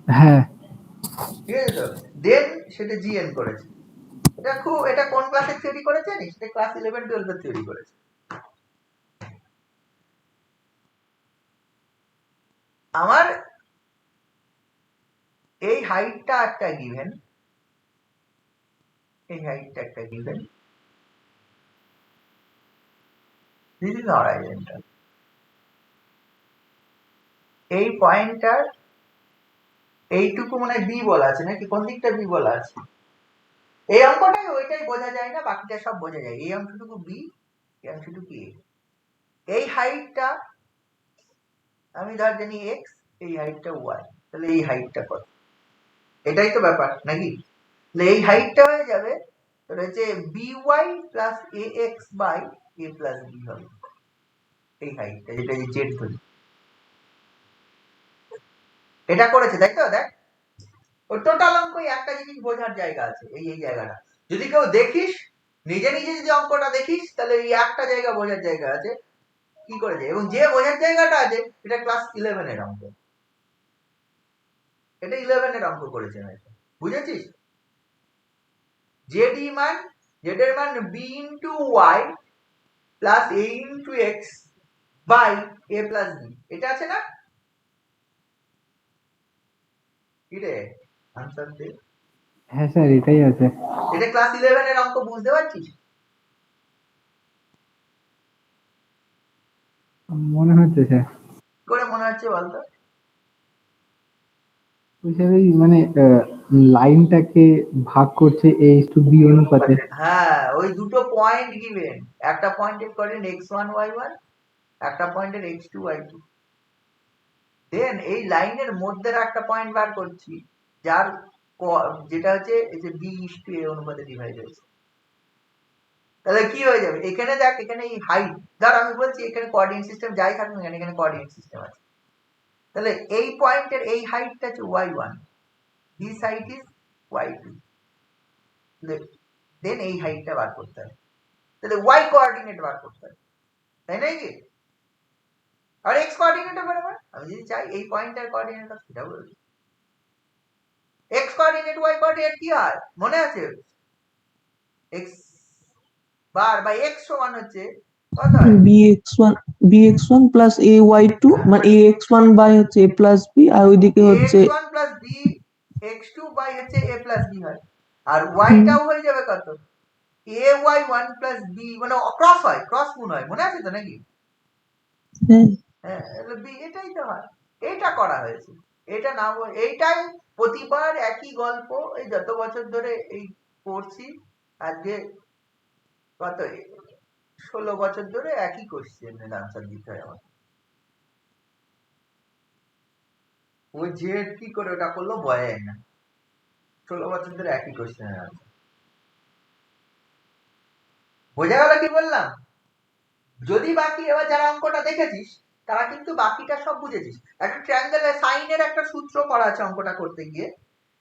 হ্যাঁ ঠিক আছে তো, দেন সেটা জিএন করেছে। এটা কোন ক্লাসের থিওরি করেছে জানিস? এটা ক্লাস 11-12 এর থিওরি করেছে। আমার এই হাইটটা একটা গিভেন, এই হাইটটা একটা গিভেন, দিস ইজ হরাইজন্টাল, এই পয়েন্টটার এইটুকু মানে বি বলা আছে নাকি, কোন দিকটা বি বলা আছে? এই অঙ্কটাই ওইটাই বোঝা যায় না, বাকিটা সব বোঝা যায়। এই অংশটুকু বি, এই অংশটুকু এ, এই হাইটটা আমি ধর জানি এক্স, এই হাইটটা ওয়াই, তাহলে এই হাইটটা কত? এটাই তো ব্যাপার নাকি? তাহলে এই হাইটটা হয়ে যাবে তোর হচ্ছে b y plus a x by a plus b হবে, এই হাইটটা, যেটা জেড ধরি। এটা করেছে, তাই তো? দেখ, ওর টোটাল অঙ্ক একটা জিনিস বোঝার জায়গা আছে, এই জায়গাটা যদি কেউ দেখিস, নিজে নিজে যদি অঙ্কটা দেখিস, তাহলে এই একটা জায়গা বোঝার জায়গা আছে কি করেছে, এবং যে বোঝার জায়গাটা আছে এটা ক্লাস 11 এর অঙ্ক, এটা 11 এর অঙ্ক করেছে না, বুঝেছিস? জেড মান, জেড এর মান b into y plus a into x by a plus b, এটা আছে না? কি রে, আনসার দে। হ্যাঁ স্যার, এটাই আছে। এটা ক্লাস 11 এর অঙ্ক, বুঝতে পারছিস? মনে হচ্ছে স্যার। করে মনে হচ্ছে বলতো? ওই স্যার ওই মানে লাইনটাকে ভাগ করছে a is to b অনুপাতে। হ্যাঁ, ওই দুটো পয়েন্ট গিভেন, একটা পয়েন্টের কোঅর্ডিনেট x1 y1, একটা পয়েন্টের x2 y2, দেন এই লাইনের মধ্যে একটা পয়েন্ট বার করছি যার যেটা হচ্ছে এই যে b is to a অনুপাতে ডিভাইড হয়েছে, তাহলে কি হয়ে যাবে? এখানে দেখ, এখানে এই হাইট, ধর আমি বলছি এখানে কোঅর্ডিনেট সিস্টেম যাই থাকুক না, এখানে কোঅর্ডিনেট সিস্টেম আছে, তাহলে এই পয়েন্টের এই হাইটটা হচ্ছে y1, this height is y2, দেন এই হাইটটা বার করতে হবে, তাহলে y কোঅর্ডিনেট বার করতে হবে, তাই না? কি আর x কোঅর্ডিনেটও বরাবর, আমি যদি চাই এই পয়েন্টের কোঅর্ডিনেট সেটা বলবো, x কোঅর্ডিনেট y কোঅর্ডিনেট কি হয় মনে আছে? x বার বাই x সমান হচ্ছে কত হয়? bx1 প্লাস ay2 মানে ax1 বাই হচ্ছে a প্লাস b, আর ওইদিকে হচ্ছে ax1 plus b x2 by হচ্ছে a প্লাস b হয়, আর y টাও হয়ে যাবে কত? ay1 প্লাস b, মানে ক্রস হয়, ক্রস গুণ হয়, মনে আছে তো নাকি? হ্যাঁ, b, এটাই তো হয়, এটা করা হয়েছে, এটা না এইটাই প্রতিবার একই গল্প, এই যত বছর ধরে এই পড়ছি, আজকে কত 16 বছর ধরে একই কোশ্চেনের আনসার দিতে হয় আমার। ও যে কি করে ওটা করলো বোঝা যায় না, 16 বছর ধরে একই কোশ্চেনের আনসার। বোঝা গেল কি বললাম? যদি বাকি এবার যারা অঙ্কটা দেখেছিস তারা কিন্তু বাকিটা সব বুঝেছিস। একটা ট্রায়াঙ্গেলের সাইনের একটা সূত্র পড়া আছে অঙ্কটা করতে গিয়ে,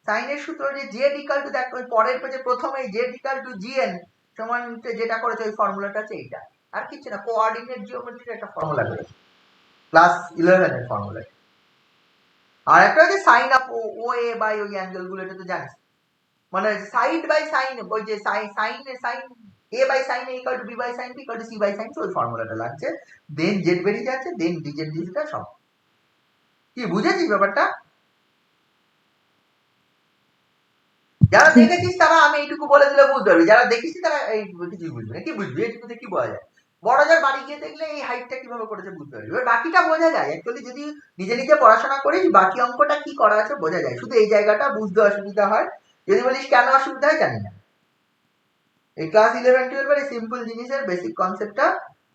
সাইনের সূত্র যে জেড ইকাল টু, দেখ ওই পরের পেজে প্রথমেই জেড ইকাল টু জিএন সমান যেটা করেছে ওই ফর্মুলাটা আছে এইটা, আর কিছু না, কোঅর্ডিনেট জিওমেট্রির একটা ফর্মুলা করেছে, ক্লাস 11 এর ফর্মুলা। আর একটা হচ্ছে সাইন আপ ও এ বাই ওই অ্যাঙ্গেল গুলো, এটা তো জানিস, মানে সাইড বাই সাইন, ওই যে sine a by sine a equal to b by sine b equal to c by sine, ওই ফর্মুলাটা লাগছে, দেন জেড বেরিয়ে যাচ্ছে, দেন ডিজেড ডিজিটা সব। কি বুঝেছিস ব্যাপারটা? যারা দেখেছিস তারা আমি এইটুকু বলে দিলে বুঝতে পারবি, যারা দেখেছিস তারা এই কিছু বুঝবে না। কি বুঝবি এইটুকুতে কি বোঝা যায়? বড় যার বাড়ি গিয়ে দেখলে এই হাইটটা কিভাবে করেছে বুঝতে পারবি, এবার বাকিটা বোঝা যায় অ্যাকচুয়ালি, যদি নিজে নিজে পড়াশোনা করিস বাকি অঙ্কটা কি করা আছে বোঝা যায়, শুধু এই জায়গাটা বুঝতে অসুবিধা হয়, যদি বলিস কেন অসুবিধা হয় জানি না। এই ক্লাস 11-12 এর সিম্পল জিনিসের বেসিক কনসেপ্টটা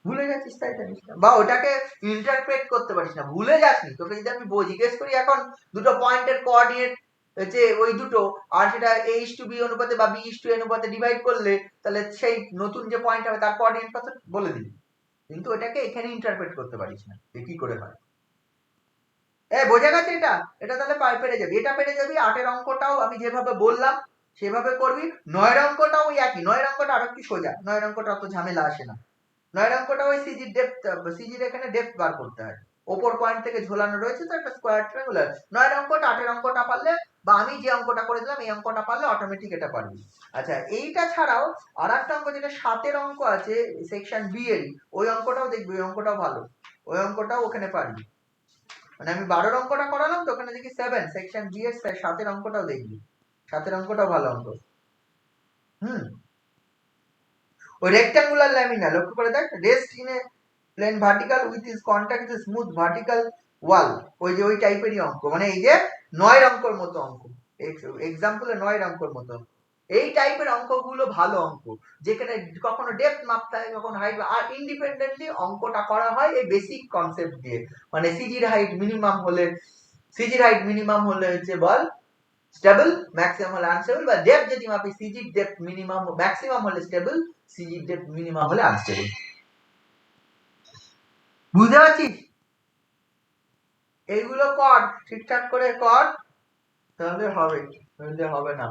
ভুলে যাচ্ছিস, তাই জানিস না, বা ওটাকে ইন্টারপ্রেট করতে পারিস না, ভুলে যাসনি। তোকে যদি আমি জিজ্ঞেস করি এখন দুটো পয়েন্টের কোঅর্ডিনেট হচ্ছে ওই দুটো, আর সেটা a is to b অনুপাতে বা b is to a অনুপাতে ডিভাইড করলে, তাহলে সেই নতুন যে পয়েন্ট হবে তার কোঅর্ডিনেট কত বলে দিবি, কিন্তু ওটাকে এখানে ইন্টারপ্রেট করতে পারিস না যে কি করে হয়। বোঝা গেছে এটা? এটা তাহলে পেরে যাবি, এটা পেরে যাবি। 8 এর অঙ্কটাও আমি যেভাবে বললাম সেভাবে করবি। 9 এর অঙ্কটাও ওই একই, 9 এর অঙ্কটা আরো কি সোজা, 9 এর অঙ্কটা অত ঝামেলা আসে না। 9 এর অঙ্কটা ওই সিজির ডেপথ, সিজির এখানে ডেপথ বার করতে হয়, ওপর পয়েন্ট থেকে ঝোলানো রয়েছে তো একটা স্কয়ার ট্রায়াঙ্গুলার। 9 এর অঙ্কটা 8 এর অঙ্কটা পারলে, বা আমি যে অঙ্কটা করে দিলাম এই অঙ্কটা পারলে অটোমেটিক এটা পারবি। আচ্ছা, এইটা ছাড়াও আরেকটা অঙ্ক যেটা 7 এর অঙ্ক আছে সেকশন বি এর, ওই অঙ্কটাও দেখবি, ওই অঙ্কটাও ভালো, ওই অঙ্কটাও ওখানে পারবি। মানে আমি 12 এর অঙ্কটা করালাম তো ওখানে দেখি 7 সেকশন জি এর 7 এর অঙ্কটাও দেখবি, 7 এর অঙ্কটাও ভালো অঙ্ক। ওই রেক্ট্যাঙ্গুলার ল্যামিনা লক্ষ্য করে দেখ, rest in a plane vertical with is contact with smooth vertical wall, ওই যে ওই টাইপেরই অঙ্ক, মানে এই যে 9 এর অঙ্কের মতো অঙ্ক, এক্সাম্পলে 9 এর অঙ্কের মতো। এই টাইপের অঙ্কগুলো ভালো অঙ্ক, যেখানে কখনো ডেপথ মাপতে হয়, কখনো হাইট, আর ইন্ডিপেন্ডেন্টলি অঙ্কটা করা হয় এই বেসিক কনসেপ্ট দিয়ে, মানে সিজির হাইট মিনিমাম হলে হচ্ছে বল স্টেবল, ম্যাক্সিমাম হলে আনস্টেবল, বা ডেপথ যদি মাপি সিজির ডেপথ মিনিমাম ম্যাক্সিমাম হলে স্টেবল, সিজির ডেপথ মিনিমাম হলে আনস্টেবল। বুঝতে পারছিস? এইগুলো কর, ঠিকঠাক করে কর, তাহলে হবে, নইলে হবে না।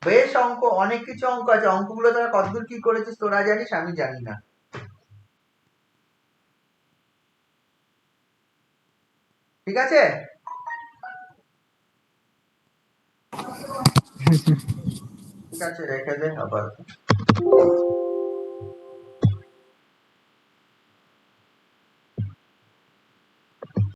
বেশ অঙ্ক, অনেক কিছু অঙ্ক আছে, অঙ্কগুলো তোরা কতদূর কি করেছিস তোরা জানিস, আমি জানি না। ঠিক আছে? হ্যাঁ স্যার। ঠিক আছে, রেখে দে আবার।